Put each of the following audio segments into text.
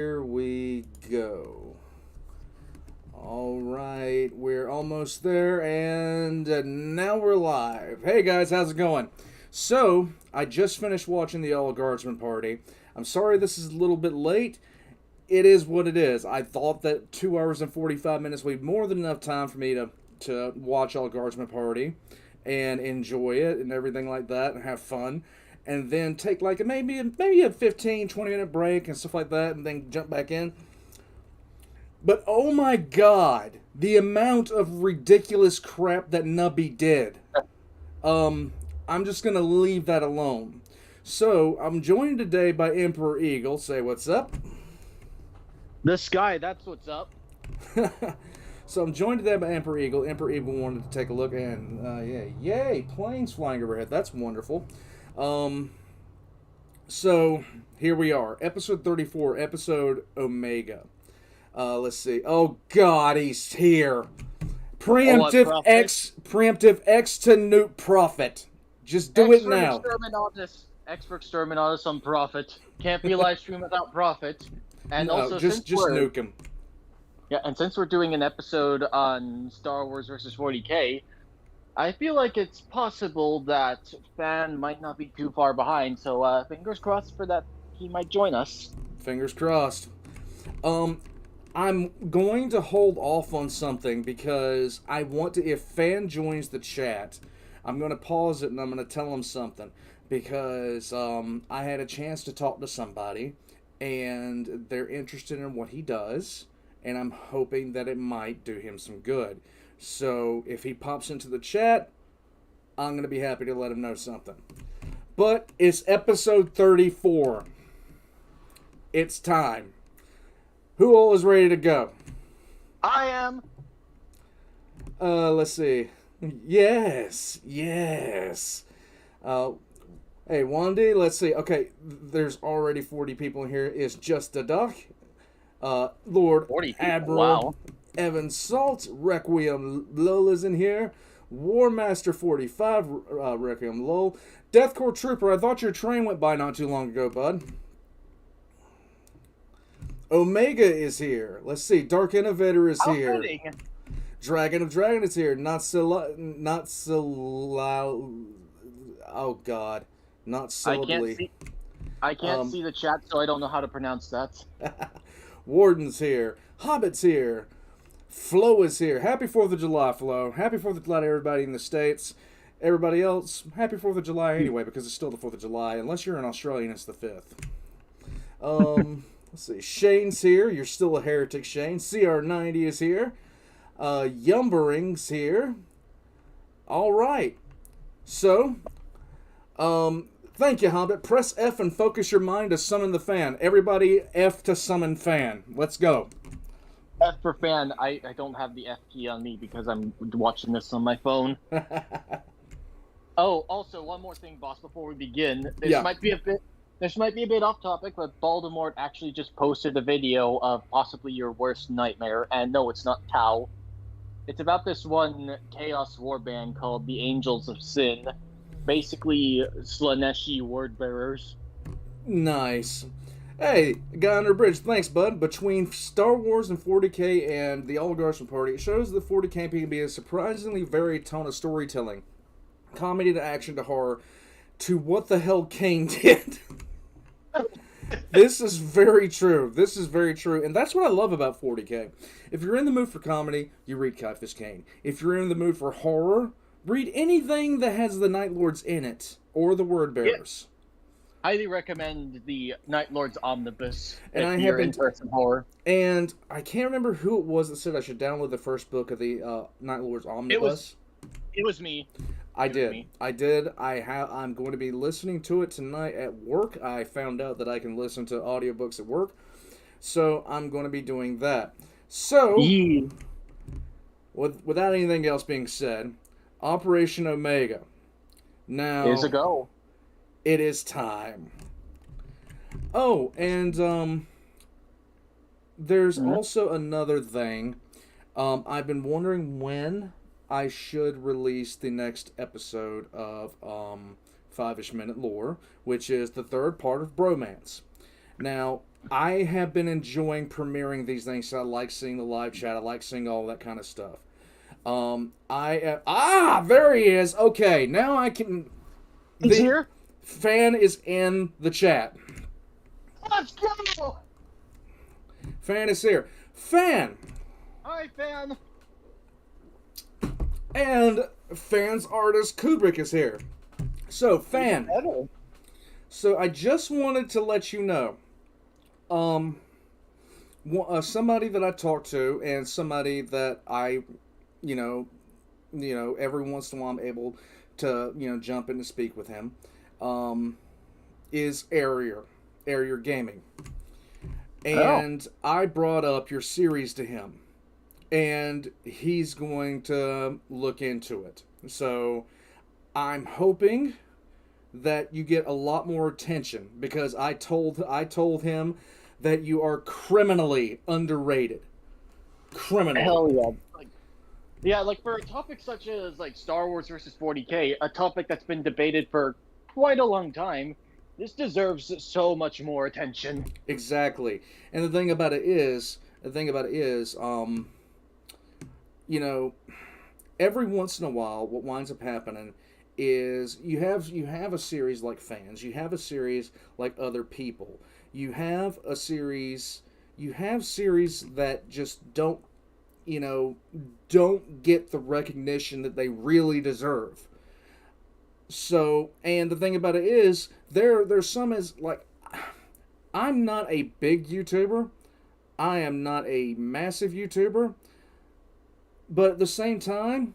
Here we go. All right, we're almost there, and now we're live. Hey guys, how's it going? So, I just finished watching the All Guardsman Party. I'm sorry this is a little bit late. It is what it is. I thought that 2 hours and 45 minutes would be more than enough time for me to watch All Guardsman Party and enjoy it and everything like that and have fun. And then take like maybe a 15, 20 minute break and stuff like that, and then jump back in. But oh my god, the amount of ridiculous crap that Nubby did. I'm just gonna leave that alone. So I'm joined today by Emperor Eagle. Say what's up. The sky, that's what's up. So I'm joined today by Emperor Eagle. Emperor Eagle wanted to take a look, and yay, planes flying overhead. That's wonderful. So here we are, episode 34, episode Omega. Let's see. Oh God, he's here. Preemptive X to nuke Prophet. Just do it now. Expert exterminatus on Prophet. Can't be live stream without Prophet. And no, also just nuke him. Yeah, and since we're doing an episode on Star Wars versus 40K, I feel like it's possible that Fan might not be too far behind, so fingers crossed for that he might join us. Fingers crossed. I'm going to hold off on something because I want to, if Fan joins the chat, I'm going to pause it and I'm going to tell him something because I had a chance to talk to somebody and they're interested in what he does and I'm hoping that it might do him some good. So if he pops into the chat, I'm going to be happy to let him know something. But it's episode 34. It's time. Who all is ready to go? I am. Let's see. Yes. Hey, Wandy, let's see. Okay, there's already 40 people in here. It's just a duck. Lord 40 people, Admiral wow. Evan Salt, Requiem Lola's in here. Warmaster 45, Requiem Lol. Deathcore Trooper, I thought your train went by not too long ago, bud. Omega is here. Let's see. Dark Innovator is here. Kidding. Dragon of Dragon is here. Oh God, not syllably. I can't see the chat, so I don't know how to pronounce that. Warden's here. Hobbit's here. Flo is here. Happy 4th of July, Flo. Happy 4th of July to everybody in the States. Everybody else, happy 4th of July anyway, because it's still the 4th of July. Unless you're an Australian, it's the 5th. Let's see. Shane's here. You're still a heretic, Shane. CR90 is here. Yumbering's here. All right. So, thank you, Hobbit. Press F and focus your mind to summon the fan. Everybody, F to summon fan. Let's go. F for Fan. I don't have the F key on me because I'm watching this on my phone. Oh, also, one more thing, boss, before we begin. This might be a bit off topic, but Voldemort actually just posted a video of possibly your worst nightmare, and no, it's not Tau. It's about this one Chaos Warband called the Angels of Sin. Basically, Slaneshi word bearers. Nice. Hey, guy under a bridge, thanks, bud. Between Star Wars and 40K and the All Guardsman Party, it shows that 40K can be a surprisingly varied tone of storytelling. Comedy to action to horror to what the hell Kane did. This is very true. This is very true. And that's what I love about 40K. If you're in the mood for comedy, you read Caiaphas Kane. If you're in the mood for horror, read anything that has the Night Lords in it or the Word Bearers. Highly recommend the Night Lords Omnibus and if I you're into some horror. And I can't remember who it was that said I should download the first book of the Night Lords Omnibus. It was me. I did. I'm going to be listening to it tonight at work. I found out that I can listen to audiobooks at work. So I'm going to be doing that. So, without anything else being said, Operation Omega. Now, here's a go. It is time. Oh, and there's also another thing. I've been wondering when I should release the next episode of 5-ish Minute Lore, which is the third part of Bromance. Now, I have been enjoying premiering these things. So I like seeing the live chat. I like seeing all that kind of stuff. There he is. Okay, now I can. He's here. Fan is in the chat. Let's go. Fan is here. Fan. Hi, Fan. And Fan's artist Kubrick is here. So, Fan. So I just wanted to let you know. Somebody that I talked to, and somebody that I, every once in a while I'm able to, jump in to speak with him, is Arier Gaming. And I brought up your series to him, and he's going to look into it. So I'm hoping that you get a lot more attention, because I told him that you are criminally underrated. Criminally. Hell yeah. Like for a topic such as like Star Wars versus 40K, a topic that's been debated for quite a long time, this deserves so much more attention. Exactly. And the thing about it is, every once in a while, what winds up happening is you have a series like Fans, you have a series like Other People, you have series that just don't get the recognition that they really deserve. So, and the thing about it is, there's some is like, I'm not a big YouTuber, I am not a massive YouTuber, but at the same time,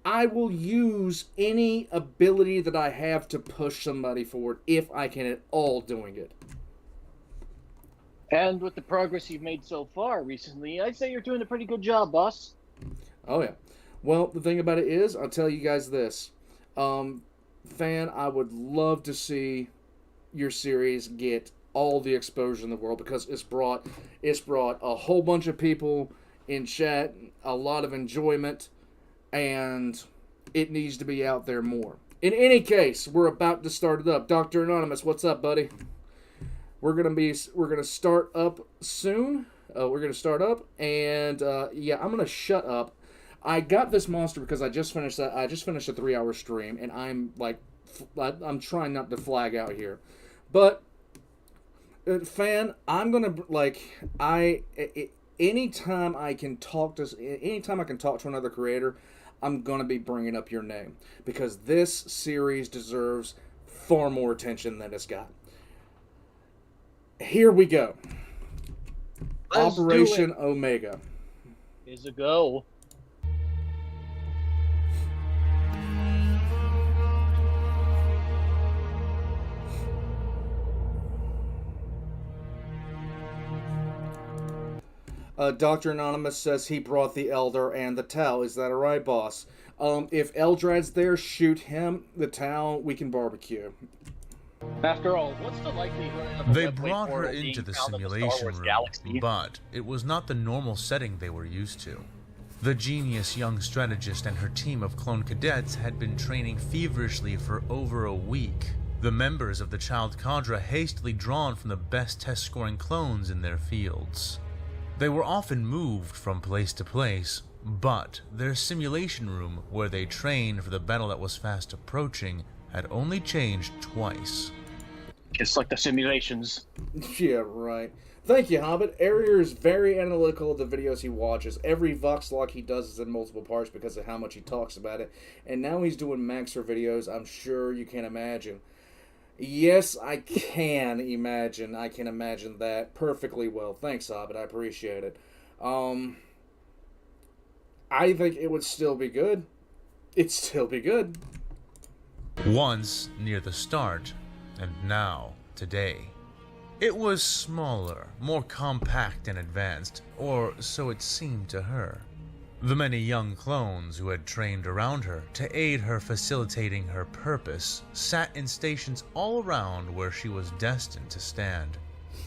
I will use any ability that I have to push somebody forward if I can at all doing it. And with the progress you've made so far recently, I'd say you're doing a pretty good job, boss. Oh yeah. Well, the thing about it is, I'll tell you guys this. Fan, I would love to see your series get all the exposure in the world, because it's brought a whole bunch of people in chat, a lot of enjoyment, and it needs to be out there more. In any case, we're about to start it up. Dr. Anonymous, what's up, buddy? We're gonna start up soon. We're gonna start up, and yeah, I'm gonna shut up. I got this monster because I just finished a 3-hour stream, and I'm trying not to flag out here, but Fan, I'm gonna anytime I can talk to another creator, I'm gonna be bringing up your name, because this series deserves far more attention than it's got. Here we go. Let's Operation Omega. Here's a go. Dr. Anonymous says he brought the Elder and the Tau. Is that alright, boss? If Eldrad's there, shoot him. The Tau, we can barbecue. After all, what's the likelihood of They brought her into the simulation room, galaxy? but it was not the normal setting they were used to. The genius young strategist and her team of clone cadets had been training feverishly for over a week. The members of the child cadre hastily drawn from the best test-scoring clones in their fields. They were often moved from place to place, but their simulation room, where they trained for the battle that was fast approaching, had only changed twice. Just like the simulations. Yeah, right. Thank you, Hobbit. Arier is very analytical of the videos he watches. Every Vox log he does is in multiple parts because of how much he talks about it. And now he's doing Maxer videos, I'm sure you can imagine. Yes, I can imagine. I can imagine that perfectly well. Thanks, Hobbit. I appreciate it. I think it would still be good. It'd still be good. Once near the start, and now today. It was smaller, more compact and advanced, or so it seemed to her. The many young clones who had trained around her to aid her facilitating her purpose sat in stations all around where she was destined to stand.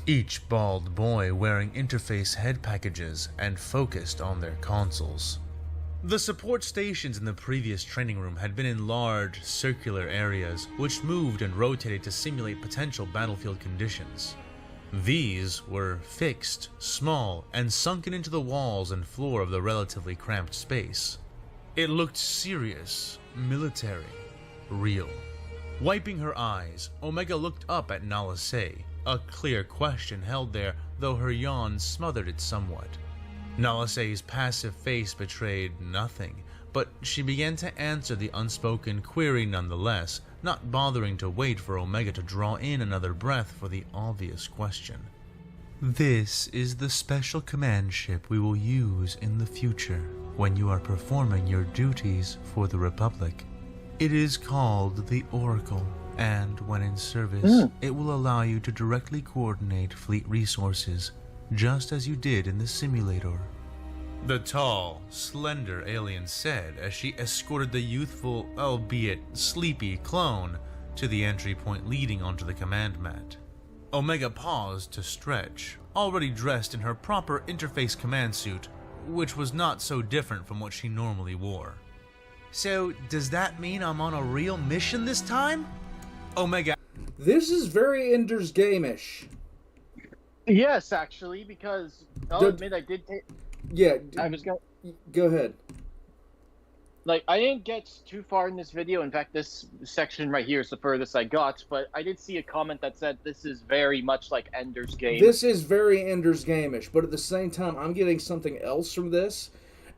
Each bald boy wearing interface head packages and focused on their consoles. The support stations in the previous training room had been in large, circular areas which moved and rotated to simulate potential battlefield conditions. These were fixed, small, and sunken into the walls and floor of the relatively cramped space. It looked serious, military, real. Wiping her eyes, Omega looked up at Nala Se, a clear question held there, though her yawn smothered it somewhat. Nala Se's passive face betrayed nothing, but she began to answer the unspoken query nonetheless, not bothering to wait for Omega to draw in another breath for the obvious question. This is the special command ship we will use in the future when you are performing your duties for the Republic. It is called the Oracle, and when in service, it will allow you to directly coordinate fleet resources, just as you did in the simulator. The tall, slender alien said as she escorted the youthful, albeit sleepy, clone to the entry point leading onto the command mat. Omega paused to stretch, already dressed in her proper interface command suit, which was not so different from what she normally wore. So, does that mean I'm on a real mission this time? Omega. This is very Ender's Game-ish. Yes, actually, because I'll admit I did take... Yeah. I was going... Go ahead. Like, I didn't get too far in this video. In fact, this section right here is the furthest I got, but I did see a comment that said this is very much like Ender's Game. This is very Ender's Game-ish, but at the same time, I'm getting something else from this,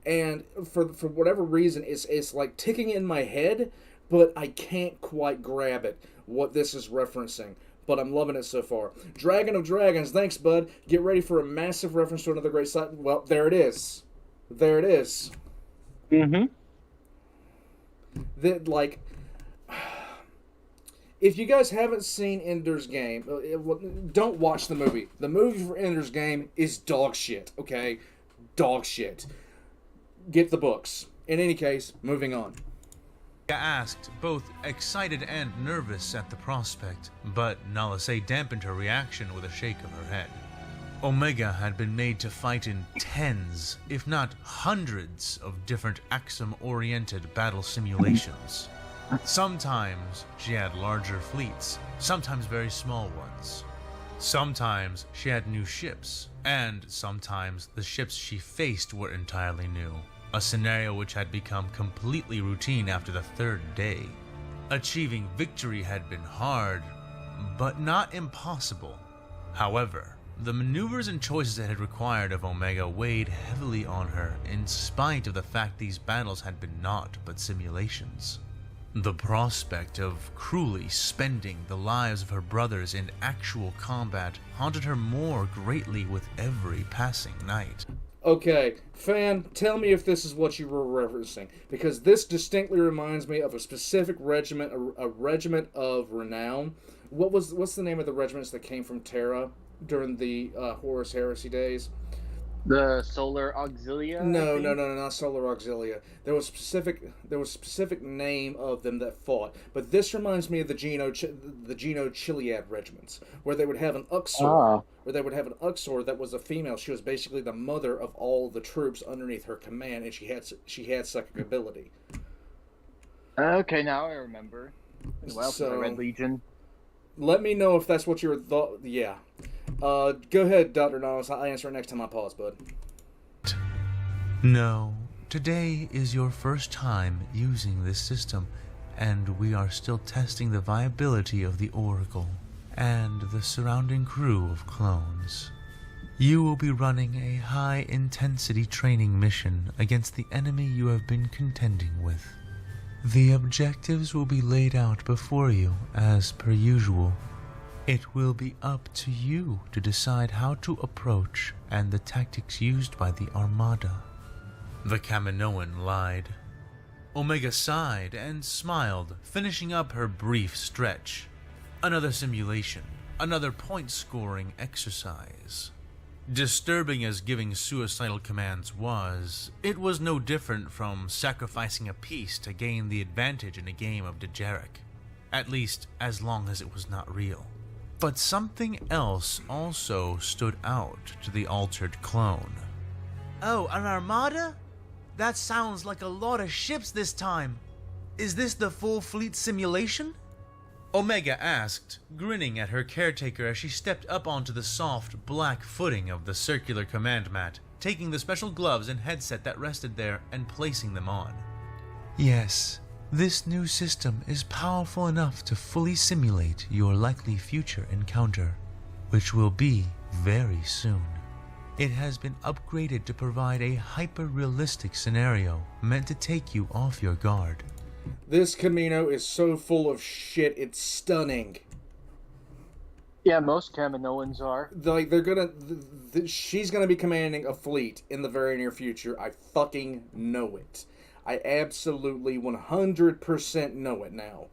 and for whatever reason, it's like ticking in my head, but I can't quite grab it, what this is referencing. But I'm loving it so far. Dragon of Dragons, thanks, bud. Get ready for a massive reference to another great site. Well, there it is. There it is. Mm-hmm. That, like, if you guys haven't seen Ender's Game, don't watch the movie. The movie for Ender's Game is dog shit, okay? Dog shit. Get the books. In any case, moving on. Asked, both excited and nervous at the prospect, but Nala Se dampened her reaction with a shake of her head. Omega had been made to fight in tens, if not hundreds, of different Axum-oriented battle simulations. Sometimes she had larger fleets, sometimes very small ones. Sometimes she had new ships, and sometimes the ships she faced were entirely new. A scenario which had become completely routine after the third day. Achieving victory had been hard, but not impossible. However, the maneuvers and choices it had required of Omega weighed heavily on her, in spite of the fact these battles had been naught but simulations. The prospect of cruelly spending the lives of her brothers in actual combat haunted her more greatly with every passing night. Okay, fan, tell me if this is what you were referencing, because this distinctly reminds me of a specific regiment, a regiment of renown. What's the name of the regiments that came from Terra during the Horus Heresy days? The Solar Auxilia? No, not Solar Auxilia. There was a specific name of them that fought, but this reminds me of the Geno Chiliad regiments, where they would have an Uxor, that was a female. She was basically the mother of all the troops underneath her command, and she had psychic ability. Okay, now I remember. Well, so, the Red Legion. Let me know if that's what you thought. Yeah. Go ahead, Dr. Niles. I'll answer it next time I pause, bud. No. Today is your first time using this system, and we are still testing the viability of the Oracle and the surrounding crew of clones. You will be running a high-intensity training mission against the enemy you have been contending with. The objectives will be laid out before you, as per usual. It will be up to you to decide how to approach and the tactics used by the Armada. The Kaminoan lied. Omega sighed and smiled, finishing up her brief stretch. Another simulation, another point-scoring exercise. Disturbing as giving suicidal commands was, it was no different from sacrificing a piece to gain the advantage in a game of Dejarik. At least, as long as it was not real. But something else also stood out to the altered clone. Oh, an armada? That sounds like a lot of ships this time. Is this the full fleet simulation? Omega asked, grinning at her caretaker as she stepped up onto the soft, black footing of the circular command mat, taking the special gloves and headset that rested there and placing them on. Yes, this new system is powerful enough to fully simulate your likely future encounter, which will be very soon. It has been upgraded to provide a hyper-realistic scenario meant to take you off your guard. This Camino is so full of shit, it's stunning. Yeah, most Kaminoans are. Like, they're gonna... she's gonna be commanding a fleet in the very near future. I fucking know it. I absolutely 100% know it now.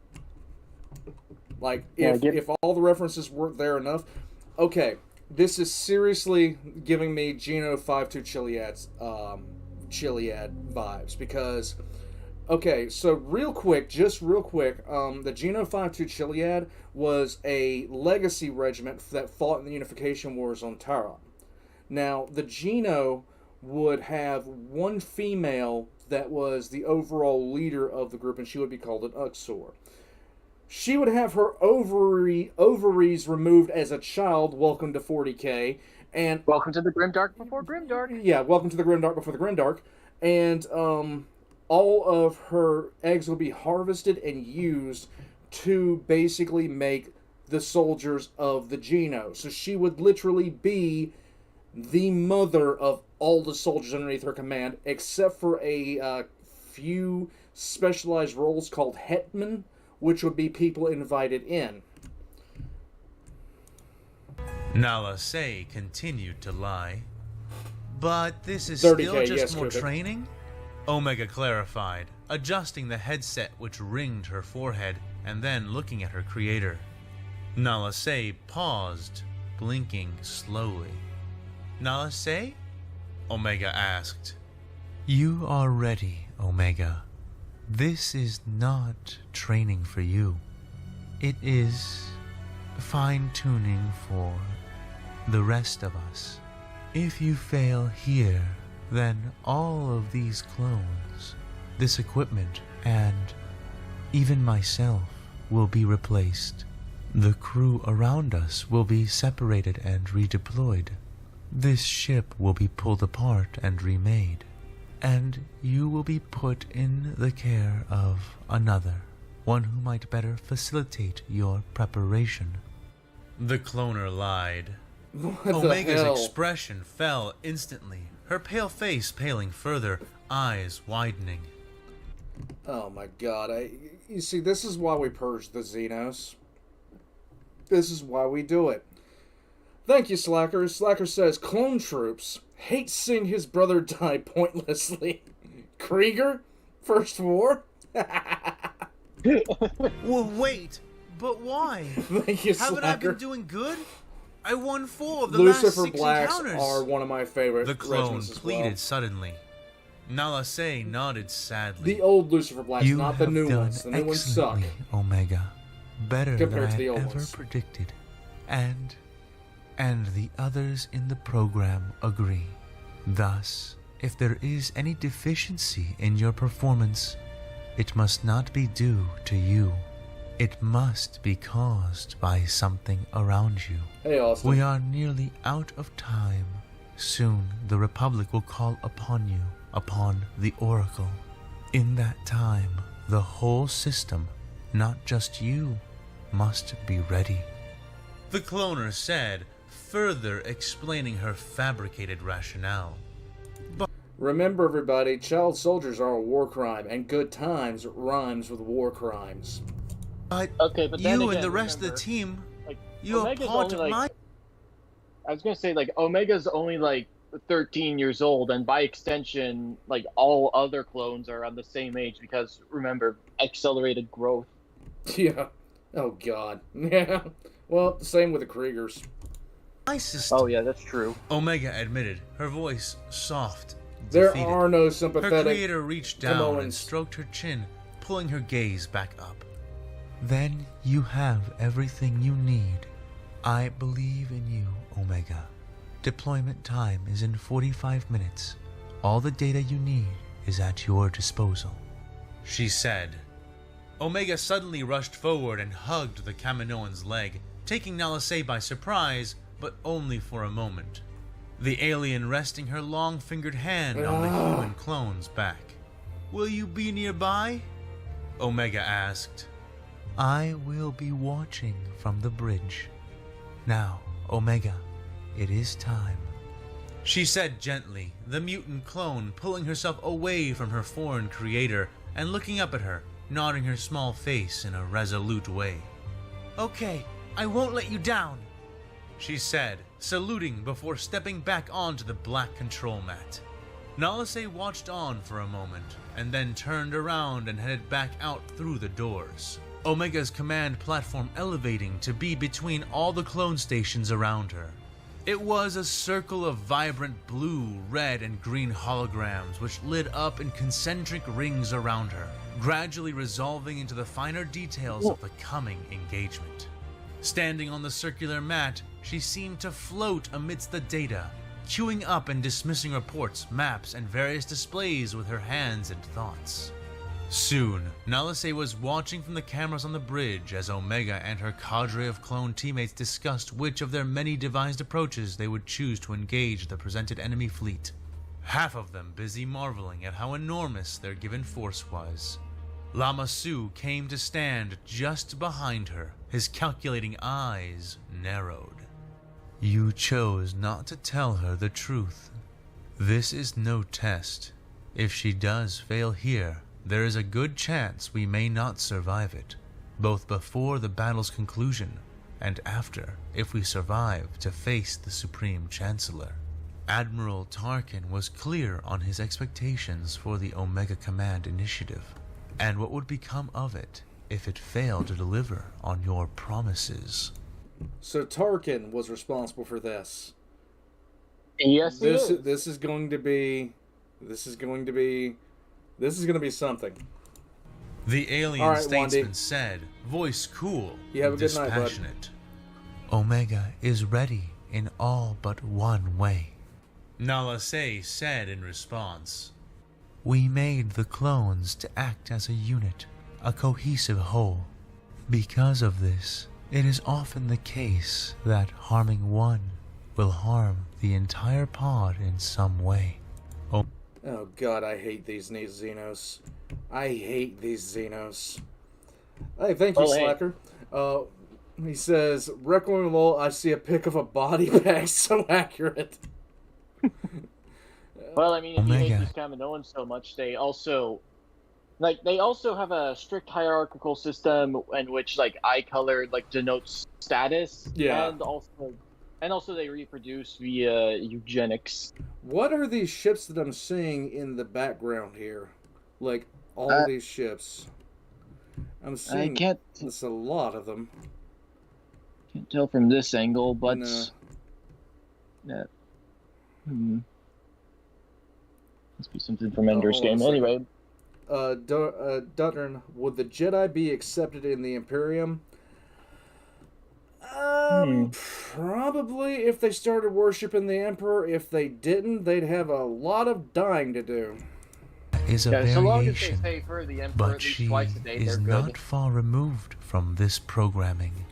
Like, if all the references weren't there enough... Okay, this is seriously giving me Geno 5-2 Chiliad vibes, because... Okay, so real quick, the Geno 5-2 Chiliad was a legacy regiment that fought in the Unification Wars on Tara. Now, the Geno would have one female that was the overall leader of the group, and she would be called an Uxor. She would have her ovaries removed as a child. Welcome to 40K. And welcome to the Grimdark before Grimdark. Yeah, welcome to the Grimdark before the Grimdark. And, all of her eggs will be harvested and used to basically make the soldiers of the Geno. So she would literally be the mother of all the soldiers underneath her command, except for a few specialized roles called Hetman, which would be people invited in. Nala Se continued to lie. But this is still just yes, more Kubik. training? Omega clarified, adjusting the headset which ringed her forehead and then looking at her creator. Nala Se paused, blinking slowly. Nala Se? Omega asked. You are ready, Omega. This is not training for you. It is fine-tuning for the rest of us. If you fail here, then all of these clones, this equipment, and even myself will be replaced. The crew around us will be separated and redeployed. This ship will be pulled apart and remade, and you will be put in the care of another, one who might better facilitate your preparation. The cloner lied. What Omega's the hell? expression fell instantly, her pale face paling further, eyes widening. Oh my god, you see, this is why we purge the Xenos. This is why we do it. Thank you, Slacker. Slacker says, clone troops hate seeing his brother die pointlessly. Krieger? First war? Well, wait, but why? Thank you, Slacker. Haven't I been doing good? I won 4 of the Lucifer last 6 Blacks encounters. are one of my favorite The clone regiments as pleaded well. suddenly. Nala Se nodded sadly. The old Lucifer Blacks, You not the have new done ones. The new ones suck. excellently, Omega. Better Compared than to the I old ever ones. predicted. And the others in the program agree. Thus, if there is any deficiency in your performance, it must not be due to you. It must be caused by something around you. Hey, Austin. We are nearly out of time. Soon the Republic will call upon you, upon the Oracle. In that time, the whole system, not just you, must be ready. The cloner said, further explaining her fabricated rationale. Remember, everybody, child soldiers are a war crime, and good times rhymes with war crimes. But Okay, but then you again, and the rest remember, of the team, like, you are Omega's part of only, my... like, I was gonna say, like, Omega's only, like, 13 years old, and by extension, like, all other clones are on the same age because, remember, accelerated growth. Yeah. Oh, God. Yeah. Well, same with the Kriegers. My system. Oh, yeah, that's true. Omega admitted, her voice soft, There defeated. are no Her sympathetic... creator reached down and Samoans. stroked her chin, pulling her gaze back up. Then you have everything you need. I believe in you, Omega. Deployment time is in 45 minutes. All the data you need is at your disposal. She said. Omega suddenly rushed forward and hugged the Kaminoan's leg, taking Nalase by surprise, but only for a moment. The alien resting her long-fingered hand on the human clone's back. "Will you be nearby?" Omega asked. "I will be watching from the bridge. Now, Omega, it is time," she said gently, the mutant clone pulling herself away from her foreign creator and looking up at her, nodding her small face in a resolute way. "Okay, I won't let you down," she said, saluting before stepping back onto the black control mat. Nalase watched on for a moment, and then turned around and headed back out through the doors, Omega's command platform elevating to be between all the clone stations around her. It was a circle of vibrant blue, red, and green holograms which lit up in concentric rings around her, gradually resolving into the finer details of the coming engagement. Standing on the circular mat, she seemed to float amidst the data, queuing up and dismissing reports, maps, and various displays with her hands and thoughts. Soon, Nalase was watching from the cameras on the bridge as Omega and her cadre of clone teammates discussed which of their many devised approaches they would choose to engage the presented enemy fleet. Half of them busy marveling at how enormous their given force was. Lama Su came to stand just behind her, his calculating eyes narrowed. "You chose not to tell her the truth. This is no test. If she does fail here, there is a good chance we may not survive it, both before the battle's conclusion and after, if we survive to face the Supreme Chancellor." Admiral Tarkin was clear on his expectations for the Omega Command initiative, and what would become of it if it failed to deliver on your promises. So Tarkin was responsible for this. Yes, This is going to be something. The alien All right, statesman Wandy. said, voice cool You have and a good night, bud. dispassionate. "Omega is ready in all but one way," Nalase said in response. "We made the clones to act as a unit, a cohesive whole. Because of this, it is often the case that harming one will harm the entire pod in some way." Oh god, I hate these Xenos. I hate these Xenos. Hey, thank you, Oh, hey. Slacker. He says, "Requiem lol, I see a pic of a body bag, so accurate." Well, I mean, if you hate Omega. these Kaminoans so much, they also have a strict hierarchical system in which eye color denotes status. Yeah. And also they reproduce via eugenics. What are these ships that I'm seeing in the background here? All these ships. I'm seeing there's a lot of them. Can't tell from this angle, but No. Must be something from Ender's hold on Game. a second. Anyway, Duttern, would the Jedi be accepted in the Imperium? Probably if they started worshiping the Emperor. If they didn't, they'd have a lot of dying to do. Is a so long as they variation, say for the Emperor but at least she twice a day, is they're not good. far removed from this programming.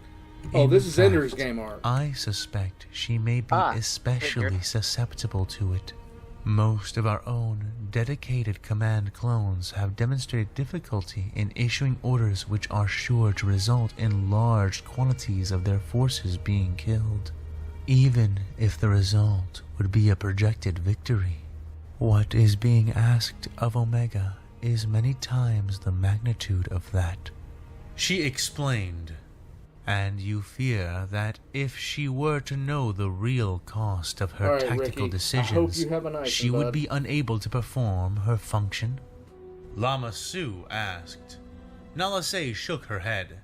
Oh, In this is fact, Ender's Game art. I suspect she may be especially figured. susceptible to it. Most of our own dedicated command clones have demonstrated difficulty in issuing orders which are sure to result in large quantities of their forces being killed, even if the result would be a projected victory. What is being asked of Omega is many times the magnitude of that, she explained. And you fear that if she were to know the real cost of her All right, tactical Ricky, decisions, I hope you have a nice she one, would bud. be unable to perform her function? Lama Su asked. Nalase shook her head.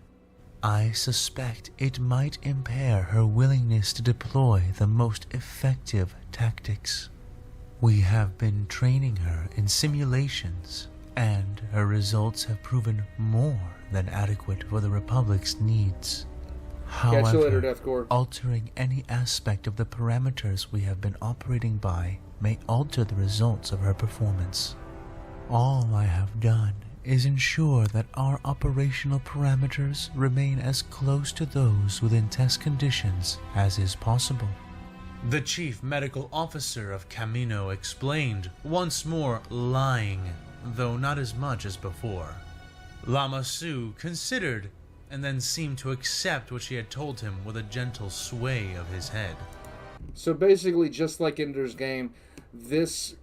I suspect it might impair her willingness to deploy the most effective tactics. We have been training her in simulations, and her results have proven more than adequate for the Republic's needs. Catch you later, However, Deathcore. altering any aspect of the parameters we have been operating by may alter the results of her performance. All I have done is ensure that our operational parameters remain as close to those within test conditions as is possible. The chief medical officer of Camino explained, once more lying, though not as much as before. Lama Su considered, and then seemed to accept what she had told him with a gentle sway of his head. So basically, just like Ender's Game, this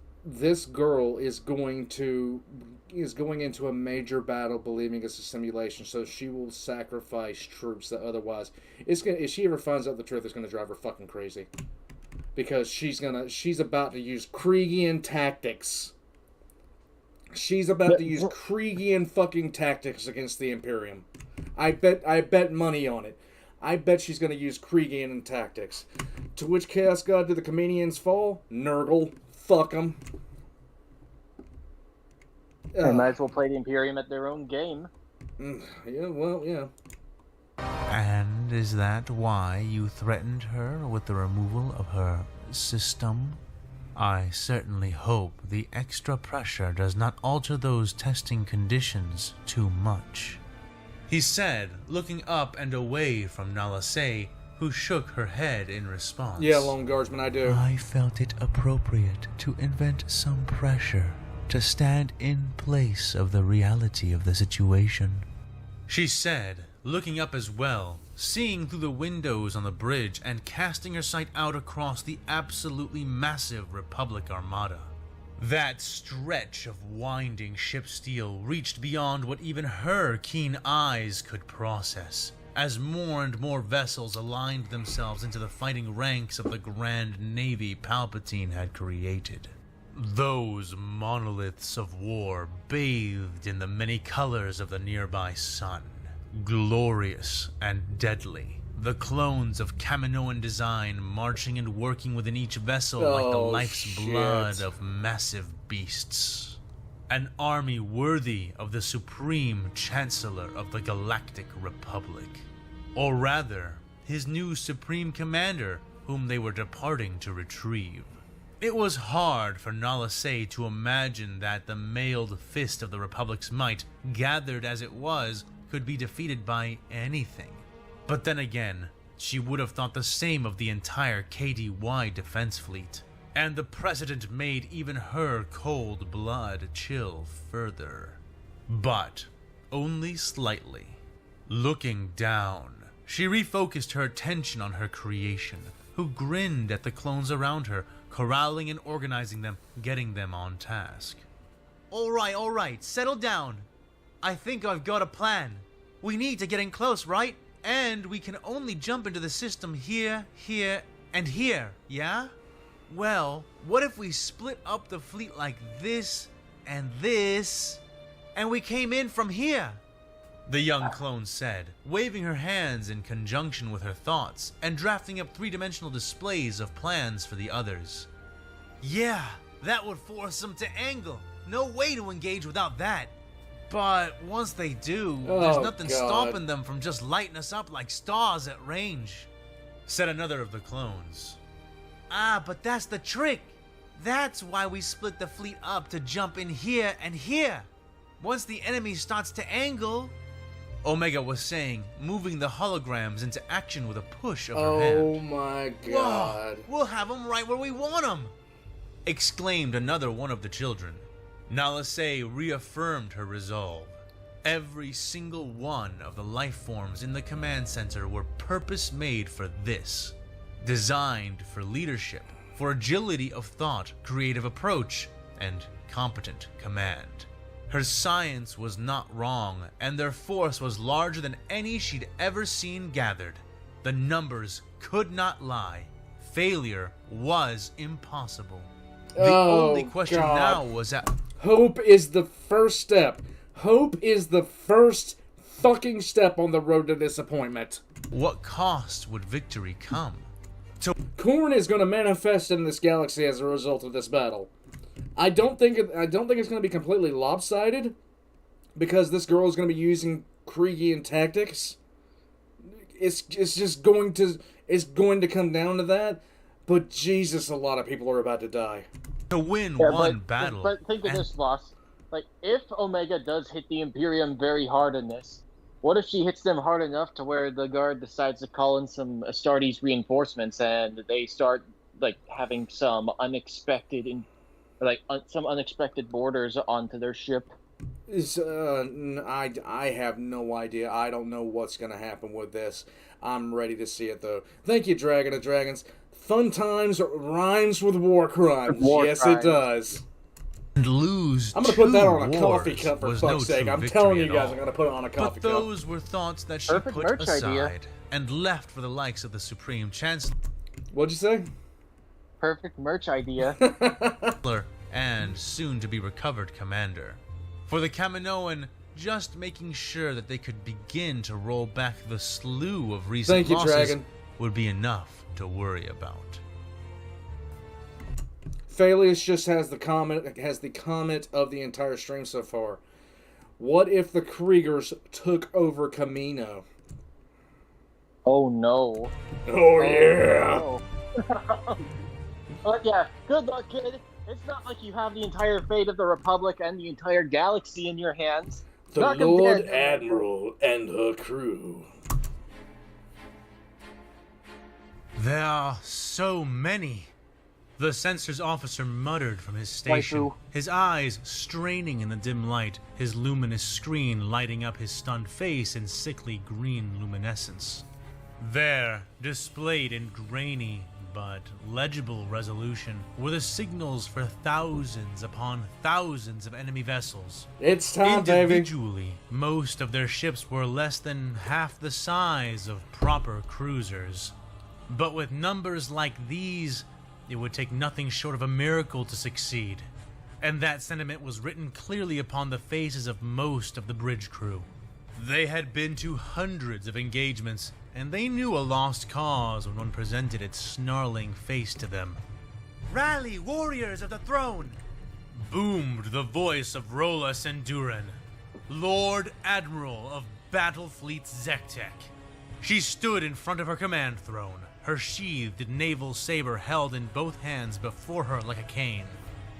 girl is going into a major battle believing it's a simulation, so she will sacrifice troops that otherwise if she ever finds out the truth, it's gonna drive her fucking crazy. Because she's about to use Kriegian tactics. She's about to use Kriegian fucking tactics against the Imperium. I bet money on it. I bet she's going to use Kriegian tactics. To which Chaos God do the Comedians fall? Nurgle. Fuck them. They might as well play the Imperium at their own game. Yeah, well, yeah. And is that why you threatened her with the removal of her system? I certainly hope the extra pressure does not alter those testing conditions too much, he said, looking up and away from Nalasé, who shook her head in response. Yeah, Lone Guardsman, I do. I felt it appropriate to invent some pressure to stand in place of the reality of the situation, she said, looking up as well, seeing through the windows on the bridge and casting her sight out across the absolutely massive Republic Armada. That stretch of winding ship steel reached beyond what even her keen eyes could process, as more and more vessels aligned themselves into the fighting ranks of the Grand Navy Palpatine had created. Those monoliths of war bathed in the many colors of the nearby sun, glorious and deadly. The clones of Kaminoan design marching and working within each vessel like the life's blood of massive beasts. An army worthy of the supreme chancellor of the Galactic Republic. Or rather, his new supreme commander, whom they were departing to retrieve. It was hard for Nalasé to imagine that the mailed fist of the Republic's might, gathered as it was, could be defeated by anything. But then again, she would have thought the same of the entire KDY defense fleet, and the precedent made even her cold blood chill further. But only slightly. Looking down, she refocused her attention on her creation, who grinned at the clones around her, corralling and organizing them, getting them on task. All right, settle down. I think I've got a plan. We need to get in close, right? And we can only jump into the system here, here, and here, yeah? Well, what if we split up the fleet like this, and we came in from here? The young clone said, waving her hands in conjunction with her thoughts, and drafting up three-dimensional displays of plans for the others. Yeah, that would force them to angle. No way to engage without that. But once they do, there's nothing stopping them from just lighting us up like stars at range, said another of the clones. But that's the trick. That's why we split the fleet up to jump in here and here. Once the enemy starts to angle, Omega was saying, moving the holograms into action with a push of her hand. Oh my god. Whoa, we'll have them right where we want them, exclaimed another one of the children. Nalasé reaffirmed her resolve. Every single one of the life forms in the command center were purpose-made for this. Designed for leadership, for agility of thought, creative approach, and competent command. Her science was not wrong, and their force was larger than any she'd ever seen gathered. The numbers could not lie. Failure was impossible. The only question now was that... Hope is the first step. Hope is the first fucking step on the road to disappointment. What cost would victory come? Khorne is going to manifest in this galaxy as a result of this battle. I don't think it's going to be completely lopsided, because this girl is going to be using Kriegian tactics. It's going to come down to that. But Jesus, a lot of people are about to die. To win one battle. But think of this, boss. like, if Omega does hit the Imperium very hard in this, what if she hits them hard enough to where the guard decides to call in some Astartes reinforcements and they start, like, having some unexpected, some unexpected boarders onto their ship? I have no idea. I don't know what's going to happen with this. I'm ready to see it, though. Thank you, Dragon of Dragons. Fun times rhymes with war crimes. Yes, it does. And lose I'm going to put that on a coffee cup, for fuck's sake. I'm telling you guys, I'm going to put it on a coffee cup. But those were thoughts that she put aside and left for the likes of the Supreme Chancellor. What'd you say? Perfect merch idea. And soon to be recovered commander. For the Kaminoan, just making sure that they could begin to roll back the slew of recent losses Dragon. would be enough to worry about. Phalius just has the comment of the entire stream so far. What if the Kriegers took over Camino? Oh no. Oh yeah. No. But yeah, good luck, kid. It's not like you have the entire fate of the Republic and the entire galaxy in your hands. The Lord Admiral and her crew. There are so many. The censor's officer muttered from his station, his eyes straining in the dim light, his luminous screen lighting up his stunned face in sickly green luminescence. There, displayed in grainy but legible resolution, were the signals for thousands upon thousands of enemy vessels. It's time, Individually, baby. Most of their ships were less than half the size of proper cruisers. But with numbers like these, it would take nothing short of a miracle to succeed. And that sentiment was written clearly upon the faces of most of the bridge crew. They had been to hundreds of engagements, and they knew a lost cause when one presented its snarling face to them. "Rally, warriors of the throne!" boomed the voice of Rola Senduran, Lord Admiral of Battlefleet Zektek. She stood in front of her command throne, her sheathed naval saber held in both hands before her like a cane.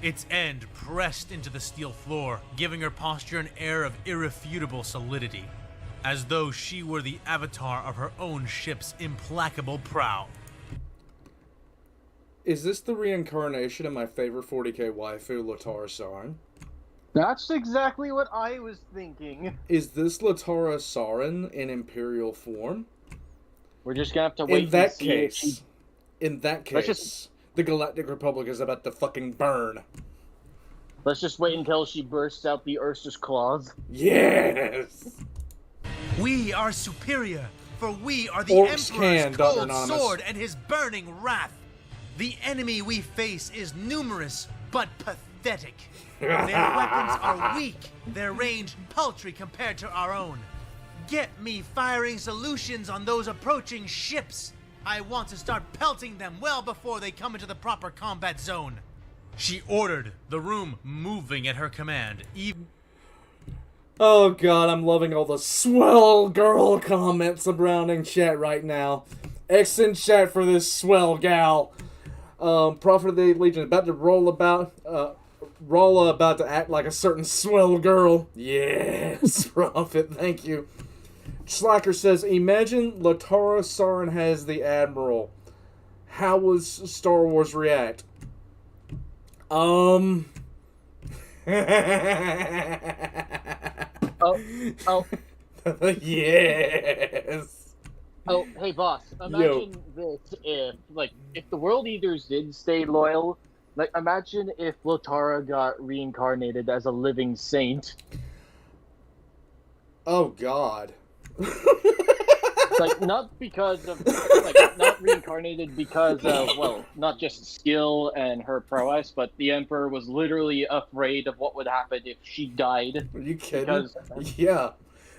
Its end pressed into the steel floor, giving her posture an air of irrefutable solidity, as though she were the avatar of her own ship's implacable prow. Is this the reincarnation of my favorite 40k waifu, Latara Sarin? That's exactly what I was thinking. Is this Latara Sarin in Imperial form? We're just gonna have to wait. In that case, the Galactic Republic is about to fucking burn. Let's just wait until she bursts out the Ursus claws. Yes! We are superior, for we are the Orcs Emperor's cold Anonymous. sword and his burning wrath. The enemy we face is numerous, but pathetic. Their weapons are weak, their range paltry compared to our own. Get me firing solutions on those approaching ships. I want to start pelting them well before they come into the proper combat zone. She ordered, the room moving at her command. Oh god, I'm loving all the swell girl comments surrounding chat right now. Excellent chat for this swell gal. Prophet of the Legion about to Rolla about to act like a certain swell girl. Yes, Prophet, thank you. Slacker says, imagine Latara Sarin has the Admiral. How would Star Wars react? Oh. Yes. Oh, hey boss, imagine this if the World Eaters did stay loyal, like imagine if Latara got reincarnated as a living saint. Oh god. Like not because of not reincarnated because of not just skill and her prowess, but the Emperor was literally afraid of what would happen if she died. Are you kidding? Yeah.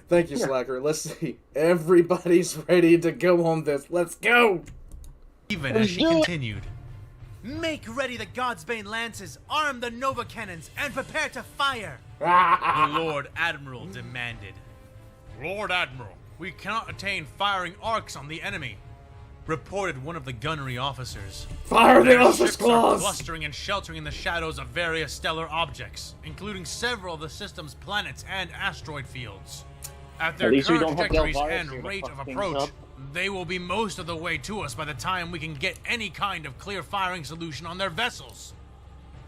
Thank you, Slacker. Let's see. Everybody's ready to go on this. Let's go! Even as she continued, make ready the Godsbane lances, arm the Nova cannons, and prepare to fire! The Lord Admiral demanded. Lord Admiral, we cannot attain firing arcs on the enemy. reported one of the gunnery officers. Fire the Their Ossus ships are Claws! clustering and sheltering in the shadows of various stellar objects, including several of the system's planets and asteroid fields. At their least we current don't have trajectories Delvarus and here to rate fuck of things approach, up. they will be most of the way to us by the time we can get any kind of clear firing solution on their vessels.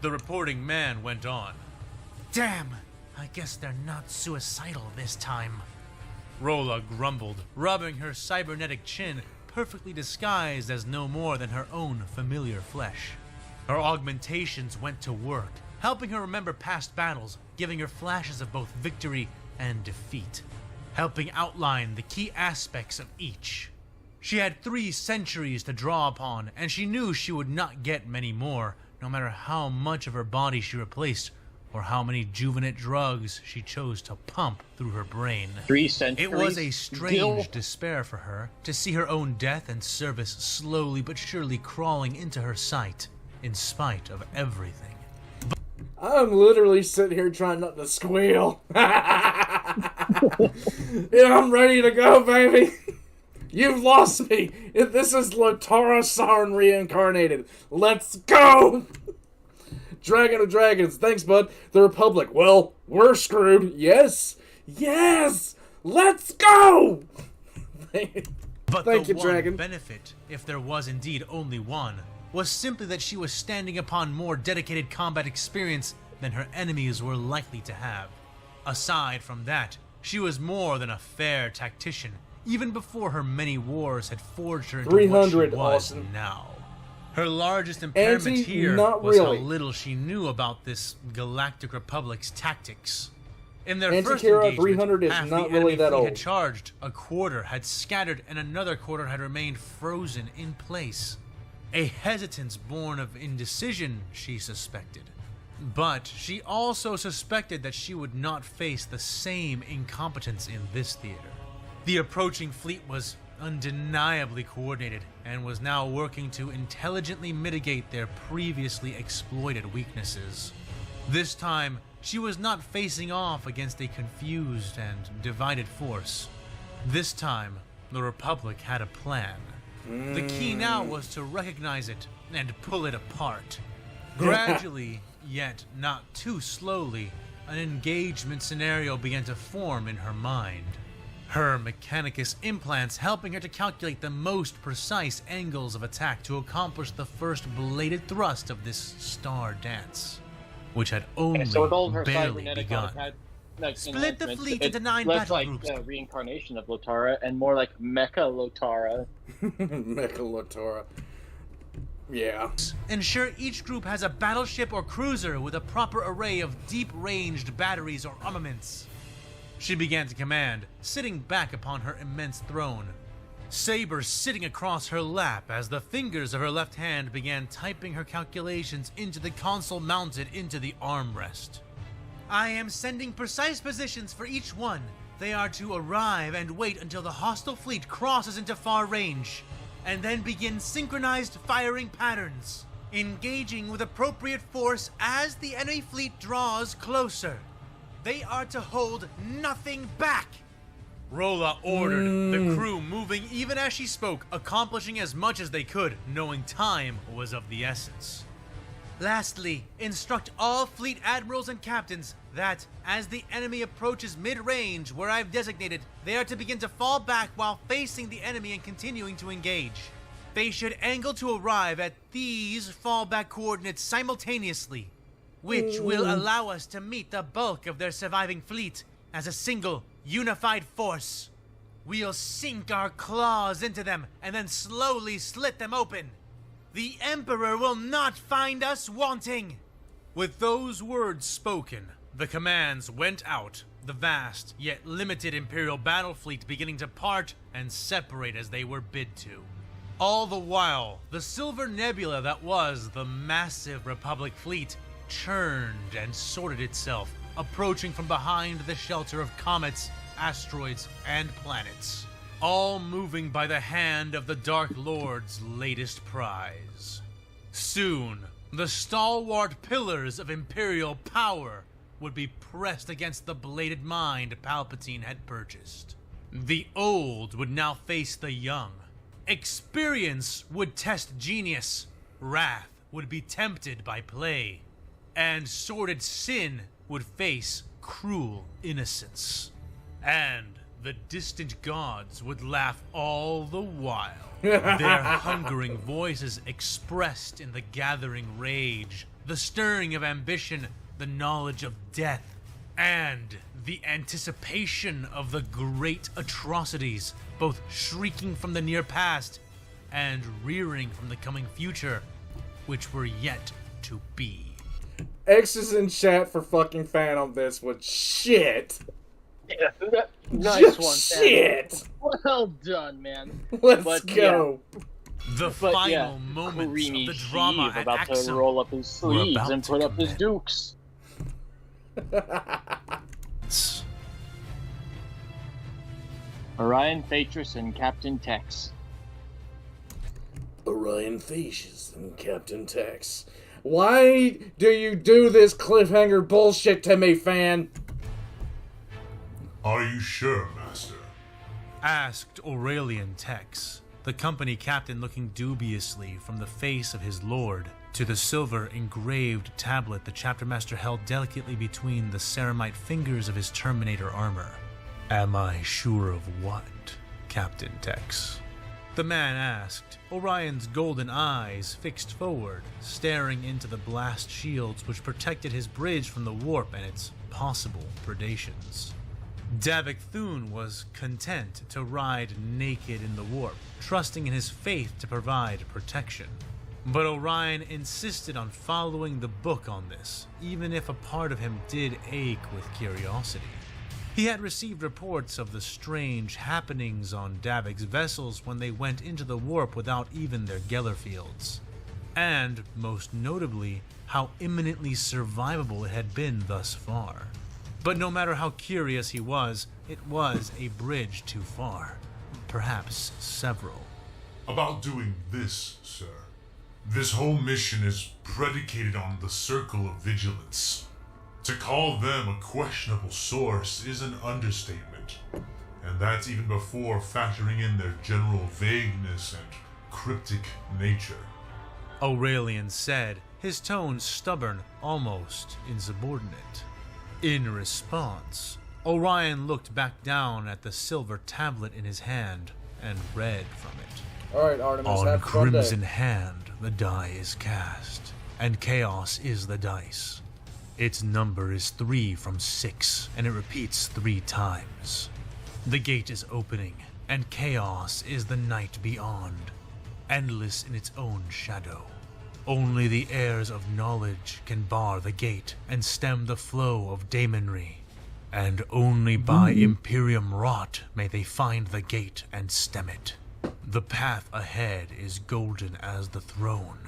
The reporting man went on. Damn, I guess they're not suicidal this time. Rolla grumbled, rubbing her cybernetic chin, perfectly disguised as no more than her own familiar flesh. Her augmentations went to work, helping her remember past battles, giving her flashes of both victory and defeat, helping outline the key aspects of each. She had 3 centuries to draw upon, and she knew she would not get many more, no matter how much of her body she replaced, or how many juvenate drugs she chose to pump through her brain. 3 centuries? It was a strange despair for her to see her own death and service slowly but surely crawling into her sight, in spite of everything. I'm literally sitting here trying not to squeal. Yeah, I'm ready to go, baby. You've lost me. This is Latara Sarn reincarnated. Let's go. Dragon of Dragons. Thanks, bud. The Republic. Well, we're screwed. Yes. Yes. Let's go. But Thank the you, one Dragon. benefit, if there was indeed only one, was simply that she was standing upon more dedicated combat experience than her enemies were likely to have. Aside from that, she was more than a fair tactician, even before her many wars had forged her into what she 300, was awesome. now. Her largest impairment Auntie, here not was really. how little she knew about this Galactic Republic's tactics. In their Auntie first Kira, engagement, 300 is half not the really enemy that fleet old. had charged, a quarter had scattered, and another quarter had remained frozen in place. A hesitance born of indecision, she suspected. But she also suspected that she would not face the same incompetence in this theater. The approaching fleet was undeniably coordinated and was now working to intelligently mitigate their previously exploited weaknesses. This time, she was not facing off against a confused and divided force. This time, the Republic had a plan. The key now was to recognize it and pull it apart. Gradually, yet not too slowly, an engagement scenario began to form in her mind. Her Mechanicus implants helping her to calculate the most precise angles of attack to accomplish the first bladed thrust of this star dance, which had only So with all of her barely cybernetic begun. Split the fleet into 9 less battle like groups. reincarnation of Lotara and more like Mecha Lotara. Mechalotora. Yeah. Ensure each group has a battleship or cruiser with a proper array of deep-ranged batteries or armaments. She began to command, sitting back upon her immense throne, saber sitting across her lap as the fingers of her left hand began typing her calculations into the console mounted into the armrest. I am sending precise positions for each one. They are to arrive and wait until the hostile fleet crosses into far range, and then begin synchronized firing patterns, engaging with appropriate force as the enemy fleet draws closer. They are to hold nothing back. Rolla ordered, the crew moving even as she spoke, accomplishing as much as they could, knowing time was of the essence. Lastly, instruct all fleet admirals and captains that, as the enemy approaches mid-range where I've designated, they are to begin to fall back while facing the enemy and continuing to engage. They should angle to arrive at these fallback coordinates simultaneously, which will allow us to meet the bulk of their surviving fleet as a single, unified force. We'll sink our claws into them and then slowly slit them open. The Emperor will not find us wanting. With those words spoken, the commands went out, the vast yet limited Imperial battle fleet beginning to part and separate as they were bid to. All the while, the silver nebula that was the massive Republic fleet churned and sorted itself, approaching from behind the shelter of comets, asteroids, and planets, all moving by the hand of the Dark Lord's latest prize. Soon, the stalwart pillars of Imperial power would be pressed against the bladed mind Palpatine had purchased. The old would now face the young, Experience would test genius, wrath would be tempted by play, and sordid sin would face cruel innocence. And the distant gods would laugh all the while, their hungering voices expressed in the gathering rage, the stirring of ambition, the knowledge of death, and the anticipation of the great atrocities, both shrieking from the near past and rearing from the coming future, which were yet to be. X is in chat for fucking fan on this one. Shit. Yeah, nice Just one, shit. Well done, man. Let's go. The But final yeah, moments Creamy of the drama Steve at about to Axum roll up his sleeves about and to put up his commence. dukes. Orion, Phaetrus, and Captain Tex. Orion Facius and Captain Tex. Why do you do this cliffhanger bullshit to me, fan? Are you sure, Master? Asked Aurelian Tex, the company captain looking dubiously from the face of his lord to the silver engraved tablet the chapter master held delicately between the ceramite fingers of his Terminator armor. Am I sure of what, Captain Tex? The man asked, Orion's golden eyes fixed forward, staring into the blast shields which protected his bridge from the warp and its possible predations. Davik Thune was content to ride naked in the warp, trusting in his faith to provide protection. But Orion insisted on following the book on this, even if a part of him did ache with curiosity. He had received reports of the strange happenings on Davik's vessels when they went into the warp without even their Geller fields, and, most notably, how imminently survivable it had been thus far. But no matter how curious he was, it was a bridge too far. Perhaps several. About doing this, sir. This whole mission is predicated on the Circle of Vigilance. To call them a questionable source is an understatement, and that's even before factoring in their general vagueness and cryptic nature. Aurelian said, his tone stubborn, almost insubordinate. In response, Orion looked back down at the silver tablet in his hand and read from it. Alright, Artemis, On have a fun crimson day. hand, the die is cast, and chaos is the dice. Its number is 3 from 6, and it repeats 3 times. The gate is opening, and chaos is the night beyond, endless in its own shadow. Only the heirs of knowledge can bar the gate and stem the flow of daemonry, and only by Imperium wrought may they find the gate and stem it. The path ahead is golden as the throne,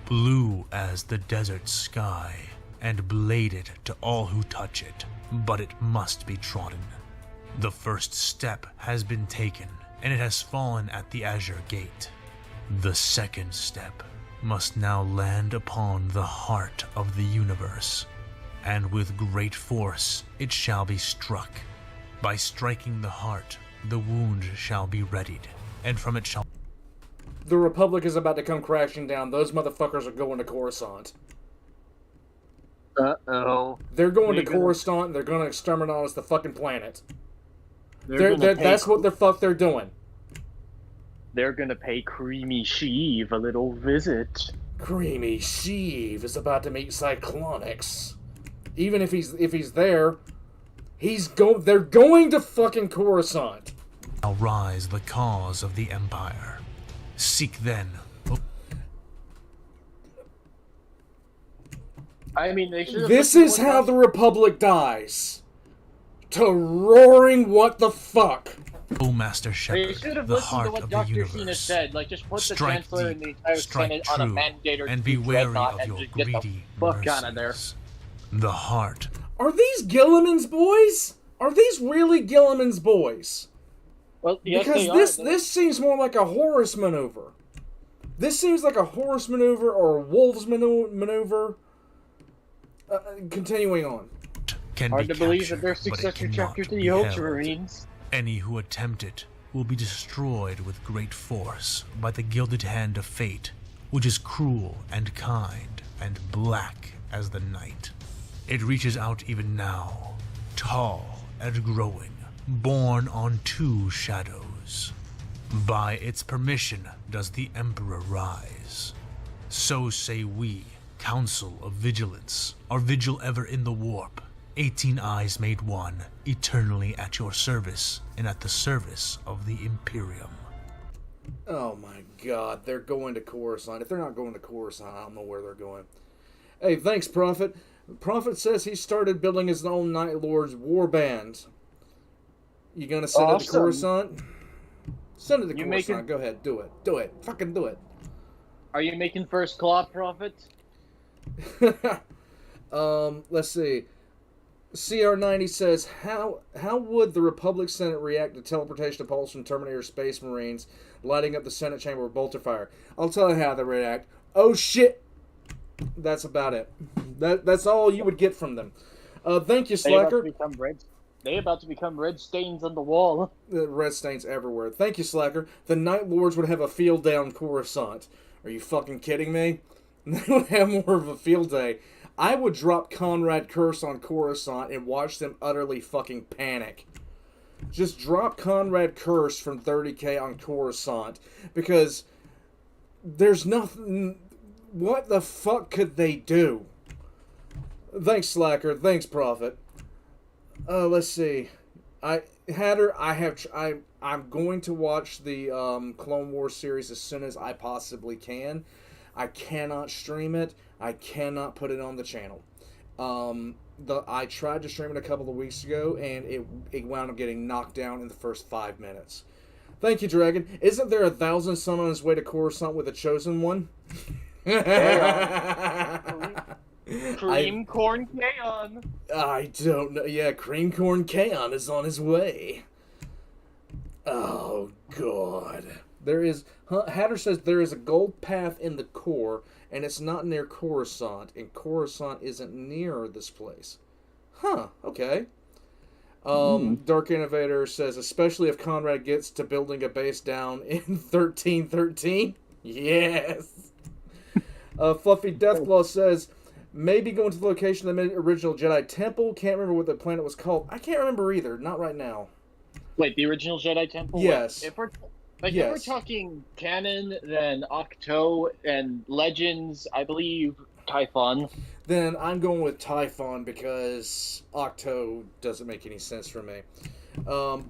blue as the desert sky, and bladed to all who touch it, but it must be trodden. The first step has been taken, and it has fallen at the Azure Gate. The second step must now land upon the heart of the universe, and with great force it shall be struck. By striking the heart, the wound shall be readied, and from it shall... The Republic is about to come crashing down. Those motherfuckers are going to Coruscant. Uh-oh. They're going to They're gonna- Coruscant, and they're going to exterminate the fucking planet. They're gonna pay- That's what the fuck they're doing. They're gonna pay Creamy Sheev a little visit. Creamy Sheev is about to meet Cyclonics. Even if he's there, they're going to fucking Coruscant. shall rise the cause of the Empire. Seek then... I mean, they should have... This is how the Republic dies. To roaring what the fuck. O Master They Shepherd, should have the listened to heart what of the Dr. Cena universe. said. Like, just put the Strike Chancellor and the deep, entire strike Senate on a true, mandator and be wary dreadnought of and your just get the greedy fuck out of there. mercies. The heart Are these Gilliman's boys? Are these really Gilliman's boys? Well, yes, Because they are. this seems more like a Horus maneuver. This seems like a Horus maneuver or a Wolves maneuver. Continuing on. can Hard be to believe that captured, they're but it successor cannot chapters to be the held. Ultramarines. Any who attempt it will be destroyed with great force by the gilded hand of fate, which is cruel and kind and black as the night. It reaches out even now, tall and growing, born on two shadows. By its permission does the Emperor rise. So say we, Council of Vigilance, our vigil ever in the warp, 18 eyes made one, eternally at your service and at the service of the Imperium. Oh my god, they're going to Coruscant. If they're not going to Coruscant, I don't know where they're going. Hey, thanks, Prophet. Prophet says he started building his own Night Lord's war band. You gonna send it to Coruscant? Send it to Coruscant. Go ahead, do it. Do it. Fucking do it. Are you making first claw, Prophet? Let's see. CR90 says, how would the Republic Senate react to teleportation of Pulse from Terminator Space Marines lighting up the Senate chamber with bolter fire? I'll tell you how they react. Oh shit! That's about it. That's all you would get from them. Thank you, Slacker. They about to become red stains on the wall. Red stains everywhere. Thank you, Slacker. The Night Lords would have a field day on Coruscant. Are you fucking kidding me? They would have more of a field day. I would drop Conrad Curse on Coruscant and watch them utterly fucking panic. Just drop Conrad Curse from 30k on Coruscant. Because there's nothing... What the fuck could they do? Thanks, Slacker. Thanks, Prophet. Let's see. I'm going to watch the Clone Wars series as soon as I possibly can. I cannot stream it. I cannot put it on the channel. I tried to stream it a couple of weeks ago, and it wound up getting knocked down in the first 5 minutes. Thank you, Dragon. Isn't there 1,000 Sun on his way to Coruscant with a chosen one? Cream Corn Kaon. I don't know. Yeah, Cream Corn Kaon is on his way. Oh, God. There is... Hatter says there is a gold path in the core, and it's not near Coruscant, and Coruscant isn't near this place. Huh, okay. Dark Innovator says, especially if Conrad gets to building a base down in 1313. Yes. Fluffy Deathclaw says, maybe going to the location of the original Jedi Temple. Can't remember what the planet was called. I can't remember either. Not right now. Wait, the original Jedi Temple? Yes. If we're talking canon, then Octo and Legends, I believe Typhon. Then I'm going with Typhon because Octo doesn't make any sense for me.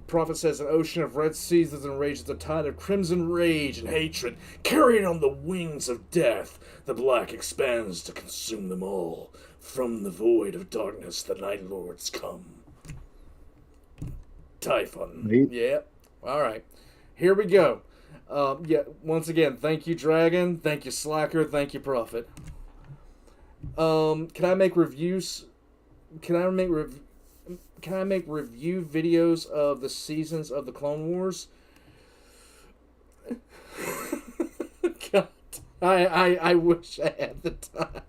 Prophet says, an ocean of red seasons and rages, a tide of crimson rage and hatred, carried on the wings of death. The black expands to consume them all. From the void of darkness, the Night Lords come. Typhon. Right. Yeah. All right. Here we go. Yeah. Once again, thank you, Dragon. Thank you, Slacker. Thank you, Prophet. Can I make reviews? Can I make review videos of the seasons of the Clone Wars? God, I wish I had the time.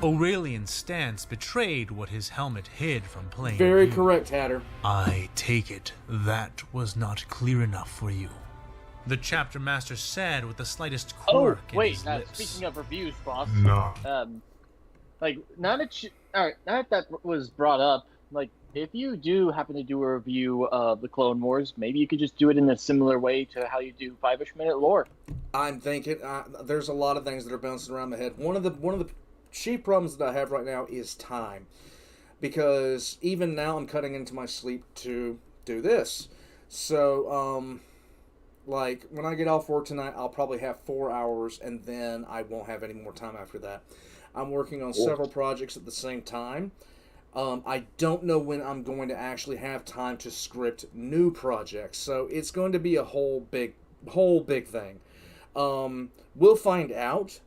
Aurelian's stance betrayed what his helmet hid from plain Very view. correct, Hatter. I take it that was not clear enough for you. The chapter master said with the slightest quirk in his lips. Speaking of reviews, boss. No. Now that was brought up, like, if you do happen to do a review of the Clone Wars, maybe you could just do it in a similar way to how you do 5-ish minute lore. I'm thinking there's a lot of things that are bouncing around my head. One of the chief problems that I have right now is time, because even now I'm cutting into my sleep to do this. So, like, when I get off work tonight, I'll probably have 4 hours, and then I won't have any more time after that. I'm working on several projects at the same time. I don't know when I'm going to actually have time to script new projects, so it's going to be a whole big thing. We'll find out.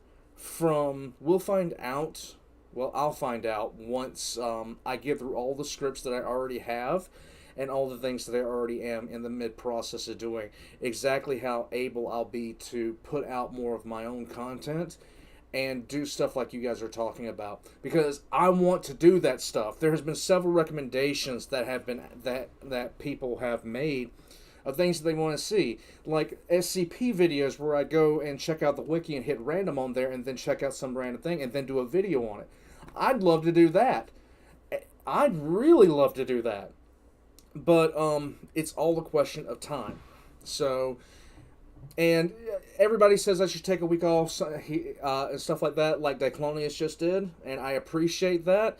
Well, I'll find out once I get through all the scripts that I already have and all the things that I already am in the mid-process of doing, exactly how able I'll be to put out more of my own content and do stuff like you guys are talking about, because I want to do that stuff. There has been several recommendations that have been that people have made of things that they want to see, like SCP videos where I go and check out the wiki and hit random on there and then check out some random thing and then do a video on it. I'd love to do that. I'd really love to do that. But it's all a question of time. So, and everybody says I should take a week off and stuff like that, like Diclonius just did, and I appreciate that.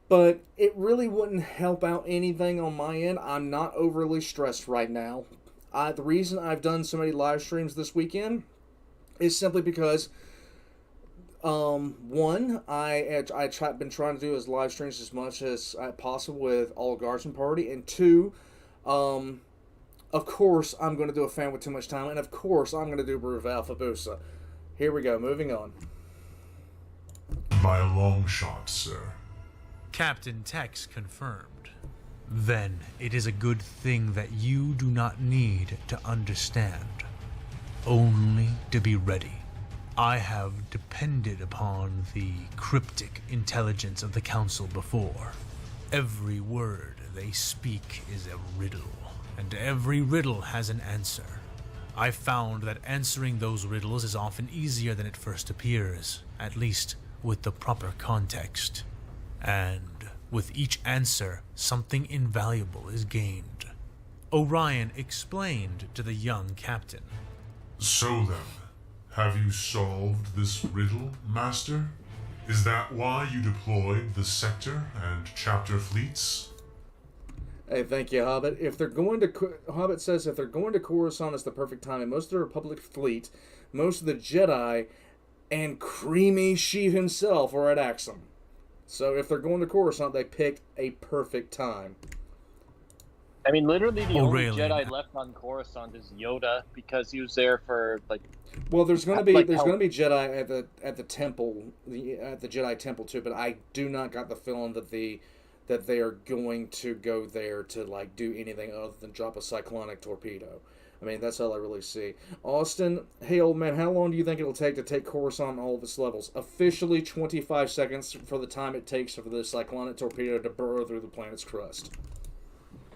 But it really wouldn't help out anything on my end. I'm not overly stressed right now. The reason I've done so many live streams this weekend is simply because, one, I've been trying to do as live streams as much as possible with Oligarchan Party, and two, of course, I'm going to do a fan with too much time, and of course, I'm going to do Brew of Alpha Busa. Here we go, moving on. By a long shot, sir. Captain Tex confirmed. Then it is a good thing that you do not need to understand, only to be ready. I have depended upon the cryptic intelligence of the Council before. Every word they speak is a riddle, and every riddle has an answer. I found that answering those riddles is often easier than it first appears, at least with the proper context. And with each answer, something invaluable is gained. Orion explained to the young captain. So then, have you solved this riddle, Master? Is that why you deployed the sector and chapter fleets? Hey, thank you, Hobbit. If they're going to, Hobbit says, if they're going to Coruscant, it's the perfect time. And most of the Republic fleet, most of the Jedi, and Creamy Sheev himself are at Axum. So if they're going to Coruscant, they picked a perfect time. I mean, literally the only Aurelian. Jedi left on Coruscant is Yoda, because he was there for like. Well, there's going to be like Jedi at the temple, at the Jedi temple too. But I do not got the feeling that they are going to go there to like do anything other than drop a cyclonic torpedo. I mean, that's all I really see. Austin, hey old man, how long do you think it'll take to take Coruscant on all of its levels? Officially 25 seconds for the time it takes for the cyclonic torpedo to burrow through the planet's crust.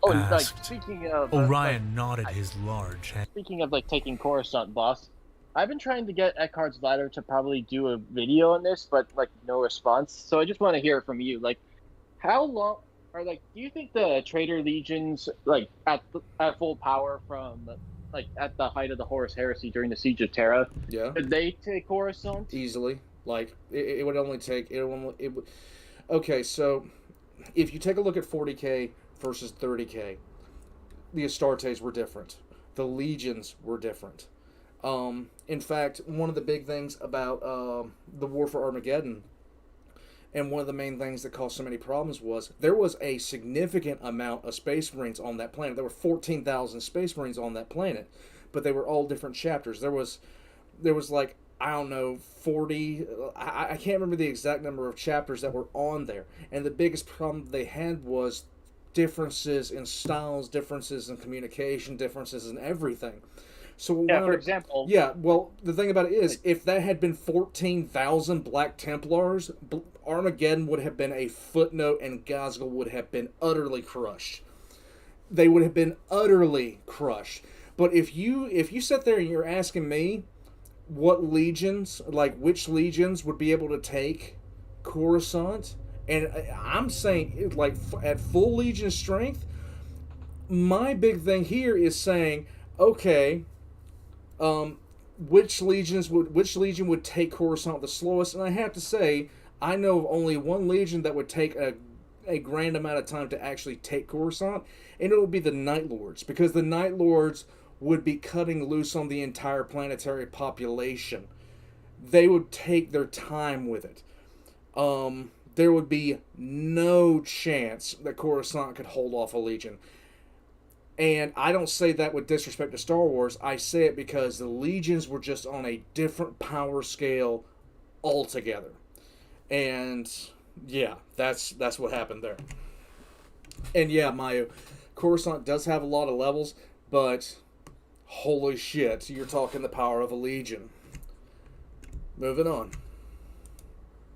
Oh, Asked. like speaking of Orion nodded his large head. speaking of like taking Coruscant, boss, I've been trying to get Eckhart's Ladder to probably do a video on this, but like no response. So I just want to hear from you. Like, how long? Or like, do you think the Traitor Legions, like at full power from like at the height of the Horus Heresy during the Siege of Terra, Yeah, could they take Coruscant? easily. Like it would only take Okay, so if you take a look at 40K versus 30K, the Astartes were different. The Legions were different. In fact, one of the big things about the War for Armageddon, and one of the main things that caused so many problems, was there was a significant amount of Space Marines on that planet. There were 14,000 Space Marines on that planet, but they were all different chapters. There was like, I don't know, 40, I can't remember the exact number of chapters that were on there. And the biggest problem they had was differences in styles, differences in communication, differences in everything. So Yeah, for example. yeah, well, the thing about it is, if that had been 14,000 Black Templars, Armageddon would have been a footnote, and Gazgal would have been utterly crushed. They would have been utterly crushed. But if you sit there and you're asking me what legions, like which legions would be able to take Coruscant, and I'm saying like at full legion strength, my big thing here is saying, okay, which legion would take Coruscant the slowest? And I have to say, I know of only one legion that would take a grand amount of time to actually take Coruscant, and it'll be the Night Lords, because the Night Lords would be cutting loose on the entire planetary population. They would take their time with it. There would be no chance that Coruscant could hold off a legion. And I don't say that with disrespect to Star Wars. I say it because the legions were just on a different power scale altogether. And yeah, that's what happened there. And yeah, Mayu, Coruscant does have a lot of levels, but holy shit, you're talking the power of a legion. Moving on.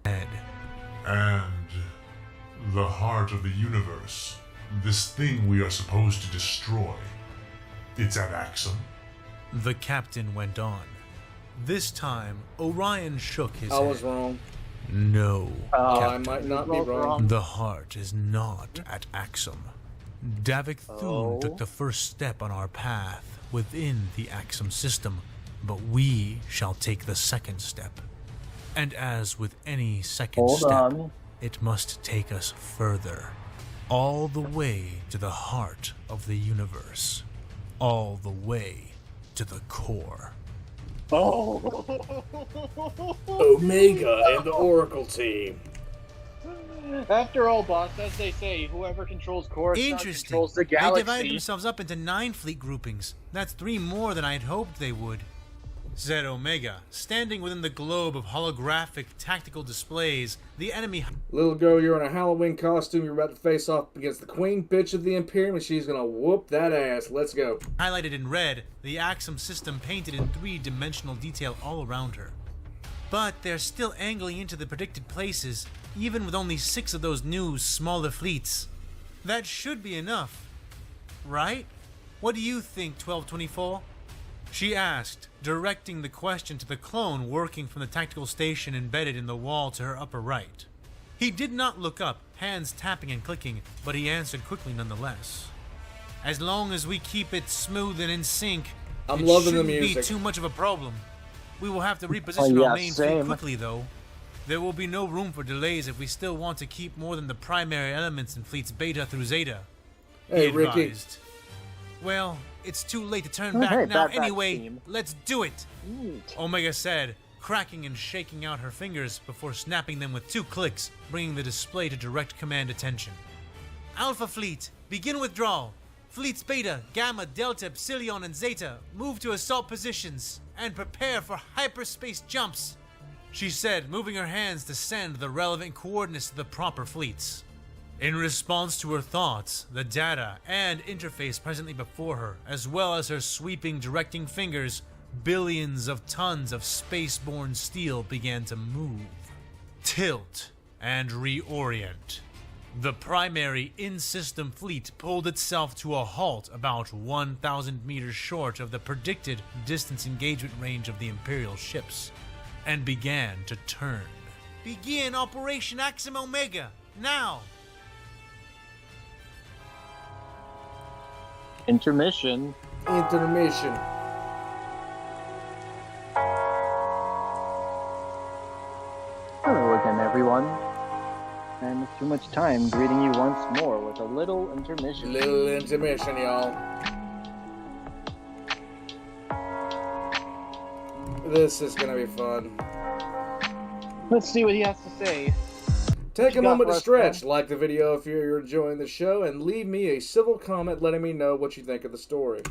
Head. And the heart of the universe, this thing we are supposed to destroy, it's at Axum. The captain went on. This time, Orion shook his head. I was wrong. No, I Captain. might not be wrong. The heart is not at Axum. Davik Thun took the first step on our path within the Axum system, but we shall take the second step. And as with any second step, it must take us further. All the way to the heart of the universe. All the way to the core. Omega and the Oracle team. After all, boss, as they say, whoever controls Coruscant Interesting. controls the They galaxy. divided themselves up into 9 fleet groupings. That's 3 more than I had hoped they would. Said Omega, standing within the globe of holographic tactical displays, the enemy... Little girl, you're in a Halloween costume. You're about to face off against the queen bitch of the Imperium, and she's gonna whoop that ass. Let's go. Highlighted in red, the Axum system painted in 3-dimensional detail all around her. But they're still angling into the predicted places, even with only 6 of those new, smaller fleets. That should be enough, right? What do you think, 1224? She asked, directing the question to the clone working from the tactical station embedded in the wall to her upper right. He did not look up, hands tapping and clicking, but he answered quickly nonetheless. As long as we keep it smooth and in sync, I'm it loving the shouldn't be music. too much of a problem. We will have to reposition our main fleet same. quickly, though. There will be no room for delays if we still want to keep more than the primary elements in fleets Beta through Zeta. Hey, He Ricky. advised. Well, it's too late to turn Oh, back hey, now bad anyway. team. Let's do it, Neat. Omega said, cracking and shaking out her fingers before snapping them with 2 clicks, bringing the display to direct command attention. Alpha Fleet, begin withdrawal. Fleets Beta, Gamma, Delta, Epsilon, and Zeta, move to assault positions and prepare for hyperspace jumps, she said, moving her hands to send the relevant coordinates to the proper fleets. In response to her thoughts, the data and interface presently before her, as well as her sweeping directing fingers, billions of tons of spaceborne steel began to move, tilt, and reorient. The primary in-system fleet pulled itself to a halt about 1,000 meters short of the predicted distance engagement range of the Imperial ships, and began to turn. Begin Operation Axum Omega, now! Intermission. Intermission. Hello again, everyone. And too much time greeting you once more with a little intermission. Little intermission, y'all. This is gonna be fun. Let's see what he has to say. Take a You got moment to for us, stretch, like the video if you're enjoying the show, and leave me a civil comment letting me know what you think of the story.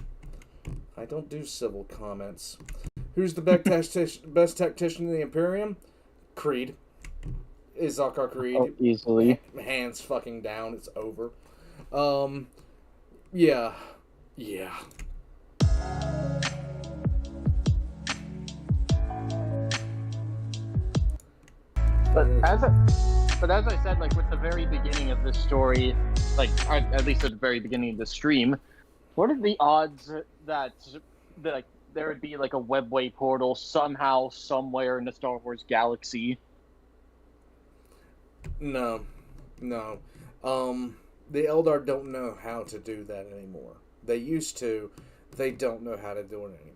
I don't do civil comments. Who's the best tactician in the Imperium? Creed. Izakar Creed. Oh, easily. Hands fucking down, it's over. Yeah. Yeah. But as I said, like with the very beginning of this story, like at least at the very beginning of the stream, what are the odds that like there would be like a webway portal somehow, somewhere in the Star Wars galaxy? No. The Eldar don't know how to do that anymore. They used to. They don't know how to do it anymore.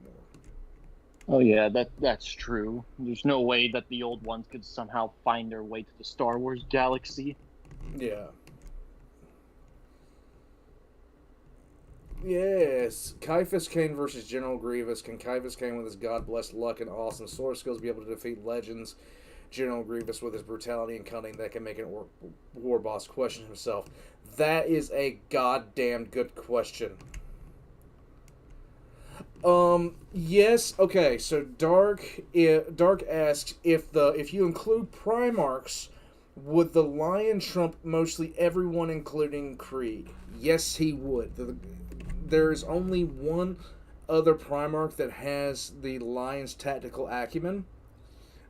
Oh yeah, that's true. There's no way that the old ones could somehow find their way to the Star Wars galaxy. Yeah. Yes. Caiaphas Cain versus General Grievous. Can Caiaphas Cain with his god-blessed luck and awesome sword skills be able to defeat Legends General Grievous with his brutality and cunning that can make a war boss question himself? That is a goddamn good question. Yes. Okay. So Dark asks if you include Primarchs, would the Lion trump mostly everyone, including Creed? Yes, he would. There's only one other Primarch that has the Lion's tactical acumen.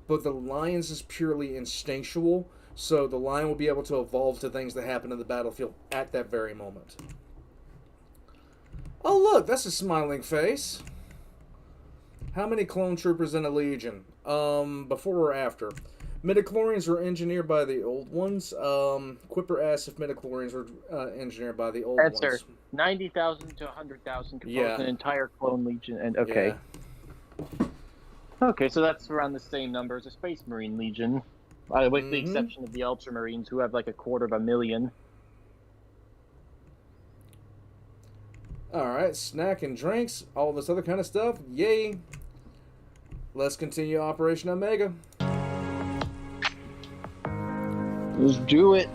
but the Lion's is purely instinctual, so the Lion will be able to evolve to things that happen in the battlefield at that very moment. Oh look, that's a smiling face. How many clone troopers in a legion? Before or after? Midichlorians were engineered by the old ones. Quipper asked if midichlorians were engineered by the old Answer, ones. 90,000 to 100,000 composed Yeah. an entire clone legion. And okay. Yeah. Okay, so that's around the same number as a Space Marine Legion. With the exception of the Ultramarines, who have like 250,000. Alright, snack and drinks, all this other kind of stuff. Yay! Let's continue Operation Omega. Let's do it.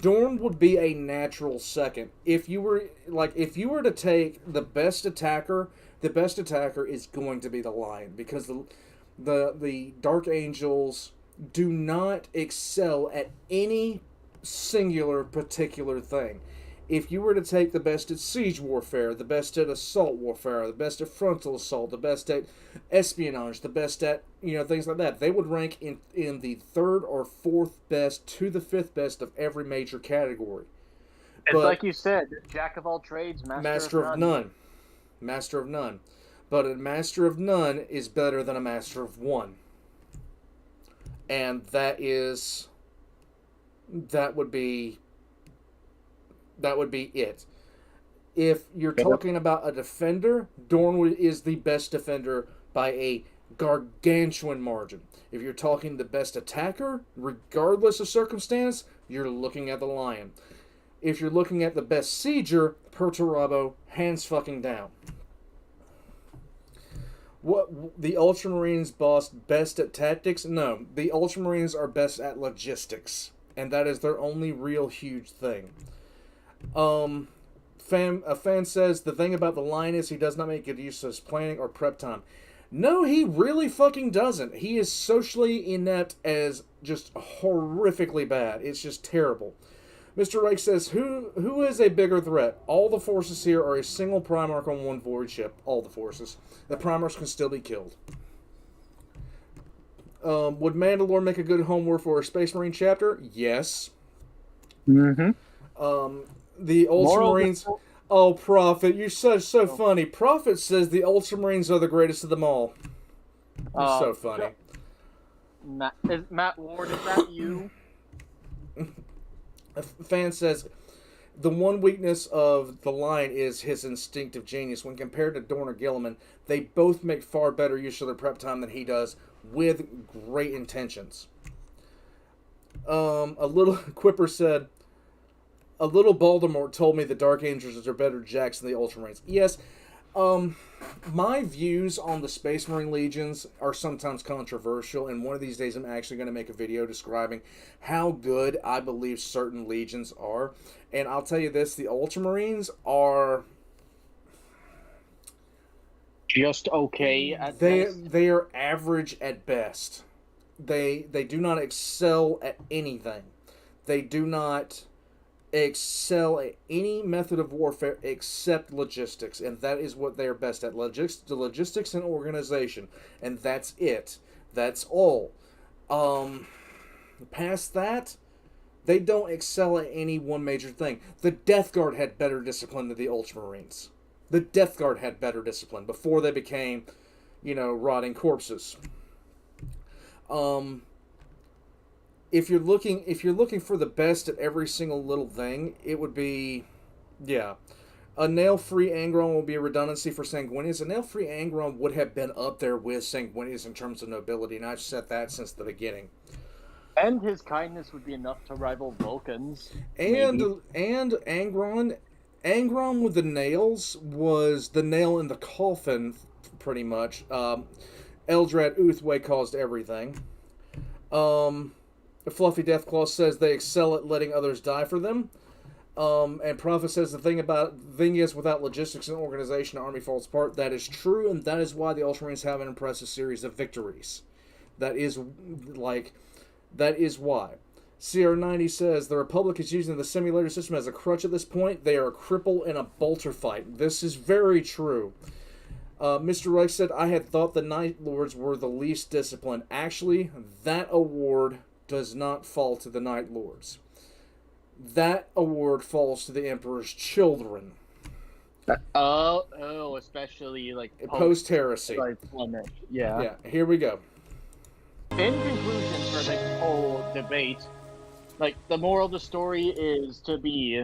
Dorn would be a natural second. If you were to take the best attacker is going to be the Lion, because the Dark Angels do not excel at any singular particular thing. If you were to take the best at siege warfare, the best at assault warfare, the best at frontal assault, the best at espionage, the best at, things like that, they would rank in the 3rd or 4th best to the 5th best of every major category. It's like you said, jack of all trades, master of none. Master of none. But a master of none is better than a master of one. And that would be it. If you're talking about a defender, Dorn is the best defender by a gargantuan margin. If you're talking the best attacker, regardless of circumstance, you're looking at the Lion. If you're looking at the best sieger, Perturabo, hands fucking down. What the Ultramarines boss best at tactics? No, the Ultramarines are best at logistics, and that is their only real huge thing. A fan says the thing about the Lion is he does not make good use of his planning or prep time. No, he really fucking doesn't. He is socially inept as just horrifically bad. It's just terrible. Mr. Reich says, who is a bigger threat? All the forces here are a single Primarch on one void ship. All the forces. The Primarchs can still be killed. Would Mandalore make a good homework for a Space Marine chapter? Yes. Mm-hmm. The Ultramarines... Oh, Prophet, you're so funny. Prophet says the Ultramarines are the greatest of them all. You're so funny. Matt Ward, is that you? A fan says the one weakness of the Lion is his instinctive genius. When compared to Dorn or Gilliman, they both make far better use of their prep time than he does, with great intentions. A little Quipper said, a little Baltimore told me the Dark Angels are better jacks than the Ultramarines. Yes, my views on the Space Marine Legions are sometimes controversial, and one of these days I'm actually going to make a video describing how good I believe certain legions are. And I'll tell you this, the Ultramarines are... just okay at best. They are average at best. They do not excel at anything. They do not excel at any method of warfare except logistics, and that is what they are best at. Logistics and organization, and that's it. That's all. Past that, they don't excel at any one major thing. The Death Guard had better discipline than the Ultramarines. The Death Guard had better discipline before they became, rotting corpses. If you're looking for the best at every single little thing, it would be, a nail-free Angron will be a redundancy for Sanguinius. A nail-free Angron would have been up there with Sanguinius in terms of nobility, and I've said that since the beginning. And his kindness would be enough to rival Vulcan's. And Angron with the nails was the nail in the coffin, pretty much. Eldrad Uthway caused everything. Fluffy Deathclaw says they excel at letting others die for them. And Prophet says the thing is, without logistics and organization, the army falls apart. That is true, and that is why the Ultramarines have an impressive series of victories. That is why. CR90 says the Republic is using the simulator system as a crutch at this point. They are a cripple in a bolter fight. This is very true. Mr. Reich said, I had thought the Night Lords were the least disciplined. Actually, that award does not fall to the Night Lords. That award falls to the Emperor's children. Especially like Post-heresy. Like, yeah. Yeah, here we go. In conclusion for this whole debate, like, the moral of the story is to be,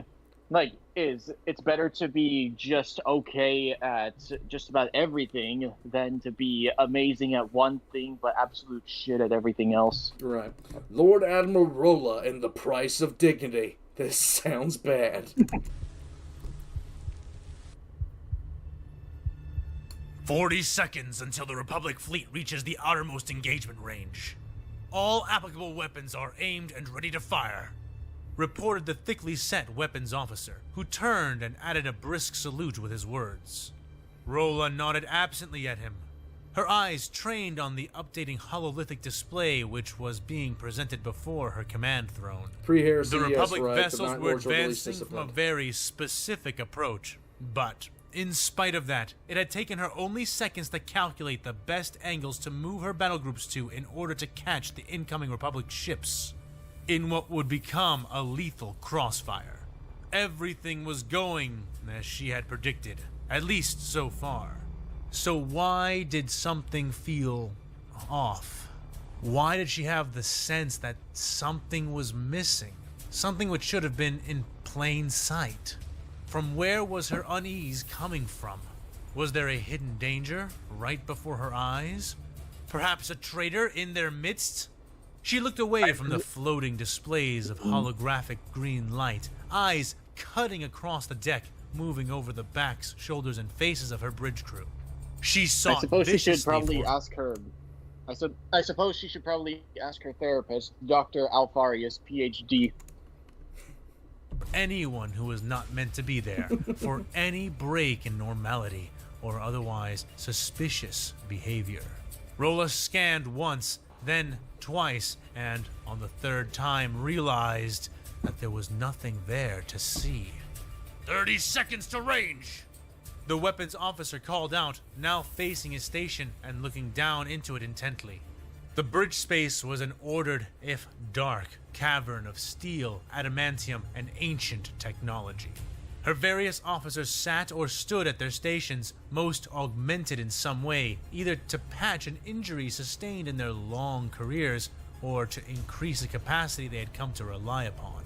like, it's better to be just okay at just about everything than to be amazing at one thing but absolute shit at everything else. Right. Lord Admiral Rolla and the Price of Dignity. This sounds bad. 40 seconds until the Republic fleet reaches the outermost engagement range. All applicable weapons are aimed and ready to fire, reported the thickly set weapons officer, who turned and added a brisk salute with his words. Rolla nodded absently at him, her eyes trained on the updating hololithic display which was being presented before her command throne. Pre-heresy, The Republic yes, right. vessels were advancing from a very specific approach, but in spite of that, it had taken her only seconds to calculate the best angles to move her battle groups to in order to catch the incoming Republic ships in what would become a lethal crossfire. Everything was going as she had predicted, at least so far. So why did something feel off? Why did she have the sense that something was missing? Something which should have been in plain sight? From where was her unease coming from? Was there a hidden danger right before her eyes? Perhaps a traitor in their midst? She looked away from the floating displays of holographic green light, eyes cutting across the deck, moving over the backs, shoulders, and faces of her bridge crew. She sought I suppose she should probably for... ask her. I suppose she should probably ask her therapist, Dr. Alfarius, PhD. Anyone who was not meant to be there, for any break in normality or otherwise suspicious behavior. Rolla scanned once, then twice, and on the third time realized that there was nothing there to see. 30 seconds to range! The weapons officer called out, now facing his station and looking down into it intently. The bridge space was an ordered, if dark, cavern of steel, adamantium, and ancient technology. Her various officers sat or stood at their stations, most augmented in some way, either to patch an injury sustained in their long careers, or to increase a capacity they had come to rely upon.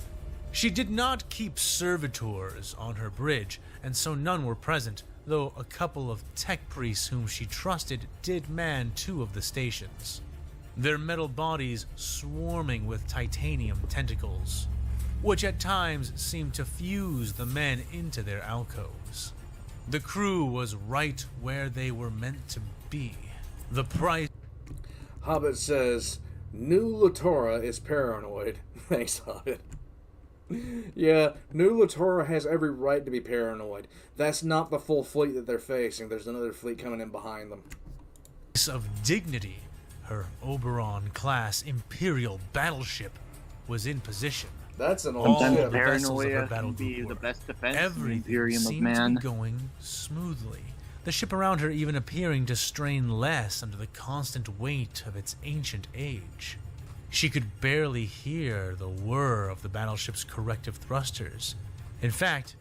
She did not keep servitors on her bridge, and so none were present, though a couple of tech priests whom she trusted did man 2 of the stations, their metal bodies swarming with titanium tentacles, which at times seemed to fuse the men into their alcoves. The crew was right where they were meant to be. The price... Hobbit says, New Latora is paranoid. Thanks, Hobbit. Yeah, New Latora has every right to be paranoid. That's not the full fleet that they're facing. There's another fleet coming in behind them. Of dignity, her Oberon-class Imperial battleship was in position. That's an All old the ship. vessels of her Paranoia battle can be group the were. best defense in the Everything Imperium of seemed man. to be going smoothly. The ship around her even appearing to strain less under the constant weight of its ancient age. She could barely hear the whir of the battleship's corrective thrusters. In fact,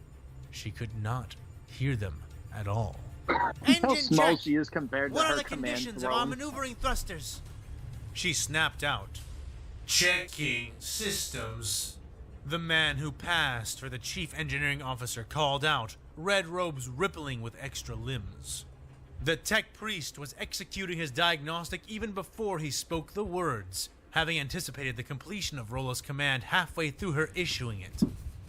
she could not hear them at all. How Engine small check! she is compared to What her are the command conditions of our throne. maneuvering thrusters? She snapped out. Checking systems. The man who passed for the chief engineering officer called out, red robes rippling with extra limbs. The tech priest was executing his diagnostic even before he spoke the words, having anticipated the completion of Rolla's command halfway through her issuing it.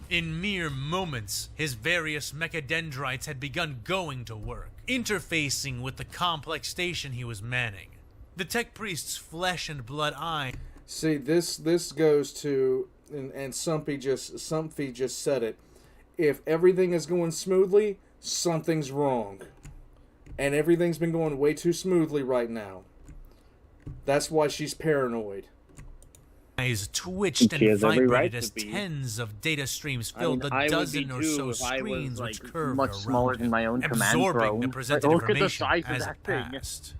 In mere moments, his various mechadendrites had begun going to work, interfacing with the complex station he was manning. The tech priest's flesh and blood eye... See, this goes to, and Sumpy just said it. If everything is going smoothly, something's wrong. And everything's been going way too smoothly right now. That's why she's paranoid. eyes twitched She and has every right vibrated as to be. tens of data streams I filled mean, the I would dozen be or too so if I was, screens like, which curved much around smaller him, than my own command absorbing throne. the presented Like, look at the information size of as that it thing. passed.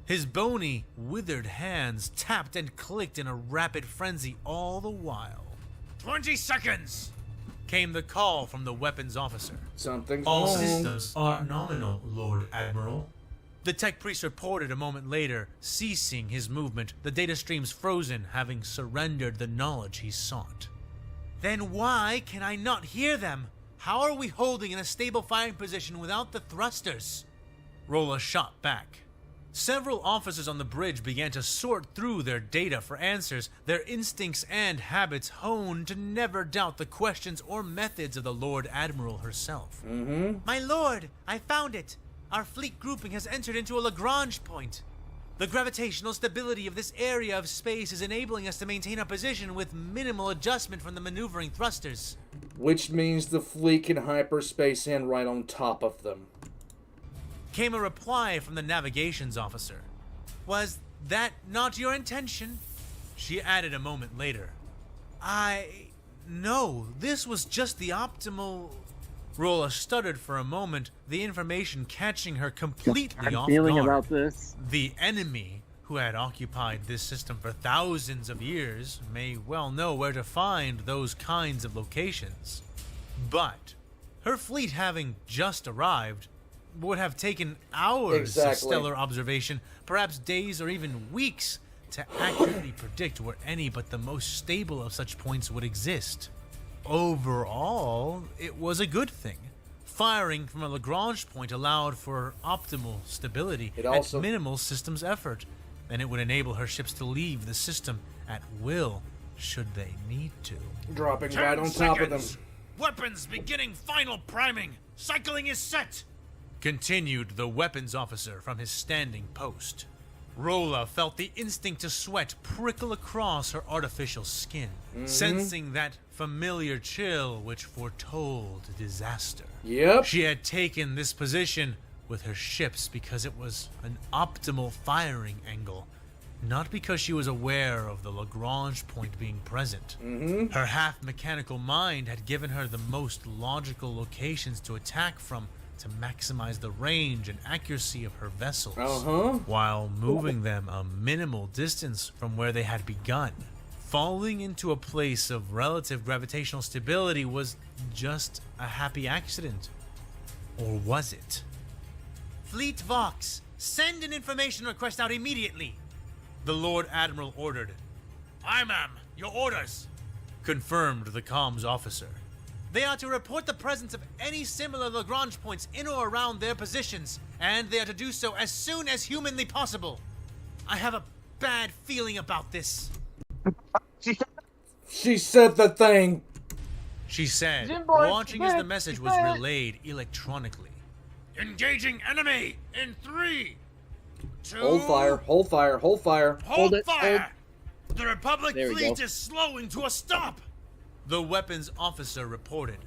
His bony, withered hands tapped and clicked in a rapid frenzy all the while. 20 seconds! Came the call from the weapons officer. Something's All wrong. systems are nominal, Lord Admiral. The tech priest reported a moment later, ceasing his movement, the data streams frozen, having surrendered the knowledge he sought. Then why can I not hear them? How are we holding in a stable firing position without the thrusters? Rolla shot back. Several officers on the bridge began to sort through their data for answers, their instincts and habits honed to never doubt the questions or methods of the Lord Admiral herself. My lord, I found it. Our fleet grouping has entered into a Lagrange point. The gravitational stability of this area of space is enabling us to maintain our position with minimal adjustment from the maneuvering thrusters. Which means the fleet can hyperspace in right on top of them. Came a reply from the navigations officer. Was that not your intention? She added a moment later. No, this was just the optimal... Rolla stuttered for a moment, the information catching her completely off feeling guard. about this. The enemy, who had occupied this system for thousands of years, may well know where to find those kinds of locations. But her fleet having just arrived would have taken hours of stellar observation, perhaps days or even weeks, to accurately predict where any but the most stable of such points would exist. Overall, it was a good thing. Firing from a Lagrange point allowed for optimal stability at minimal systems effort, and it would enable her ships to leave the system at will, should they need to. Dropping right on top of them. Weapons beginning final priming. Cycling is set. Continued the weapons officer from his standing post. Rolla felt the instinct to sweat prickle across her artificial skin, sensing that familiar chill which foretold disaster. Yep. She had taken this position with her ships because it was an optimal firing angle, not because she was aware of the Lagrange point being present. Her half-mechanical mind had given her the most logical locations to attack from to maximize the range and accuracy of her vessels, while moving them a minimal distance from where they had begun. Falling into a place of relative gravitational stability was just a happy accident. Or was it? Fleet Vox, send an information request out immediately, the Lord Admiral ordered. Aye, ma'am. Your orders, confirmed the comms officer. They are to report the presence of any similar Lagrange points in or around their positions, and they are to do so as soon as humanly possible. I have a bad feeling about this. She said the thing. She said, Zimboid, watching as the message was relayed electronically. Engaging enemy in 3, 2... Hold fire, hold fire, hold fire. Hold it, fire! The Republic There we fleet go. is slowing to a stop! The weapons officer reported.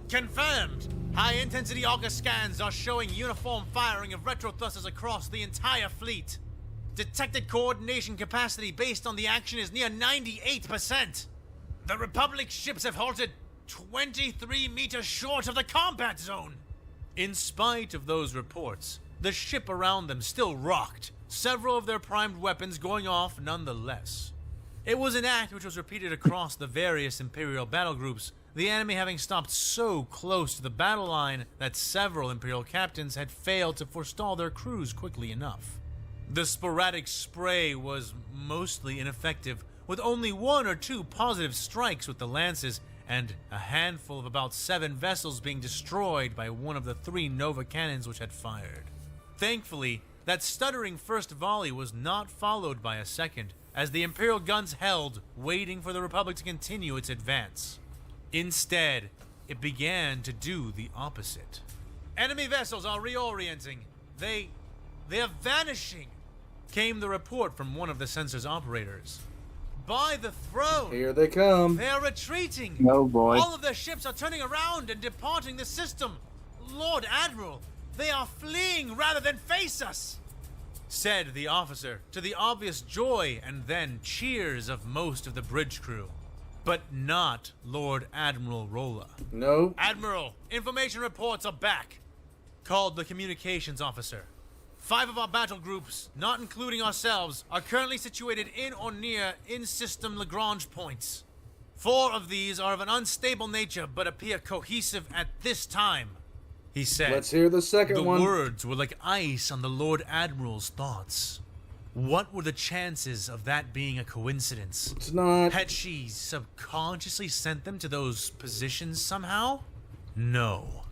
Confirmed! High-intensity auger scans are showing uniform firing of retro thrusters across the entire fleet. Detected coordination capacity based on the action is near 98%. The Republic ships have halted 23 meters short of the combat zone. In spite of those reports, the ship around them still rocked, several of their primed weapons going off nonetheless. It was an act which was repeated across the various Imperial battle groups, the enemy having stopped so close to the battle line that several Imperial captains had failed to forestall their crews quickly enough. The sporadic spray was mostly ineffective, with only 1 or 2 positive strikes with the lances, and a handful of about 7 vessels being destroyed by one of the 3 Nova cannons which had fired. Thankfully, that stuttering first volley was not followed by a second, as the Imperial guns held, waiting for the Republic to continue its advance. Instead, it began to do the opposite. Enemy vessels are reorienting. They are vanishing, came the report from one of the sensor's operators. By the throne! Here they come. They are retreating! Oh boy. All of their ships are turning around and departing the system! Lord Admiral, they are fleeing rather than face us! said the officer, to the obvious joy and then cheers of most of the bridge crew. But not Lord Admiral Rolla. No. Admiral, information reports are back, called the communications officer. 5 of our battle groups, not including ourselves, are currently situated in or near in-system Lagrange points. 4 of these are of an unstable nature but appear cohesive at this time, he said. Let's hear the second one. The words were like ice on the Lord Admiral's thoughts. What were the chances of that being a coincidence? It's not. Had she subconsciously sent them to those positions somehow? No.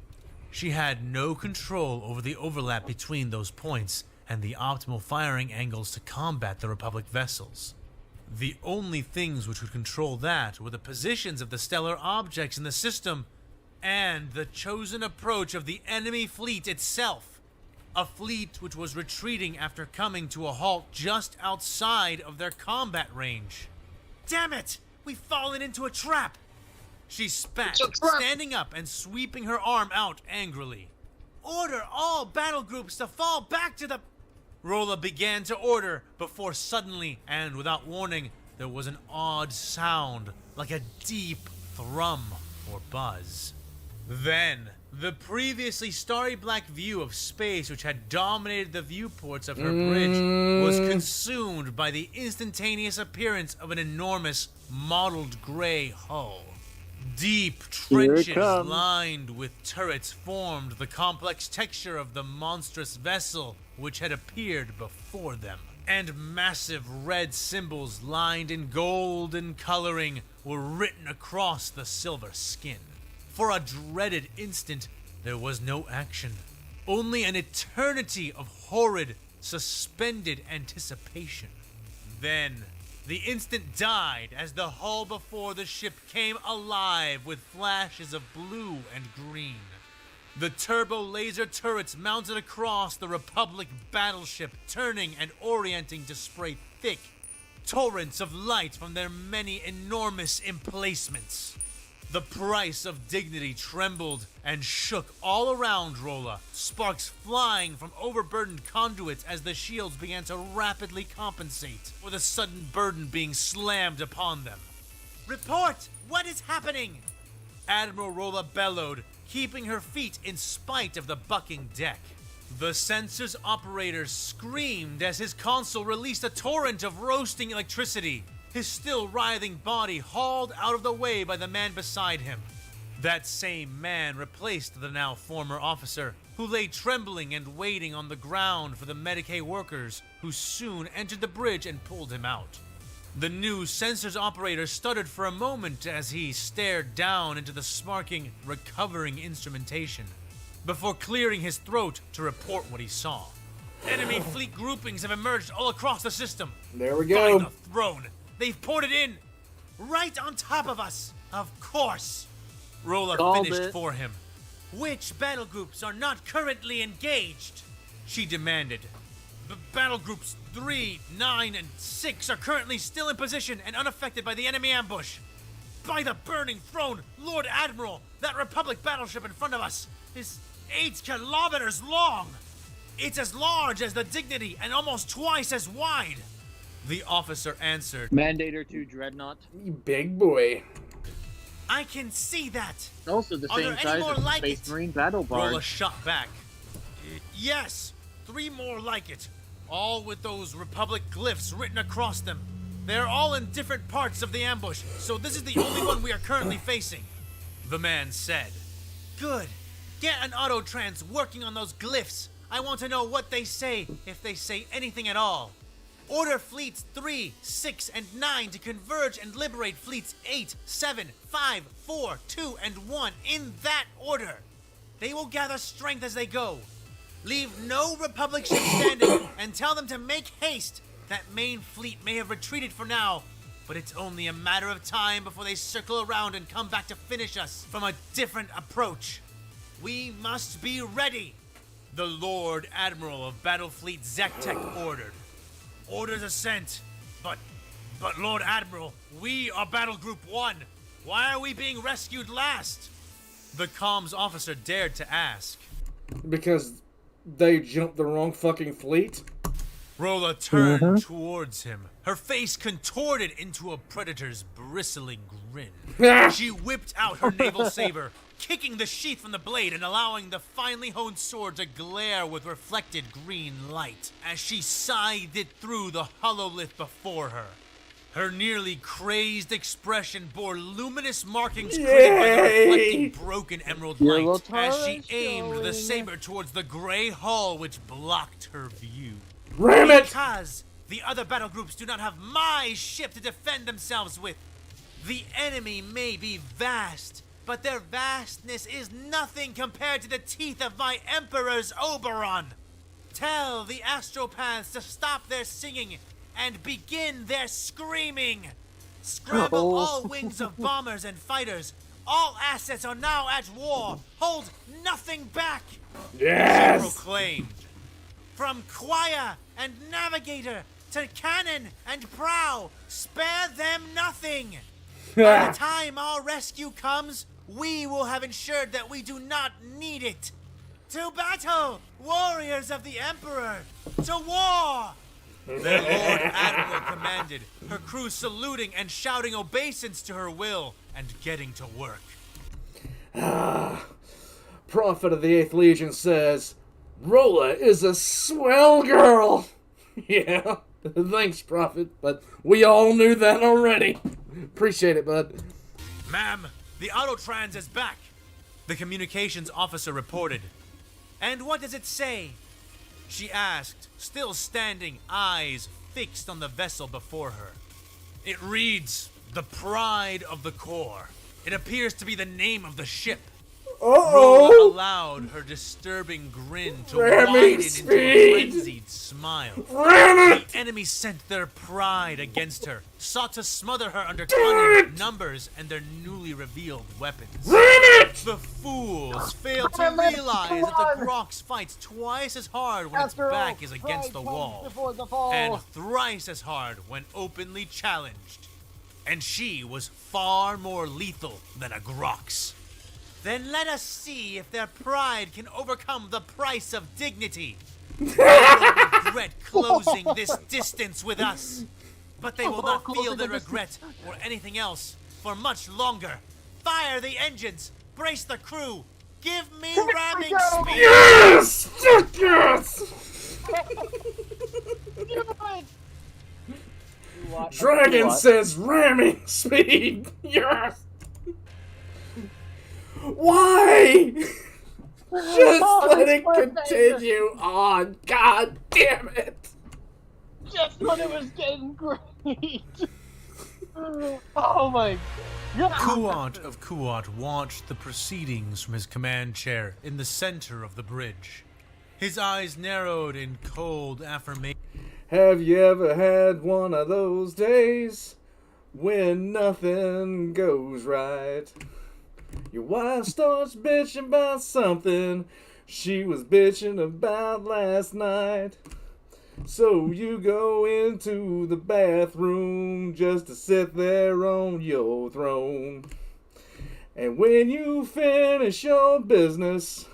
She had no control over the overlap between those points and the optimal firing angles to combat the Republic vessels. The only things which would control that were the positions of the stellar objects in the system and the chosen approach of the enemy fleet itself. A fleet which was retreating after coming to a halt just outside of their combat range. Damn it! We've fallen into a trap! She spat, standing up and sweeping her arm out angrily. Order all battle groups to fall back to the... Rolla began to order before suddenly, and without warning, there was an odd sound, like a deep thrum or buzz. Then, the previously starry black view of space which had dominated the viewports of her bridge was consumed by the instantaneous appearance of an enormous, mottled gray hull. Deep trenches lined with turrets formed the complex texture of the monstrous vessel which had appeared before them, and massive red symbols lined in golden coloring were written across the silver skin. For a dreaded instant, there was no action, only an eternity of horrid, suspended anticipation. Then, the instant died as the hull before the ship came alive with flashes of blue and green. The turbo laser turrets mounted across the Republic battleship, turning and orienting to spray thick torrents of light from their many enormous emplacements. The price of dignity trembled and shook all around Rolla, sparks flying from overburdened conduits as the shields began to rapidly compensate for the sudden burden being slammed upon them. Report! What is happening? Admiral Rolla bellowed, keeping her feet in spite of the bucking deck. The sensors operator screamed as his console released a torrent of roasting electricity, his still writhing body hauled out of the way by the man beside him. That same man replaced the now former officer, who lay trembling and waiting on the ground for the Medicaid workers, who soon entered the bridge and pulled him out. The new sensors operator stuttered for a moment as he stared down into the sparking, recovering instrumentation, before clearing his throat to report what he saw. Enemy fleet groupings have emerged all across the system. There we go. By the throne. They've poured it in, right on top of us. Of course. Rolla finished for him. Which battle groups are not currently engaged? She demanded. The battle groups 3, 9, and 6 are currently still in position and unaffected by the enemy ambush. By the burning throne, Lord Admiral, that Republic battleship in front of us is 8 kilometers long. It's as large as the Dignity and almost twice as wide. The officer answered. Mandator 2 Dreadnought. You big boy. I can see that. Also the same size as the Space Marine Battle Barge. Rolla shot back. Yes, 3 more like it. All with those Republic glyphs written across them. They're all in different parts of the ambush, so this is the only one we are currently facing. The man said. Good. Get an autotrans working on those glyphs. I want to know what they say, if they say anything at all. Order fleets 3, 6, and 9 to converge and liberate fleets 8, 7, 5, 4, 2, and 1 in that order. They will gather strength as they go. Leave no Republic ship standing and tell them to make haste. That main fleet may have retreated for now, but it's only a matter of time before they circle around and come back to finish us from a different approach. We must be ready. The Lord Admiral of Battle Fleet Zektek ordered. Orders are sent, but Lord Admiral, we are Battle Group 1. Why are we being rescued last? The comms officer dared to ask. Because they jumped the wrong fucking fleet? Rolla turned towards him, her face contorted into a predator's bristling grin. She whipped out her naval saber, kicking the sheath from the blade and allowing the finely honed sword to glare with reflected green light as she scythed it through the hololith before her. Her nearly crazed expression bore luminous markings created by the reflecting broken emerald light as she aimed the saber towards the gray hull which blocked her view. Ram it! Because the other battle groups do not have my ship to defend themselves with. The enemy may be vast, but their vastness is nothing compared to the teeth of my Emperor's Oberon. Tell the astropaths to stop their singing and begin their screaming. Scramble all wings of bombers and fighters. All assets are now at war. Hold nothing back. Yes! She proclaimed. From choir and navigator to cannon and prow, spare them nothing. By the time our rescue comes, we will have ensured that we do not need it. To battle, warriors of the Emperor! To war! Their Lord Admiral commanded, her crew saluting and shouting obeisance to her will, and getting to work. Prophet of the 8th Legion says, Rolla is a swell girl. Yeah, thanks, Prophet, but we all knew that already. Appreciate it, bud. Ma'am, the Autotrans is back, the communications officer reported. And what does it say? She asked, still standing, eyes fixed on the vessel before her. It reads, the Pride of the Corps. It appears to be the name of the ship. Rolla allowed her disturbing grin to widen into a frenzied smile. The enemy sent their pride against her, sought to smother her under tonnage, numbers, and their newly revealed weapons. The fools failed to realize that the Grox fights twice as hard when its back is against the wall, and thrice as hard when openly challenged. And she was far more lethal than a Grox. Then let us see if their pride can overcome the price of dignity. They will regret closing this distance with us. But they will not feel the regret or anything else for much longer. Fire the engines, brace the crew, give me ramming speed. Yes! Yes! Dragon says ramming speed. Yes! Why? Just let it continue on. God damn it. Just when it was getting great. Oh my god. Kuat of Kuat watched the proceedings from his command chair in the center of the bridge. His eyes narrowed in cold affirmation. Have you ever had one of those days when nothing goes right? Your wife starts bitching about something she was bitching about last night. So you go into the bathroom just to sit there on your throne. And when you finish your business,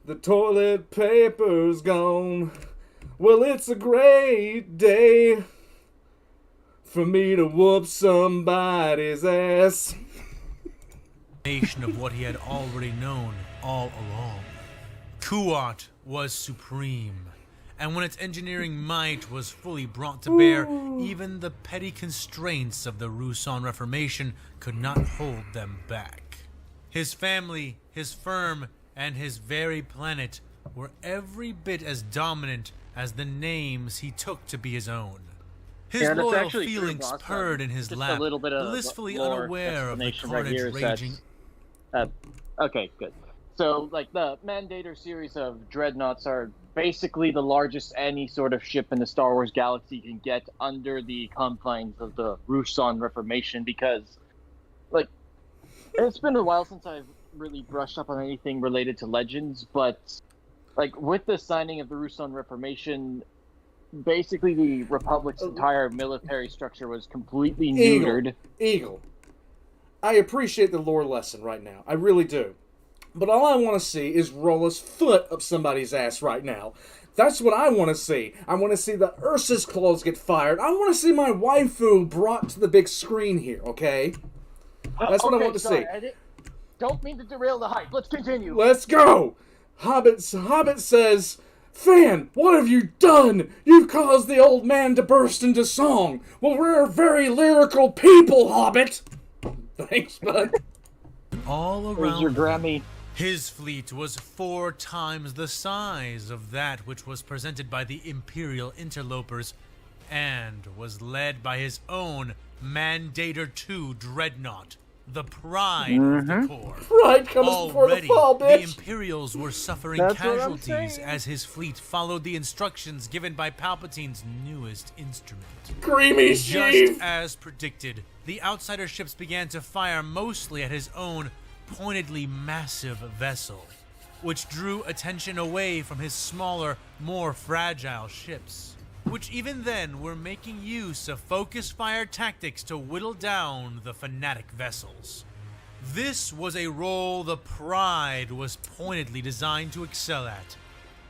the toilet paper's gone. Well, it's a great day for me to whoop somebody's ass. Of what he had already known all along. Kuat was supreme, and when its engineering might was fully brought to bear, even the petty constraints of the Ruusan Reformation could not hold them back. His family, his firm, and his very planet were every bit as dominant as the names he took to be his own. His loyal feelings purred in his lap, blissfully unaware of the carnage raging. Okay, good. So, like, the Mandator series of dreadnoughts are basically the largest any sort of ship in the Star Wars galaxy can get under the confines of the Ruusan Reformation, because, like, it's been a while since I've really brushed up on anything related to Legends, but, like, with the signing of the Ruusan Reformation, basically the Republic's entire military structure was completely neutered. Eagle. I appreciate the lore lesson right now. I really do. But all I want to see is Rolla's foot up somebody's ass right now. That's what I want to see. I want to see the Ursa's claws get fired. I want to see my waifu brought to the big screen here, okay? That's what I want to see. Don't mean to derail the hype. Let's continue. Let's go! Hobbit says, Fan, what have you done? You've caused the old man to burst into song. Well, we're very lyrical people, Hobbit. Thanks, bud. All around Where's your Grammy? his fleet was 4 times the size of that which was presented by the Imperial interlopers, and was led by his own Mandator II dreadnought, the pride of the Corps. Pride comes before the fall, bitch. The Imperials were suffering That's casualties as his fleet followed the instructions given by Palpatine's newest instrument. Creamy Just sheep. as predicted, the outsider ships began to fire mostly at his own pointedly massive vessel, which drew attention away from his smaller, more fragile ships, which even then were making use of focus fire tactics to whittle down the fanatic vessels. This was a role the Pride was pointedly designed to excel at,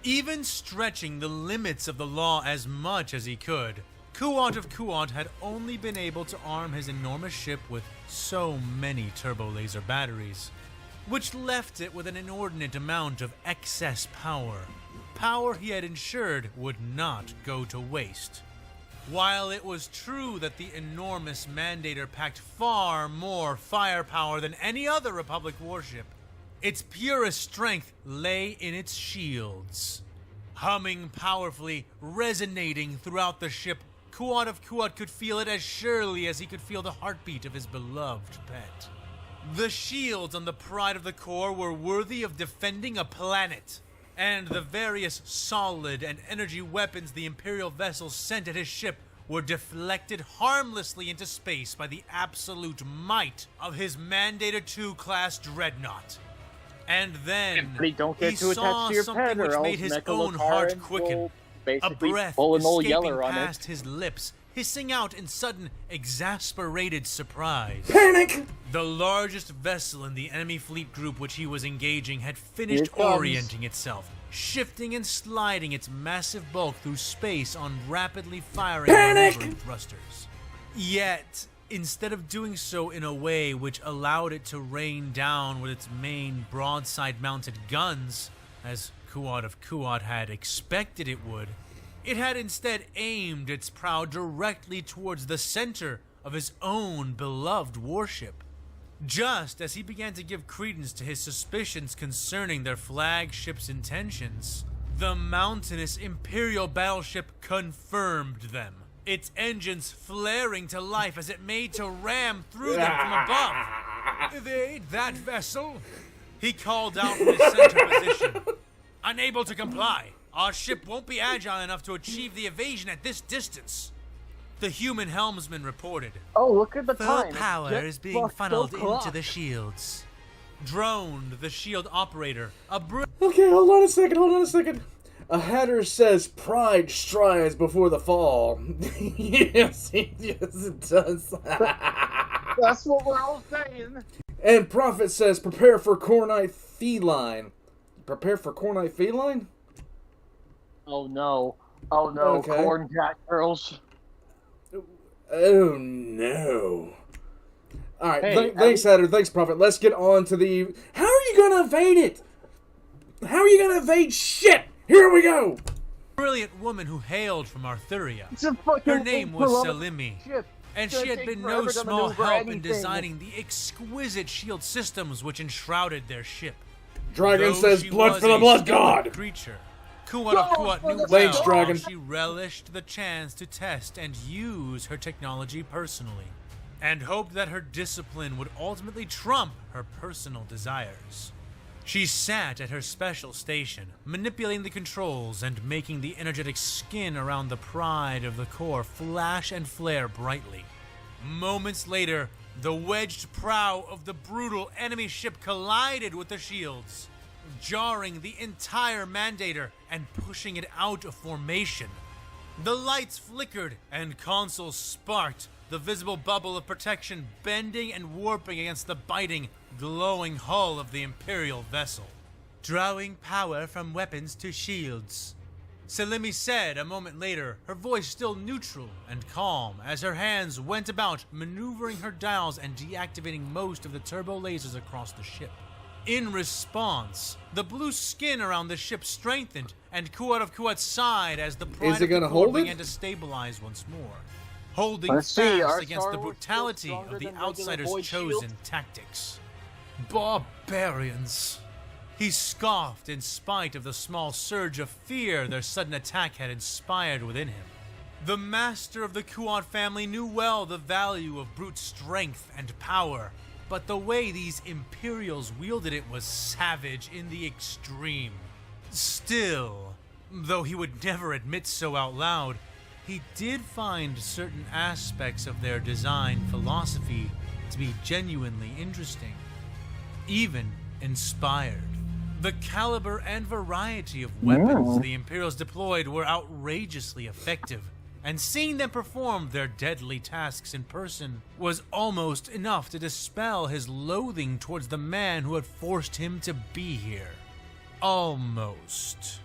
even stretching the limits of the law as much as he could. Kuat of Kuat had only been able to arm his enormous ship with so many turbo laser batteries, which left it with an inordinate amount of excess power. Power he had ensured would not go to waste. While it was true that the enormous Mandator packed far more firepower than any other Republic warship, its purest strength lay in its shields. Humming powerfully, resonating throughout the ship, Kuat of Kuat could feel it as surely as he could feel the heartbeat of his beloved pet. The shields on the Pride of the Corps were worthy of defending a planet, and the various solid and energy weapons the Imperial vessels sent at his ship were deflected harmlessly into space by the absolute might of his Mandator II class dreadnought. And then Don't get he too saw attached to your something pet, which or else made his own heart Mechalotarians quicken. will A basically breath pull an old escaping yeller on it. past his lips, hissing out in sudden, exasperated surprise. Panic! The largest vessel in the enemy fleet group which he was engaging had Here finished it comes. orienting itself, shifting and sliding its massive bulk through space on rapidly firing Panic! maneuvering thrusters. Yet, instead of doing so in a way which allowed it to rain down with its main broadside-mounted guns, as Kuat of Kuat had expected it would, it had instead aimed its prow directly towards the center of his own beloved warship. Just as he began to give credence to his suspicions concerning their flagship's intentions, the mountainous Imperial battleship confirmed them, its engines flaring to life as it made to ram through them from above. "Evade that vessel!" he called out from his center position. "Unable to comply. Our ship won't be agile enough to achieve the evasion at this distance." The human helmsman reported. Oh, look at the Full time. power It's is just being fucked funneled o'clock. into the shields. Droned the shield operator, Okay, hold on a second. A hatter says pride strives before the fall. Yes, it does. That's what we're all saying. And Prophet says prepare for Cornite feline. Prepare for Cornite feline? Oh no, Okay. corn jack girls. Oh no. Alright, Hey, thanks, Hatter. Thanks, Prophet. Let's get on to the... How are you gonna evade it? How are you gonna evade shit? Here we go! brilliant woman who hailed from Arthuria. It's a fucking Her name was kilometer Salimi, ship. and It's she gonna had take been forever no to small maneuver help in anything. designing the exquisite shield systems which enshrouded their ship. Dragon Though says she blood was for the a blood skilled god! creature, Kuat of Kuat knew Thanks, well Dragon. how she relished the chance to test and use her technology personally, and hoped that her discipline would ultimately trump her personal desires. She sat at her special station, manipulating the controls and making the energetic skin around the Pride of the Corps flash and flare brightly. Moments later, the wedged prow of the brutal enemy ship collided with the shields, jarring the entire Mandator and pushing it out of formation. The lights flickered and consoles sparked, the visible bubble of protection bending and warping against the biting, glowing hull of the Imperial vessel, drawing power from weapons to shields. Selimi said a moment later, her voice still neutral and calm, as her hands went about maneuvering her dials and deactivating most of the turbo lasers across the ship. In response, the blue skin around the ship strengthened, and Kuat of Kuat sighed as the pride of the core began to stabilize once more, holding fast against the brutality of the Outsider's chosen tactics. Barbarians! He scoffed in spite of the small surge of fear their sudden attack had inspired within him. The master of the Kuat family knew well the value of brute strength and power, but the way these Imperials wielded it was savage in the extreme. Still, though he would never admit so out loud, he did find certain aspects of their design philosophy to be genuinely interesting, even inspired. The caliber and variety of weapons the Imperials deployed were outrageously effective, and seeing them perform their deadly tasks in person was almost enough to dispel his loathing towards the man who had forced him to be here. Almost.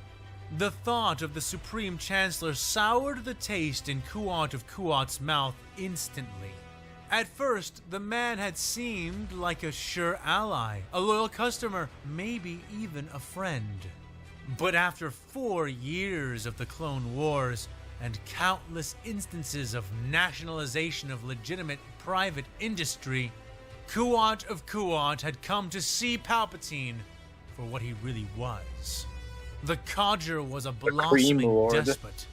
The thought of the Supreme Chancellor soured the taste in Kuat of Kuat's mouth instantly. At first, the man had seemed like a sure ally, a loyal customer, maybe even a friend. But after 4 years of the Clone Wars and countless instances of nationalization of legitimate private industry, Kuat of Kuat had come to see Palpatine for what he really was. The Codger was a blossoming despot,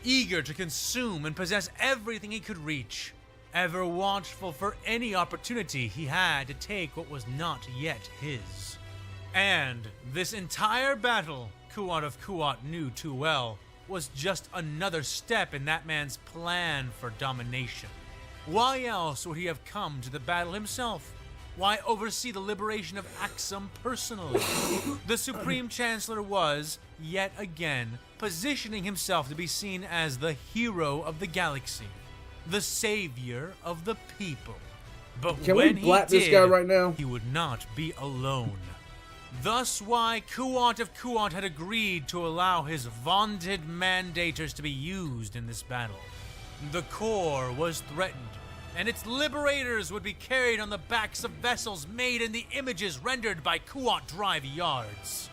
eager to consume and possess everything he could reach, ever watchful for any opportunity he had to take what was not yet his. And this entire battle, Kuat of Kuat knew too well, was just another step in that man's plan for domination. Why else would he have come to the battle himself? Why oversee the liberation of Axum personally? The Supreme Chancellor was, yet again, positioning himself to be seen as the hero of the galaxy, the savior of the people. But Can when we blat he this did, guy right now? he would not be alone. Thus why Kuat of Kuat had agreed to allow his vaunted mandators to be used in this battle. The core was threatened, and its liberators would be carried on the backs of vessels made in the images rendered by Kuat Drive Yards.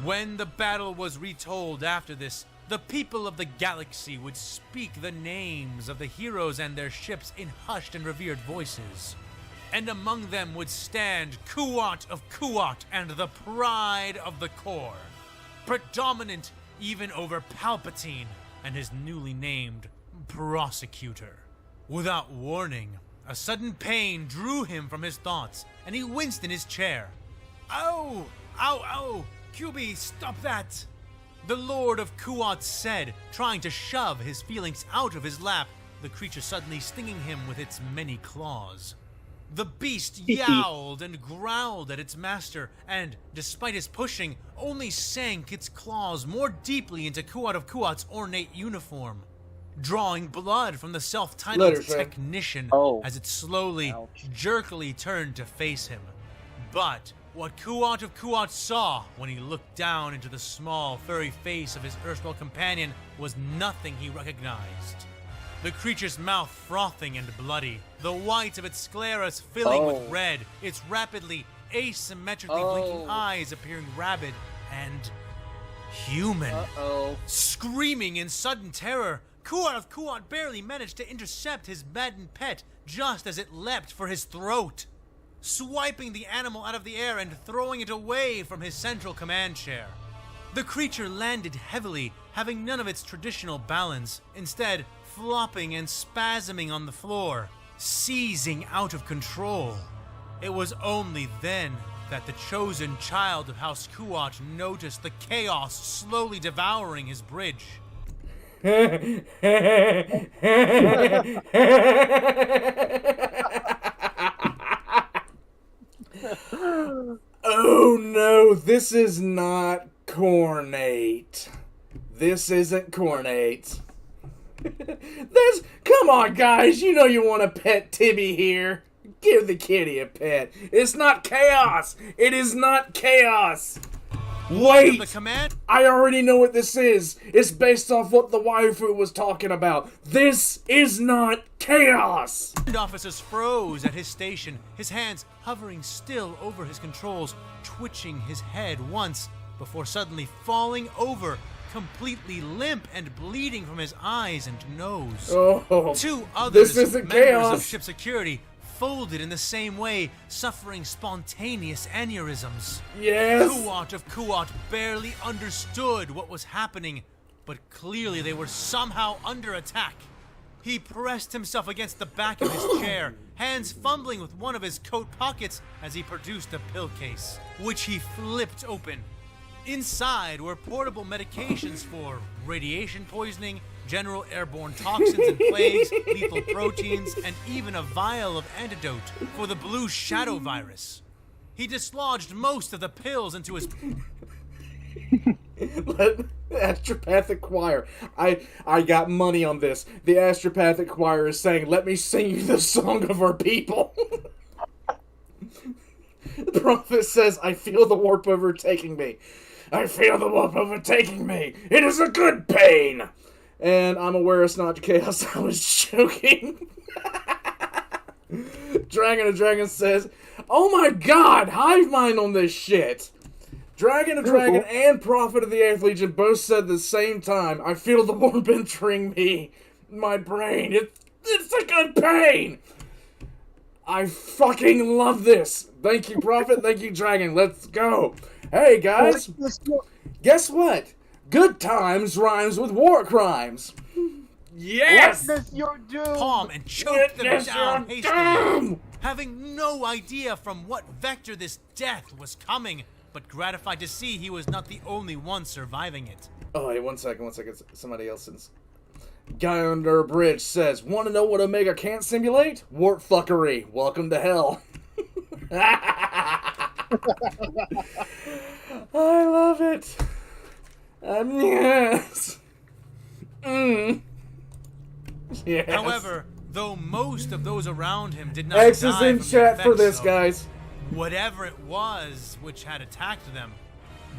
When the battle was retold after this, the people of the galaxy would speak the names of the heroes and their ships in hushed and revered voices. And among them would stand Kuat of Kuat and the pride of the core, predominant even over Palpatine and his newly named prosecutor. Without warning, a sudden pain drew him from his thoughts, and he winced in his chair. "Ow! Ow, ow! QB, stop that!" The Lord of Kuat said, trying to shove his feelings out of his lap, the creature suddenly stinging him with its many claws. The beast yowled and growled at its master, and, despite his pushing, only sank its claws more deeply into Kuat of Kuat's ornate uniform, drawing blood from the self-titled technician as it slowly, jerkily turned to face him. But what Kuat of Kuat saw when he looked down into the small, furry face of his erstwhile companion was nothing he recognized. The creature's mouth frothing and bloody, the white of its scleras filling with red, its rapidly, asymmetrically blinking eyes appearing rabid and human. Screaming in sudden terror, Kuat of Kuat barely managed to intercept his maddened pet just as it leapt for his throat, swiping the animal out of the air and throwing it away from his central command chair. The creature landed heavily, having none of its traditional balance, instead flopping and spasming on the floor, seizing out of control. It was only then that the chosen child of House Kuat noticed the chaos slowly devouring his bridge. Oh no, this is not cornate. This isn't cornate. Come on, guys. You know you want to pet Tibby here. Give the kitty a pet. It's not chaos. It is not chaos. Wait. The command. I already know what this is. It's based off what the waifu was talking about. This is not chaos. The officers froze at his station, his hands hovering still over his controls, twitching his head once before suddenly falling over, completely limp and bleeding from his eyes and nose. Oh, Two others, this isn't members chaos. of ship security, folded in the same way, suffering spontaneous aneurysms. Yes. Kuat of Kuat barely understood what was happening, but clearly they were somehow under attack. He pressed himself against the back of his chair, hands fumbling with one of his coat pockets as he produced a pill case, which he flipped open. Inside were portable medications for radiation poisoning, general airborne toxins and plagues, lethal proteins, and even a vial of antidote for the blue shadow virus. He dislodged most of the pills into his... The Astropathic Choir. I got money on this. The Astropathic Choir is saying, let me sing you the song of our people. The prophet says, I feel the warp overtaking me. I feel the warp overtaking me. It is a good pain. And I'm aware it's not chaos. I was joking. Dragon of Dragon says, oh my god, hive mind on this shit. Dragon of Dragon and Prophet of the Eighth Legion both said at the same time, I feel the warp entering me. My brain. It's a good pain. I fucking love this. Thank you, Prophet. Thank you, Dragon. Let's go. Hey, guys. Guess what? Good times rhymes with war crimes. Yes! Witness your doom! palm and choked them Witness down your hastily, doom! having no idea from what vector this death was coming, but gratified to see he was not the only one surviving it. Oh, wait, one second. Somebody else's. Guy under a bridge says, want to know what Omega can't simulate? Warp fuckery. Welcome to hell. I love it. Yes. Yes. However, though most of those around him did not X is die in from the chat for effects this, of guys. whatever it was which had attacked them,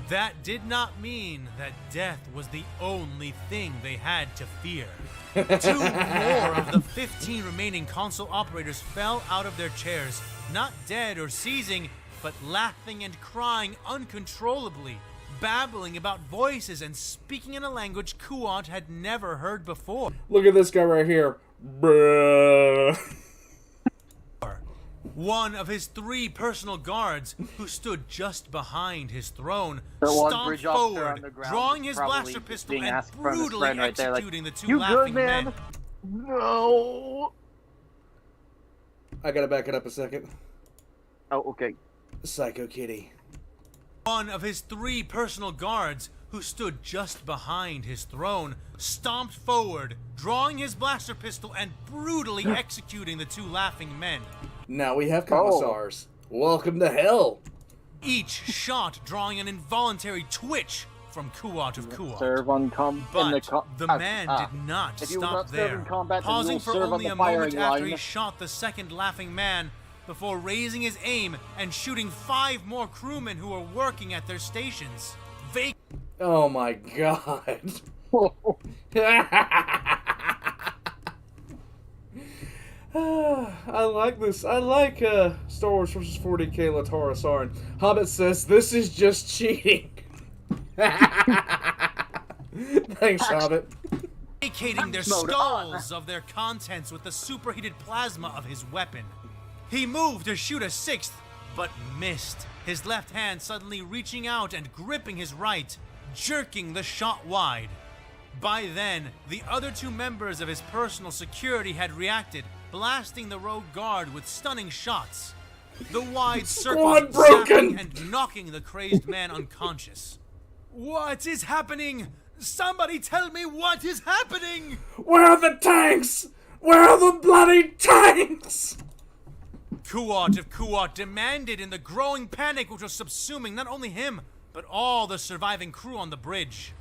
that did not mean that death was the only thing they had to fear. 2 more of the 15 remaining console operators fell out of their chairs, not dead or seizing, but laughing and crying uncontrollably, babbling about voices and speaking in a language Kuat had never heard before. Look at this guy right here. Bruh. One of his 3 personal guards, who stood just behind his throne, The one stomped bridge officer on forward, the ground drawing is his probably blaster just pistol being and asked from his brutally friend right there, like, executing the 2 "You laughing good, man?" men. No. I gotta back it up a second. Oh, okay. Psycho Kitty. One of his 3 personal guards, who stood just behind his throne, stomped forward, drawing his blaster pistol and brutally executing the 2 laughing men. Now we have commissars. Welcome to hell. Each shot drawing an involuntary twitch from Kuat of Kuat. Serve on But the man did not If you will stop not serve there, in combat, then you pausing will for serve on only the a moment firing after line. he shot the second laughing man, before raising his aim and shooting 5 more crewmen who were working at their stations. Oh my god. I like this. I like Star Wars vs. 40k Latara Sarin. Hobbit says, this is just cheating. Thanks, Hobbit. Vacating their skulls of their contents with the superheated plasma of his weapon. He moved to shoot a 6th, but missed, his left hand suddenly reaching out and gripping his right, jerking the shot wide. By then, the other 2 members of his personal security had reacted, blasting the rogue guard with stunning shots. The wide circle Squad broken! zapping and knocking the crazed man unconscious. What is happening? Somebody tell me what is happening! Where are the tanks? Where are the bloody tanks? Kuat of Kuat demanded in the growing panic which was subsuming not only him, but all the surviving crew on the bridge.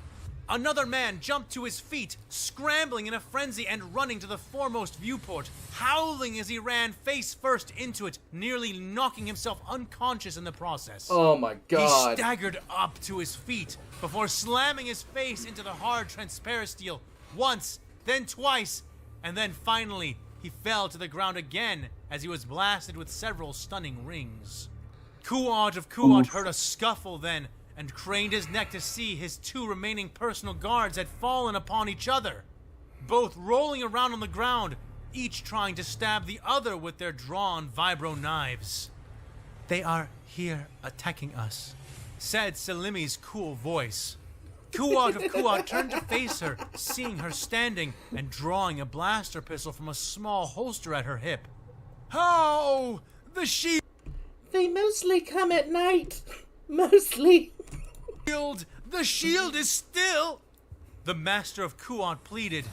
Another man jumped to his feet, scrambling in a frenzy and running to the foremost viewport, howling as he ran face first into it, nearly knocking himself unconscious in the process. Oh my god. He staggered up to his feet before slamming his face into the hard transparent steel once, then twice, and then finally he fell to the ground again as he was blasted with several stunning rings. Kuat of Kuat heard a scuffle then, and craned his neck to see his two remaining personal guards had fallen upon each other, both rolling around on the ground, each trying to stab the other with their drawn vibro knives. "They are here attacking us," said Selimi's cool voice. Kuat of Kuat turned to face her, seeing her standing and drawing a blaster pistol from a small holster at her hip. "How? The shield! They mostly come at night. Mostly. The shield is still..." The master of Kuat pleaded.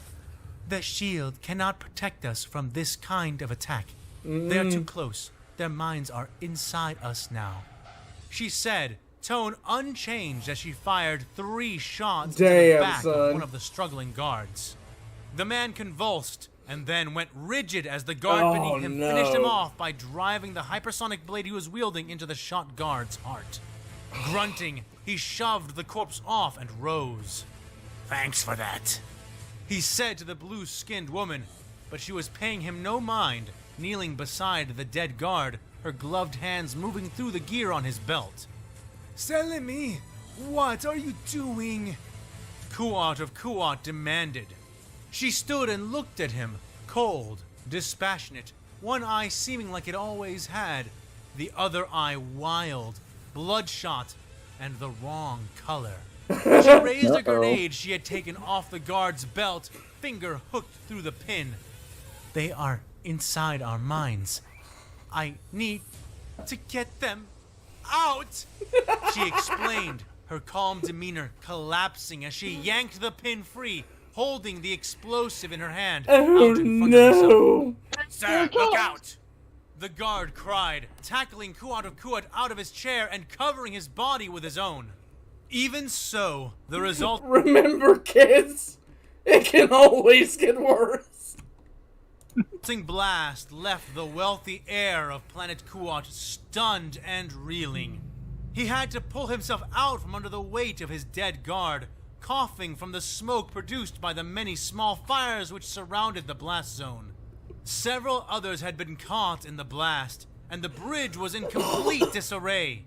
"The shield cannot protect us from this kind of attack. They are too close. Their minds are inside us now," she said, tone unchanged as she fired 3 shots into the back of one of the struggling guards. The man convulsed and then went rigid as the guard beneath him finished him off by driving the hypersonic blade he was wielding into the shot guard's heart. Grunting, he shoved the corpse off and rose. "Thanks for that," he said to the blue-skinned woman, but she was paying him no mind, kneeling beside the dead guard, her gloved hands moving through the gear on his belt. "Selimi, what are you doing?" Kuat of Kuat demanded. She stood and looked at him, cold, dispassionate, one eye seeming like it always had, the other eye wild, bloodshot, and the wrong color. She raised a grenade she had taken off the guard's belt, finger hooked through the pin. "They are inside our minds. I need to get them out," she explained, her calm demeanor collapsing as she yanked the pin free, holding the explosive in her hand out in front of herself. "Sir, look out!" the guard cried, tackling Kuat of Kuat out of his chair and covering his body with his own. Even so, the result... Remember, kids, it can always get worse. ...blast left the wealthy heir of planet Kuat stunned and reeling. He had to pull himself out from under the weight of his dead guard, coughing from the smoke produced by the many small fires which surrounded the blast zone. Several others had been caught in the blast, and the bridge was in complete disarray.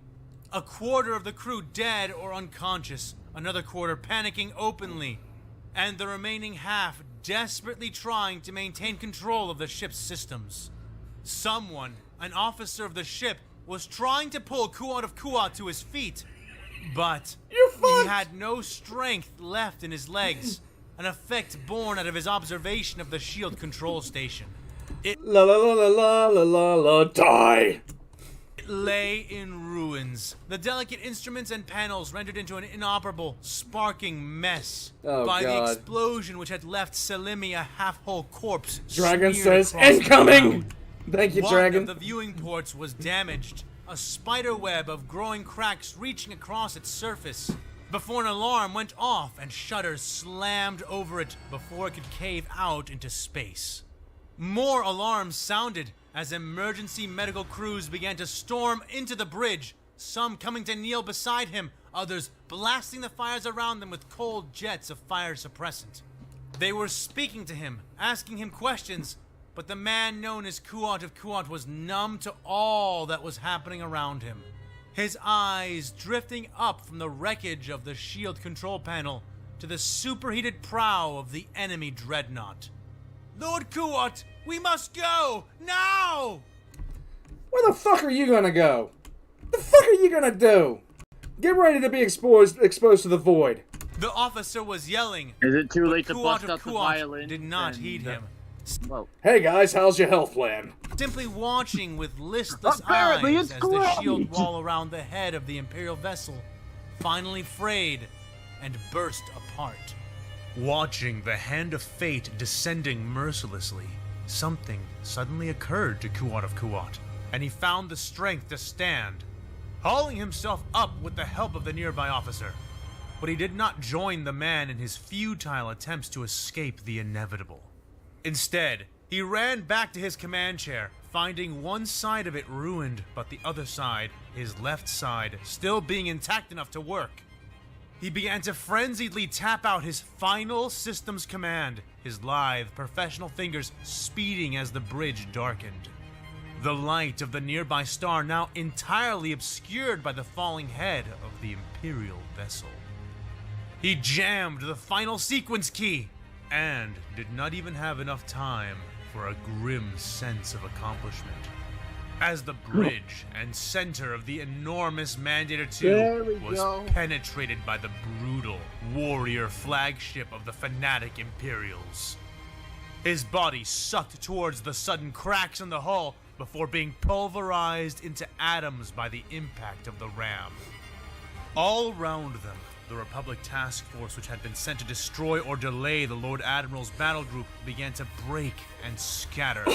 A quarter of the crew dead or unconscious, another quarter panicking openly, and the remaining half desperately trying to maintain control of the ship's systems. Someone, an officer of the ship, was trying to pull Kuat of Kuat to his feet, but he had no strength left in his legs, an effect born out of his observation of the shield control station. It La la la la la la la la, die! lay in ruins, the delicate instruments and panels rendered into an inoperable, sparking mess by the explosion which had left Selimi a half-whole corpse. Dragon says, "Incoming!" Thank you, Dragon. One of the viewing ports was damaged, a spider web of growing cracks reaching across its surface, before an alarm went off and shutters slammed over it before it could cave out into space. More alarms sounded as emergency medical crews began to storm into the bridge, some coming to kneel beside him, others blasting the fires around them with cold jets of fire suppressant. They were speaking to him, asking him questions, but the man known as Kuat of Kuat was numb to all that was happening around him, his eyes drifting up from the wreckage of the shield control panel to the superheated prow of the enemy dreadnought. "Lord Kuat, we must go! Now!" Where the fuck are you gonna go? The fuck are you gonna do? Get ready to be exposed to the void. The officer was yelling. Is it too late to Kuat bust of out the Kuat violin? did not heed him. Whoa. Hey guys, how's your health plan? Simply watching with listless Apparently eyes it's as the great. shield wall around the head of the Imperial vessel finally frayed and burst apart. Watching the hand of fate descending mercilessly, something suddenly occurred to Kuat of Kuat, and he found the strength to stand, hauling himself up with the help of the nearby officer. but he did not join the man in his futile attempts to escape the inevitable. Instead, he ran back to his command chair, finding one side of it ruined, but the other side, his left side, still being intact enough to work. He began to frenziedly tap out his final systems command, his lithe, professional fingers speeding as the bridge darkened. The light of the nearby star now entirely obscured by the falling head of the Imperial vessel. He jammed the final sequence key, and did not even have enough time for a grim sense of accomplishment. As the bridge and center of the enormous Mandator 2 was penetrated by the brutal warrior flagship of the fanatic Imperials. His body sucked towards the sudden cracks in the hull before being pulverized into atoms by the impact of the ram. All around them, the Republic task force which had been sent to destroy or delay the Lord Admiral's battle group began to break and scatter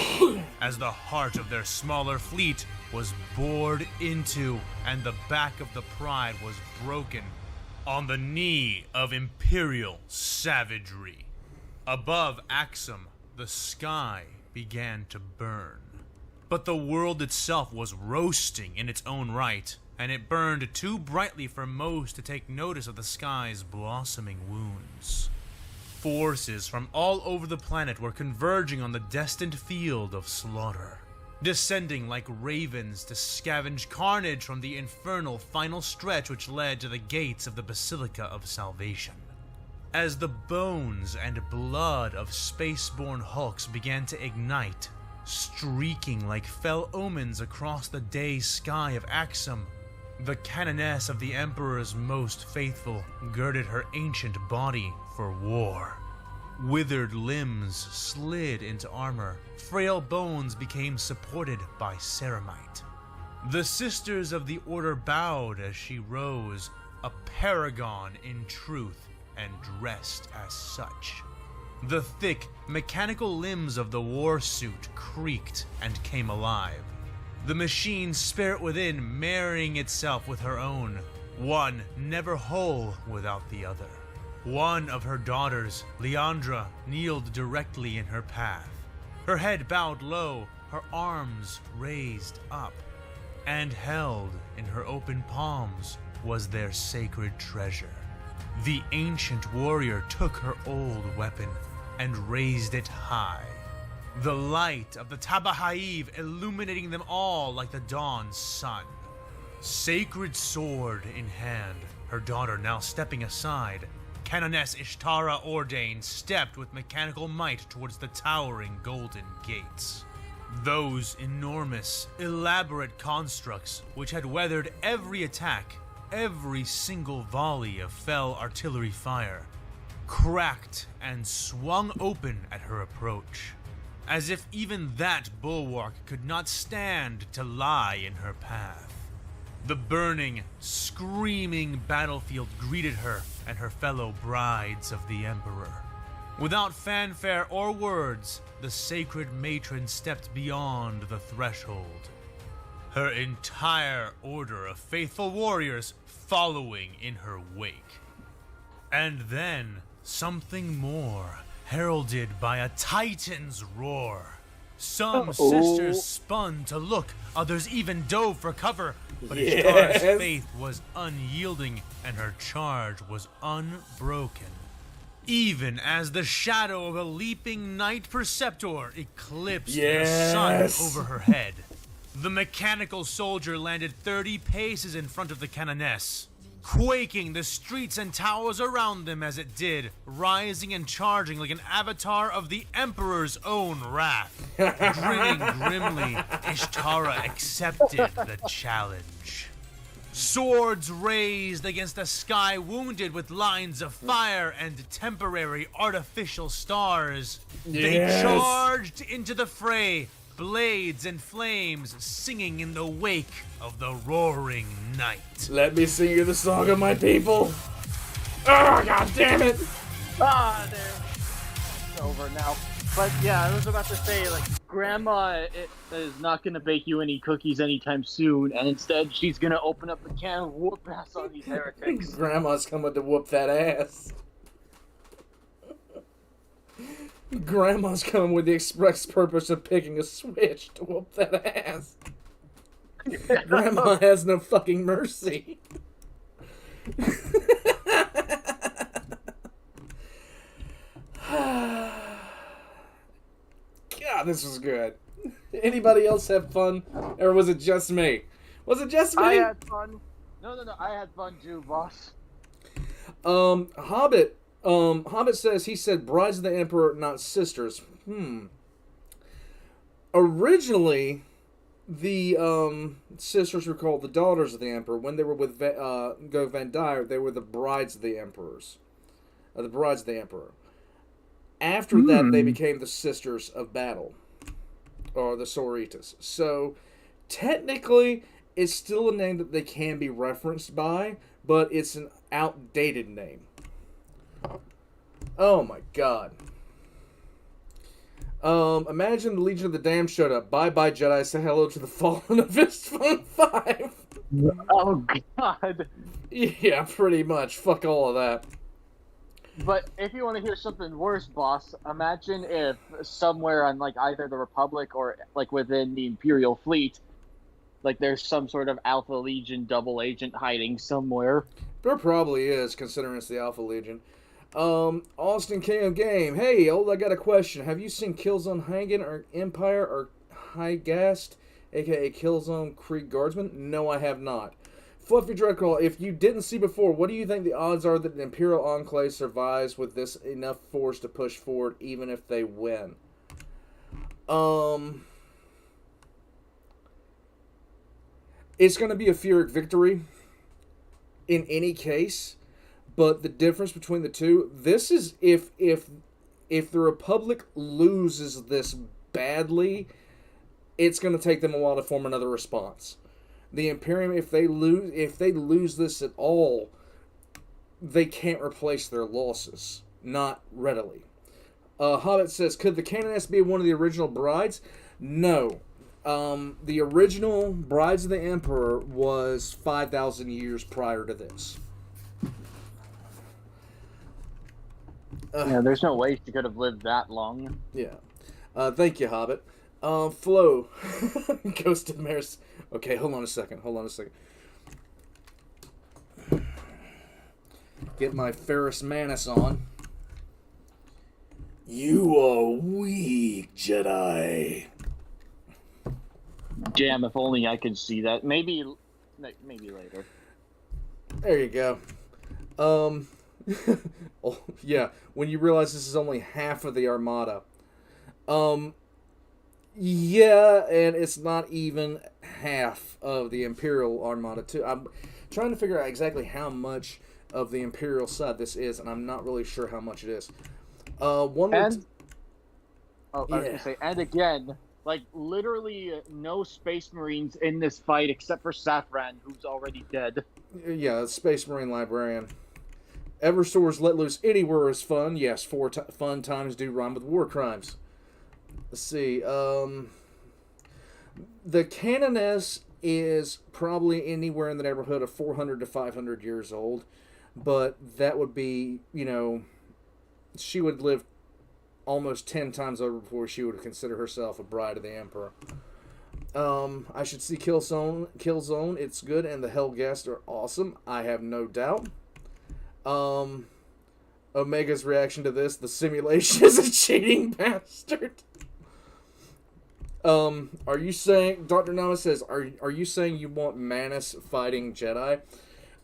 as the heart of their smaller fleet was bored into and the back of the Pride was broken on the knee of Imperial savagery. Above Axum, the sky began to burn. But the world itself was roasting in its own right, and it burned too brightly for most to take notice of the sky's blossoming wounds. Forces from all over the planet were converging on the destined field of slaughter, descending like ravens to scavenge carnage from the infernal final stretch which led to the gates of the Basilica of Salvation. As the bones and blood of spaceborne hulks began to ignite, streaking like fell omens across the day sky of Axum, the canoness of the Emperor's most faithful girded her ancient body for war. Withered limbs slid into armor, frail bones became supported by ceramite. The Sisters of the Order bowed as she rose, a paragon in truth and dressed as such. The thick, mechanical limbs of the war suit creaked and came alive, the machine's spirit within marrying itself with her own, one never whole without the other. One of her daughters, Leandra, kneeled directly in her path, her head bowed low, her arms raised up, and held in her open palms was their sacred treasure. The ancient warrior took her old weapon and raised it high, the light of the Tabahaiv illuminating them all like the dawn's sun. Sacred sword in hand, her daughter now stepping aside, Canoness Ishtara Ordain stepped with mechanical might towards the towering golden gates. Those enormous, elaborate constructs which had weathered every attack, every single volley of fell artillery fire, cracked and swung open at her approach, as if even that bulwark could not stand to lie in her path. The burning, screaming battlefield greeted her and her fellow brides of the Emperor. Without fanfare or words, the sacred matron stepped beyond the threshold, her entire order of faithful warriors following in her wake. And then, something more, heralded by a titan's roar. Some sisters spun to look, others even dove for cover, but Ishtara's faith was unyielding and her charge was unbroken. Even as the shadow of a leaping Knight Preceptor eclipsed the sun over her head, the mechanical soldier landed 30 paces in front of the canoness, quaking the streets and towers around them as it did, rising and charging like an avatar of the Emperor's own wrath. Grinning grimly, Ishtara accepted the challenge. Swords raised against a sky wounded with lines of fire and temporary artificial stars. They charged into the fray, blades and flames singing in the wake of the roaring night. Let me sing you the song of my people. Oh, god damn it! Ah, there. It's over now. But yeah, I was about to say, like, Grandma is not gonna bake you any cookies anytime soon, and instead she's gonna open up a can of whoop ass on these heretics. Grandma's coming to whoop that ass. Grandma's coming with the express purpose of picking a switch to whoop that ass. Grandma has no fucking mercy. God, this was good. Anybody else have fun? Or was it just me? Was it just me? I had fun. No, I had fun too, boss. Hobbit says he said brides of the Emperor, not sisters. Originally, the sisters were called the daughters of the Emperor. When they were with Go Van Dyer, they were the brides of the Emperors. The brides of the Emperor. After that, they became the Sisters of Battle, or the Sororitas. So, technically, it's still a name that they can be referenced by, but it's an outdated name. Oh my god. Imagine the Legion of the Damned showed up. Bye-bye, Jedi. Say hello to the Fallen of Fistful 5. Oh god. Yeah, pretty much. Fuck all of that. But if you want to hear something worse, boss, imagine if somewhere on like either the Republic or like within the Imperial fleet, like there's some sort of Alpha Legion double agent hiding somewhere. There probably is, considering it's the Alpha Legion. Austin King of Game. Hey, I got a question. Have you seen Killzone Hagen or Empire or Highgast, aka Killzone Krieg Guardsman? No, I have not. Fluffy Dreadclaw, if you didn't see before, what do you think the odds are that the Imperial Enclave survives with this enough force to push forward, even if they win? It's going to be a Pyrrhic victory in any case, but the difference between the two, this is if the Republic loses this badly, it's going to take them a while to form another response. The Imperium, if they lose this at all, they can't replace their losses. Not readily. Hobbit says, could the Canoness be one of the original brides? No. The original Brides of the Emperor was 5,000 years prior to this. Yeah, there's no way she could have lived that long. Yeah. Thank you, Hobbit. Flo. Ghosted Mares. Okay, hold on a second. Get my Ferrus Manus on. You are weak, Jedi. Damn, if only I could see that. Maybe later. There you go. Oh, yeah, when you realize this is only half of the Armada. Yeah, and it's not even half of the Imperial Armada, too. I'm trying to figure out exactly how much of the Imperial side this is, and I'm not really sure how much it is. I was gonna say, and again, like, literally no Space Marines in this fight except for Safran, who's already dead. Yeah, Space Marine Librarian. Eversource let loose anywhere is fun. Yes, fun times do rhyme with war crimes. Let's see. The Canoness is probably anywhere in the neighborhood of 400 to 500 years old. But that would be, she would live almost 10 times over before she would consider herself a bride of the Emperor. I should see Killzone. It's good, and the Hellguest are awesome. I have no doubt. Omega's reaction to this: the simulation is a cheating bastard. Are you saying, Dr. Nama says, are you saying you want Manus fighting Jedi?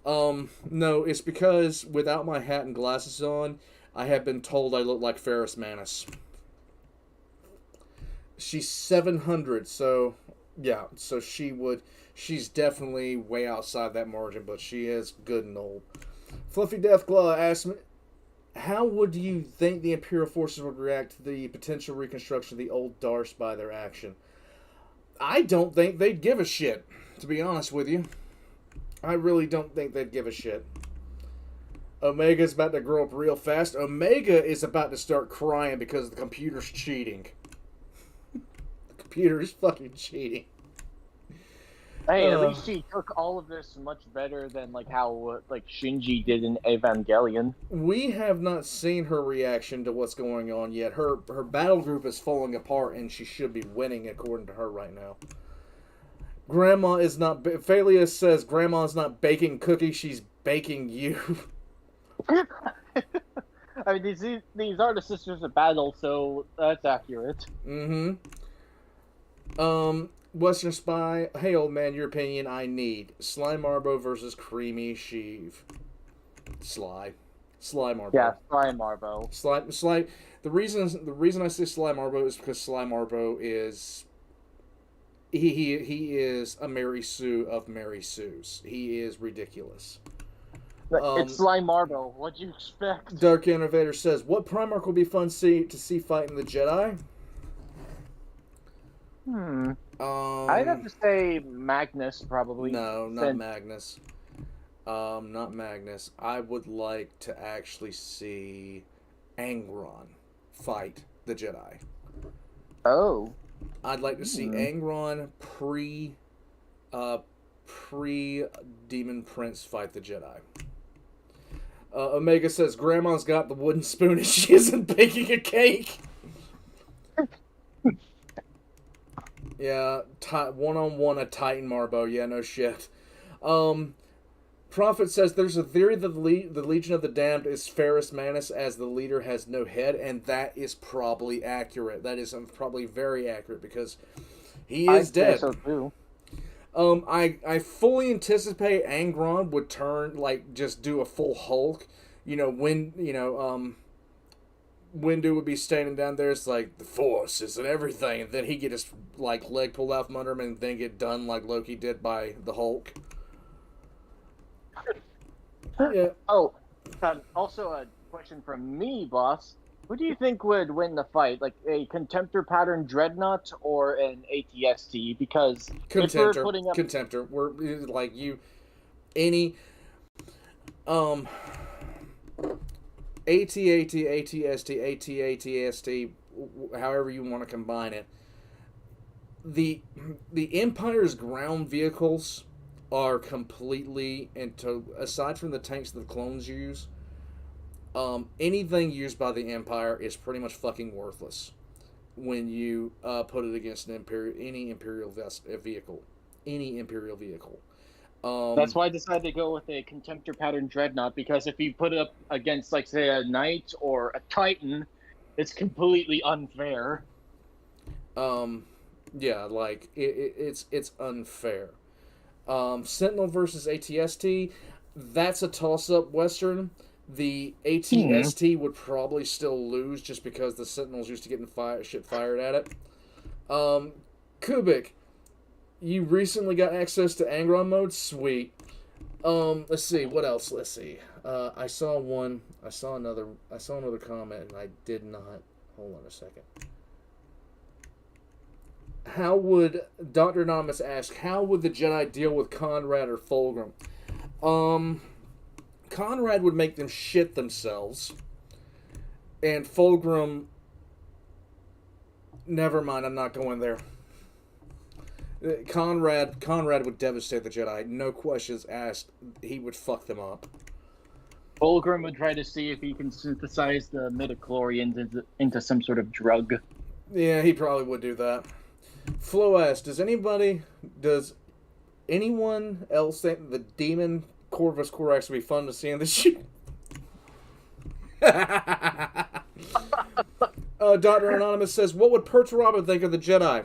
No, it's because without my hat and glasses on, I have been told I look like Ferrus Manus. She's 700, so yeah, so she's definitely way outside that margin, but she is good and old. Fluffy Deathclaw asks me, how would you think the Imperial forces would react to the potential reconstruction of the old Darsh by their action? I don't think they'd give a shit, to be honest with you. I really don't think they'd give a shit. Omega's about to grow up real fast. Omega is about to start crying because the computer's cheating. The computer's fucking cheating. Hey, at least she took all of this much better than like how Shinji did in Evangelion. We have not seen her reaction to what's going on yet. Her battle group is falling apart, and she should be winning according to her right now. Grandma is not. Phalia says Grandma's not baking cookies; she's baking you. I mean, these are the Sisters of Battle, so that's accurate. Mm-hmm. Western Spy, hey old man, your opinion I need. Sly Marbo versus Creamy Sheev. Sly Marbo. Yeah, Sly Marbo. Sly. The reason I say Sly Marbo is because Sly Marbo is he is a Mary Sue of Mary Sue's. He is ridiculous. It's Sly Marbo. What'd you expect? Dark Innovator says, what Primarch will be fun to see fighting the Jedi? I'd have to say Magnus, probably. No, not Magnus. Not Magnus. I would like to actually see Angron fight the Jedi. Oh. I'd like to see Angron pre Demon Prince fight the Jedi. Omega says Grandma's got the wooden spoon and she isn't baking a cake. Yeah, one-on-one a Titan Marbo. Yeah, no shit. Prophet says there's a theory that the Legion of the Damned is Ferrus Manus as the leader has no head, and that is probably accurate. That is probably very accurate because he is dead. So too. I fully anticipate Angron would turn, like, just do a full Hulk. Windu would be standing down there, it's like, the Force is and everything, and then he get his, like, leg pulled out from under him and then get done like Loki did by the Hulk. Yeah. Oh, also a question from me, boss. Who do you think would win the fight? Like a Contemptor pattern Dreadnought or an ATST? Because if we're putting up... Contemptor. We're, like, AT-AT, ATST, AT-ATST, however you want to combine it. The Empire's ground vehicles are completely, aside from the tanks that the clones use, anything used by the Empire is pretty much fucking worthless when you put it against any Imperial vehicle. Any Imperial vehicle. That's why I decided to go with a Contemptor pattern Dreadnought, because if you put it up against, like, say, a Knight or a Titan, it's completely unfair. Yeah, like, it's unfair. Sentinel versus ATST, that's a toss-up Western. The ATST would probably still lose just because the Sentinels used to getting shit fired at it. Kubik, you recently got access to Angron mode? Sweet. Let's see, what else? Let's see. I saw another comment and I did not. Hold on a second. How would Dr. Anonymous ask, how would the Jedi deal with Conrad or Fulgrim? Conrad would make them shit themselves. And Fulgrim, never mind, I'm not going there. Conrad would devastate the Jedi. No questions asked. He would fuck them up. Fulgrim would try to see if he can synthesize the midichlorians into some sort of drug. Yeah, he probably would do that. Flo asks, does anyone else think the Demon Corvus Corax would be fun to see in the shoot? Dr. Anonymous says, what would Perturaba think of the Jedi?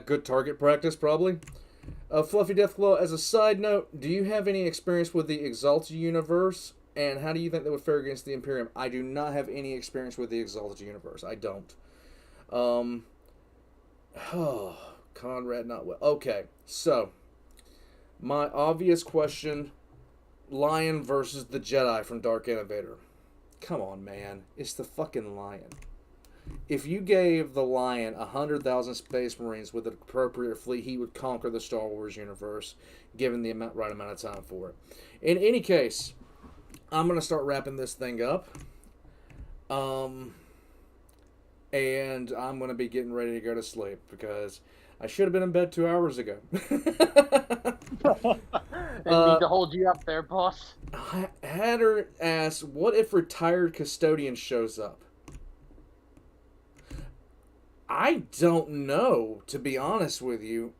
Good target practice, probably. Fluffy Deathglow, as a side note, do you have any experience with the Exalted universe? And how do you think that would fare against the Imperium? I do not have any experience with the Exalted universe. I don't. Conrad not well. Okay, so my obvious question, Lion versus the Jedi from Dark Innovator. Come on, man. It's the fucking Lion. If you gave the Lion 100,000 Space Marines with an appropriate fleet, he would conquer the Star Wars universe, given the right amount of time for it. In any case, I'm going to start wrapping this thing up. And I'm going to be getting ready to go to sleep because I should have been in bed 2 hours ago. Didn't mean to hold you up there, boss. Hatter asks, what if retired custodian shows up? I don't know, to be honest with you.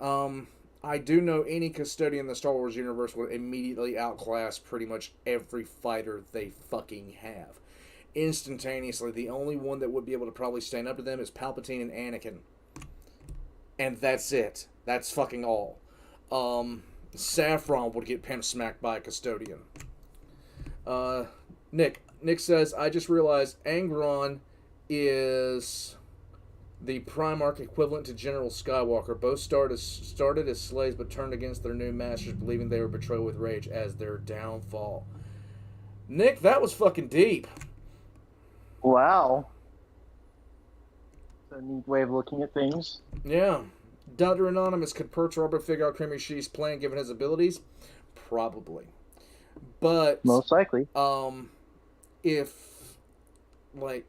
I do know any custodian in the Star Wars universe would immediately outclass pretty much every fighter they fucking have. Instantaneously. The only one that would be able to probably stand up to them is Palpatine and Anakin. And that's it. That's fucking all. Saffron would get pimp smacked by a custodian. Nick says, I just realized Angron is the Primarch equivalent to General Skywalker. Both started as slaves but turned against their new masters, believing they were betrayed with rage as their downfall. Nick, that was fucking deep. Wow. It's a neat way of looking at things. Yeah. Dr. Anonymous, could Perturbo figure out Creamy Sheep's plan given his abilities? Probably. But most likely. If I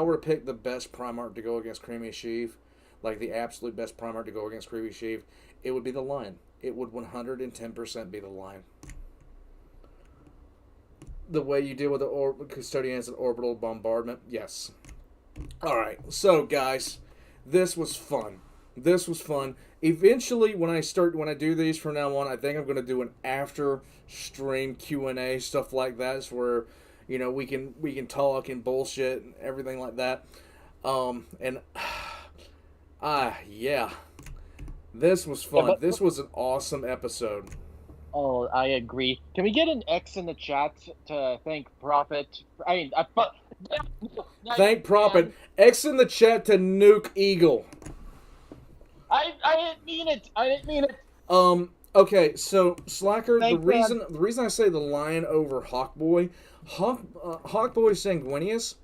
were to pick the best Primarch to go against Creamy Sheep, like the absolute best Primarch to go against Creamy Sheep, it would be the Lion. It would 110% be the Lion. The way you deal with the Custodians and orbital bombardment, yes. Alright, so guys, this was fun. Eventually, when I do these from now on, I think I'm going to do an after stream Q&A, stuff like that. It's where, you know, we can talk and bullshit and everything like that. Yeah. This was fun. Yeah, this was an awesome episode. Oh, I agree. Can we get an X in the chat to thank Prophet? Thank Prophet. X in the chat to Nuke Eagle. I didn't mean it. Okay, so Slacker, Thank the reason I say the Lion over Hawkboy, Hawkboy Sanguinius,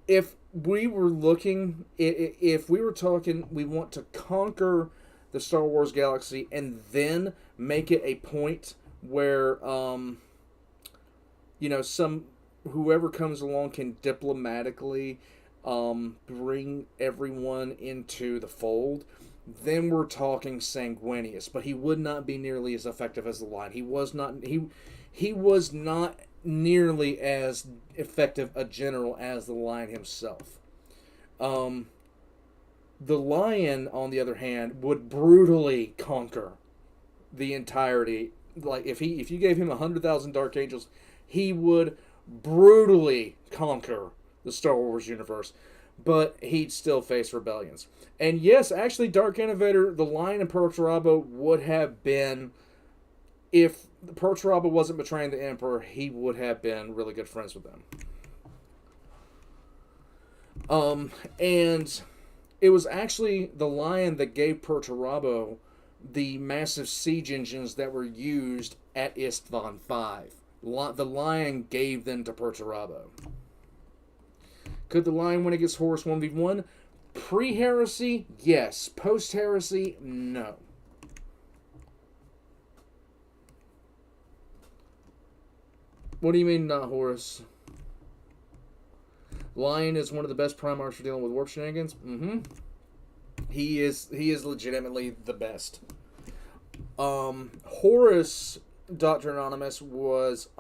if we were talking, we want to conquer the Star Wars galaxy and then make it a point where, whoever comes along can diplomatically bring everyone into the fold, then we're talking Sanguinius. But he would not be nearly as effective as the Lion. He was not nearly as effective a general as the Lion himself. The Lion, on the other hand, would brutally conquer the entirety. Like, if you gave him 100,000 Dark Angels, he would brutally conquer the Star Wars universe. But he'd still face rebellions. And yes, actually, Dark Innovator, the Lion and Perturabo would have been, if Perturabo wasn't betraying the Emperor, he would have been really good friends with them. And it was actually the Lion that gave Perturabo the massive siege engines that were used at Istvan V. The Lion gave them to Perturabo. Could the Lion win against Horus 1v1? Pre-heresy, yes. Post-heresy, no. What do you mean, not Horus? Lion is one of the best Primarchs for dealing with warp shenanigans. He is legitimately the best. Horus, Dr. Anonymous, was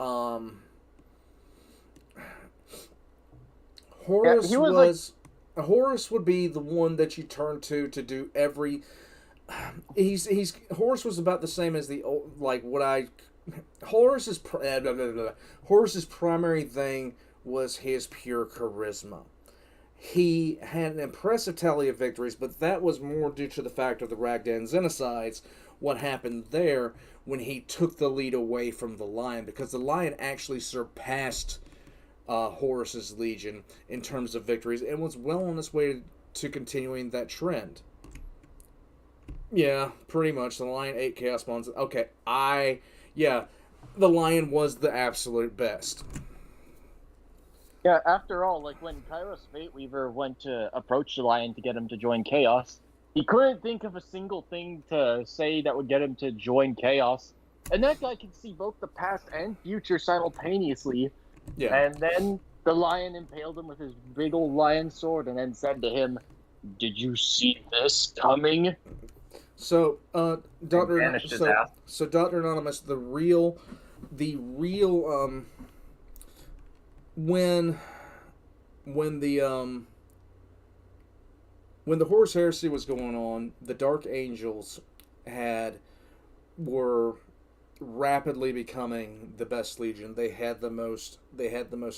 Horus Horus would be the one that you turn to do every. Horus was about the same as the old, like what I. Horus's primary thing was his pure charisma. He had an impressive tally of victories, but that was more due to the fact of the Ragdan Zenocides, what happened there when he took the lead away from the Lion, because the Lion actually surpassed Horus's Legion in terms of victories and was well on its way to continuing that trend. Yeah, pretty much. The Lion 8 Chaos Bonds. Okay, the Lion was the absolute best. Yeah, after all, like when Kairos Fateweaver went to approach the Lion to get him to join Chaos, he couldn't think of a single thing to say that would get him to join Chaos. And that guy can see both the past and future simultaneously. Yeah. And then the lion impaled him with his big old lion sword and then said to him, "Did you see this coming?" So, Doctor, vanished his ass. so Doctor Anonymous, the real, when the Horus Heresy was going on, the Dark Angels were rapidly becoming the best legion. They had the most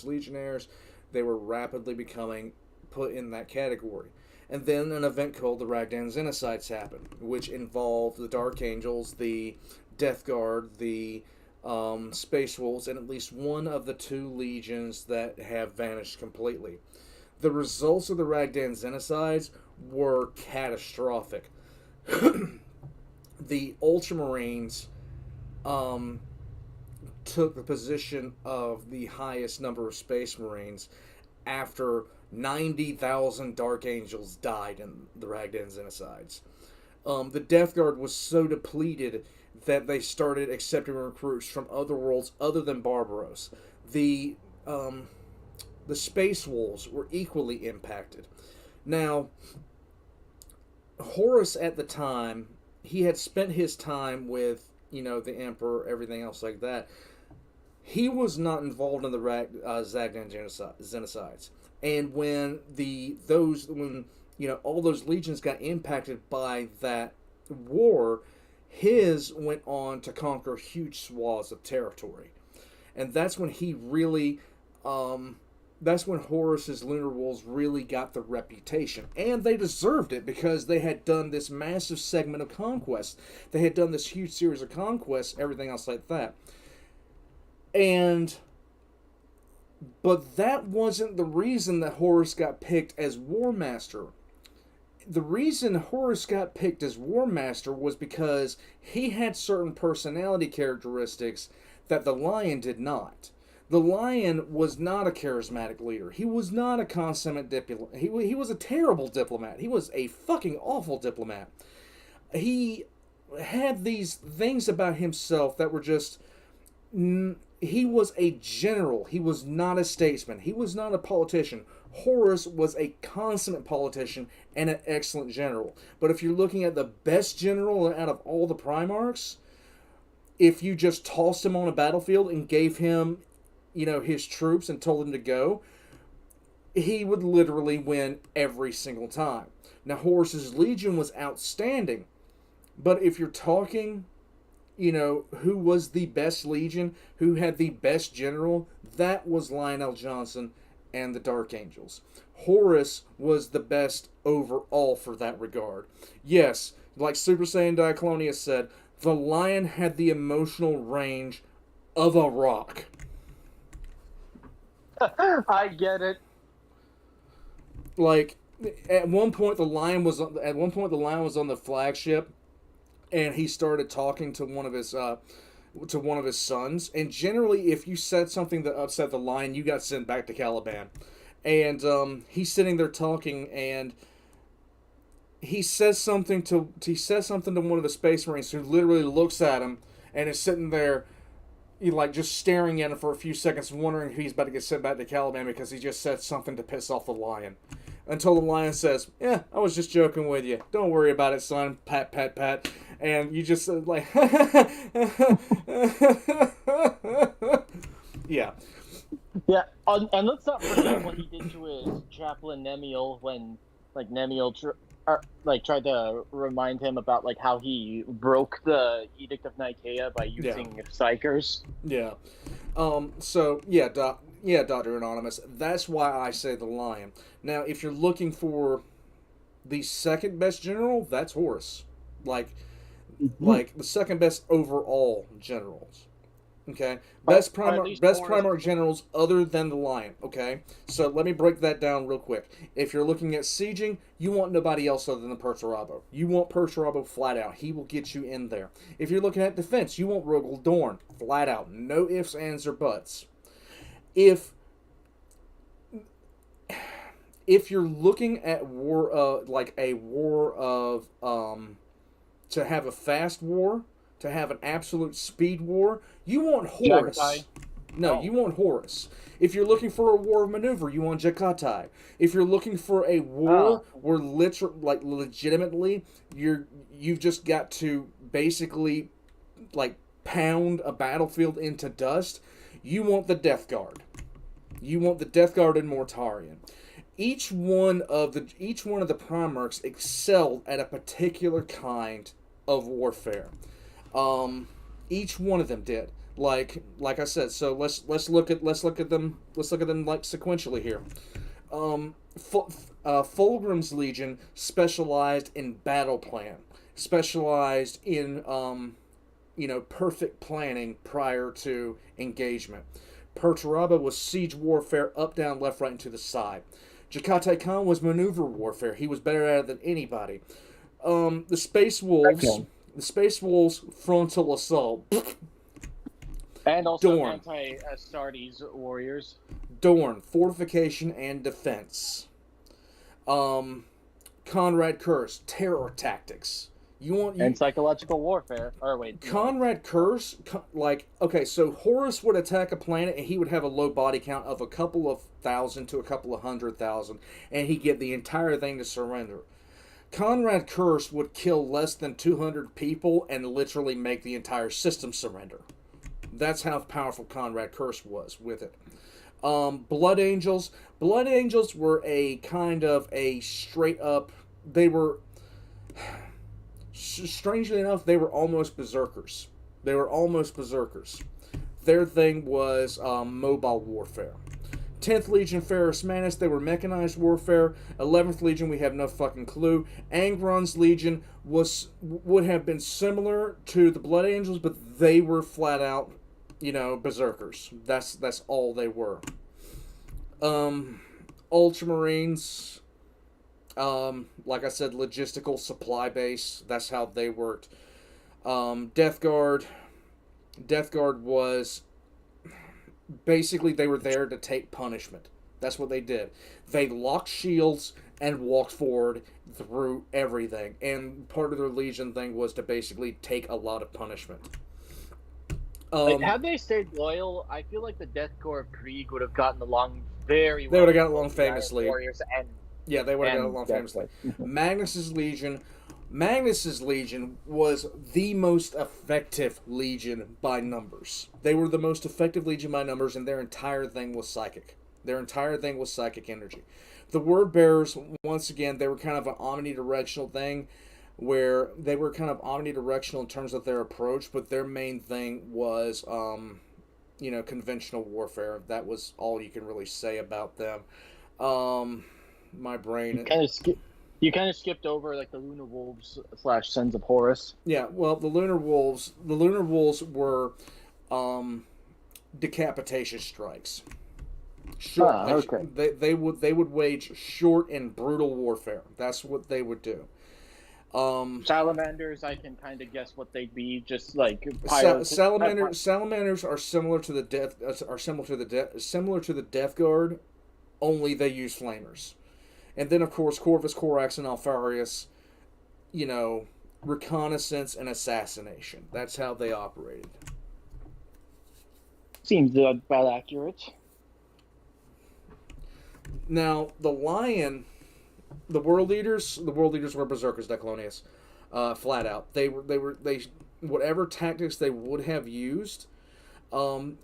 legionnaires. They were rapidly becoming put in that category. And then an event called the Ragdan Genocides happened, which involved the Dark Angels, the Death Guard, the Space Wolves, and at least one of the two legions that have vanished completely. The results of the Ragdan Genocides were catastrophic. The Ultramarines took the position of the highest number of Space Marines after 90,000 Dark Angels died in the Ragdan Genocides. The Death Guard was so depleted that they started accepting recruits from other worlds other than Barbaros. The Space Wolves were equally impacted. Now, Horus at the time, he had spent his time with, the Emperor, everything else like that. He was not involved in the Ragdan Genocides. And when all those legions got impacted by that war, his went on to conquer huge swaths of territory. And that's when he really, that's when Horus's Lunar Wolves really got the reputation. And they deserved it because they had done this massive segment of conquest. They had done this huge series of conquests, everything else like that. But that wasn't the reason that Horus got picked as War Master. The reason Horus got picked as War Master was because he had certain personality characteristics that the Lion did not. The Lion was not a charismatic leader. He was not a consummate diplomat. He was a terrible diplomat. He was a fucking awful diplomat. He had these things about himself that were just... He was a general. He was not a statesman. He was not a politician. Horus was a consummate politician and an excellent general. But if you're looking at the best general out of all the Primarchs, if you just tossed him on a battlefield and gave him, his troops and told him to go, he would literally win every single time. Now, Horus's Legion was outstanding. But if you're talking... who was the best Legion, who had the best general, that was Lionel Johnson and the Dark Angels. Horus was the best overall for that regard. Yes, like Super Saiyan Diaclonius said, the Lion had the emotional range of a rock. I get it. Like, at one point the Lion was on the flagship, and he started talking to one of his sons. And generally, if you said something that upset the Lion, you got sent back to Caliban. And he's sitting there talking, and he says something to one of the Space Marines, who literally looks at him and is sitting there, just staring at him for a few seconds, wondering if he's about to get sent back to Caliban because he just said something to piss off the Lion. Until the Lion says, "Yeah, I was just joking with you. Don't worry about it, son." Pat, pat, pat. And you just like, yeah. Yeah, and let's not forget what he did to his chaplain Nemiel when, Nemiel tried to remind him about how he broke the Edict of Nicaea by using psychers. Yeah. Dr. Anonymous. That's why I say the Lion. Now, if you're looking for the second best general, that's Horus. The second best overall generals. Okay? Best Primarch generals other than the Lion. Okay? So let me break that down real quick. If you're looking at sieging, you want nobody else other than Perturabo. You want Perturabo flat out. He will get you in there. If you're looking at defense, you want Rogel Dorn. Flat out. No ifs, ands, or buts. If you're looking at war, to have a fast war, to have an absolute speed war, you want Horus. Jagatai? No, Oh. you want Horus. If you're looking for a war of maneuver, you want Jagatai. If you're looking for a war where legitimately you've just got to basically like pound a battlefield into dust, you want the Death Guard. You want the Death Guard in Mortarion. Each one of the Primarchs excelled at a particular kind of warfare. Each one of them did. Like I said, so let's look at them like sequentially here. Fulgrim's Legion specialized in battle plan, specialized in perfect planning prior to engagement. Perturaba was siege warfare, up, down, left, right, and to the side. Jakatai Khan was maneuver warfare. He was better at it than anybody. The Space Wolves, frontal assault. And also Dorn. anti-Astartes warriors. Dorn, fortification and defense. Conrad Curse, terror tactics. And psychological warfare. Or wait. Conrad Curse, so Horus would attack a planet and he would have a low body count of a couple of thousand to a couple of 100,000, and he'd get the entire thing to surrender. Conrad Curse would kill less than 200 people and literally make the entire system surrender. That's how powerful Conrad Curse was with it. Blood Angels. Blood Angels were a kind of a straight up... They were... Strangely enough, they were almost berserkers. Their thing was mobile warfare. 10th Legion, Ferrus Manus, they were mechanized warfare. 11th Legion, we have no fucking clue. Angron's Legion would have been similar to the Blood Angels, but they were flat out, berserkers. That's all they were. Ultramarines, like I said, logistical supply base. That's how they worked. Death Guard was... Basically, they were there to take punishment. That's what they did. They locked shields and walked forward through everything. And part of their Legion thing was to basically take a lot of punishment. Had they stayed loyal, I feel like the Death Corps of Krieg would have gotten along very well. They would have gotten along famously. Warriors and Yeah, they would have gotten along famously. Magnus's Legion was the most effective Legion by numbers. They were the most effective Legion by numbers, and their entire thing was psychic. Their entire thing was psychic energy. The Word Bearers, once again, they were kind of an omnidirectional thing, where they were kind of omnidirectional in terms of their approach, but their main thing was, conventional warfare. That was all you can really say about them. My brain... You kind of skipped over like the Lunar Wolves / Sons of Horus. Yeah, well, the Lunar Wolves were decapitation strikes. Short, okay. They would wage short and brutal warfare. That's what they would do. Salamanders, I can kind of guess what they'd be. Just like Salamanders are similar to the Death Guard, only they use flamers. And then, of course, Corvus, Corax, and Alfarius, reconnaissance and assassination. That's how they operated. Seems about accurate. Now, the Lion, the World Eaters were berserkers, Declonius, flat out. They whatever tactics they would have used.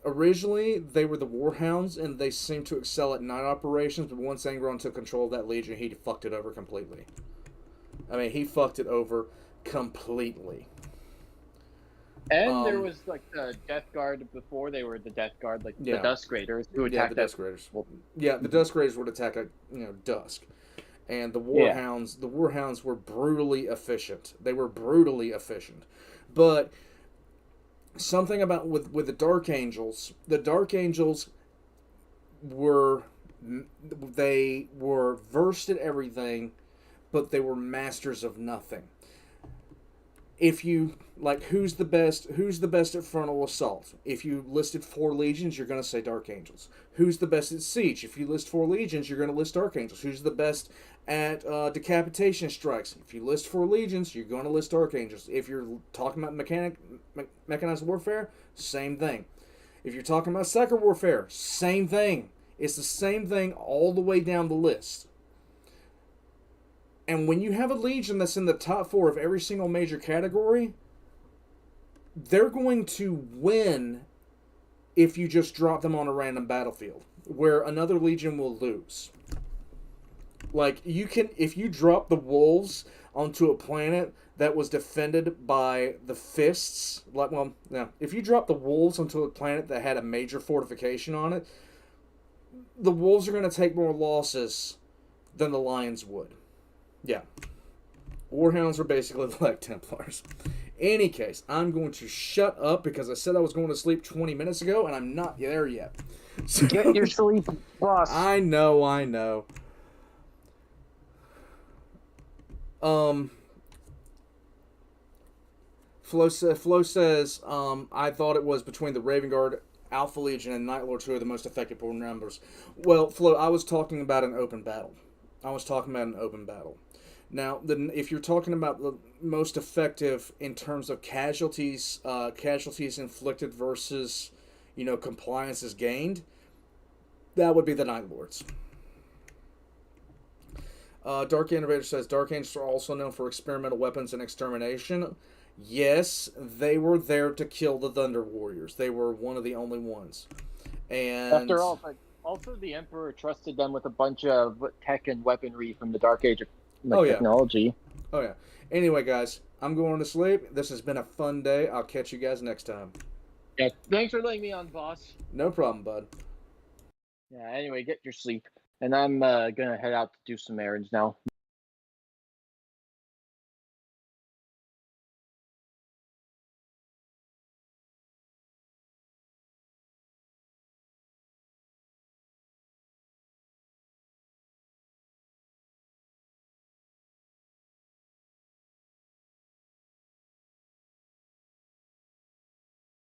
Originally, they were the Warhounds, and they seemed to excel at night operations, but once Angron took control of that Legion, he fucked it over completely. I mean, he fucked it over completely. And there was, like, the Death Guard before they were the Death Guard, like, the Dusk Raiders, who attacked the Dusk Raiders. Yeah, the Dusk Raiders would attack, Dusk. And the Warhounds were brutally efficient. They were brutally efficient. But... something about with the Dark Angels were versed at everything, but they were masters of nothing. If you who's the best at frontal assault? If you listed 4 legions, you're going to say Dark Angels. Who's the best at siege? If you list 4 legions, you're going to list Dark Angels. Who's the best at decapitation strikes. If you list 4 legions, you're going to list archangels. If you're talking about mechanized warfare, same thing. If you're talking about psycho warfare, same thing. It's the same thing all the way down the list. And when you have a legion that's in the top 4 of every single major category, they're going to win if you just drop them on a random battlefield, where another legion will lose. Like, you can, if you drop the wolves onto a planet that was defended by the fists, like, well, no, if you drop the wolves onto a planet that had a major fortification on it, the wolves are going to take more losses than the lions would. Yeah. Warhounds are basically like Templars. Any case, I'm going to shut up because I said I was going to sleep 20 minutes ago, and I'm not there yet. So, get your sleep, boss. I know. Flo says, I thought it was between the Raven Guard, Alpha Legion, and Night Lords who are the most effective for numbers. Well, Flo, I was talking about an open battle. Now, if you're talking about the most effective in terms of casualties inflicted versus, compliances gained, that would be the Night Lords. Dark Innovator says, Dark Angels are also known for experimental weapons and extermination. Yes, they were there to kill the Thunder Warriors. They were one of the only ones. And after all, but also the Emperor trusted them with a bunch of tech and weaponry from the Dark Age technology. Oh, yeah. Anyway, guys, I'm going to sleep. This has been a fun day. I'll catch you guys next time. Yeah, thanks for letting me on, boss. No problem, bud. Yeah, anyway, get your sleep. And I'm going to head out to do some errands now.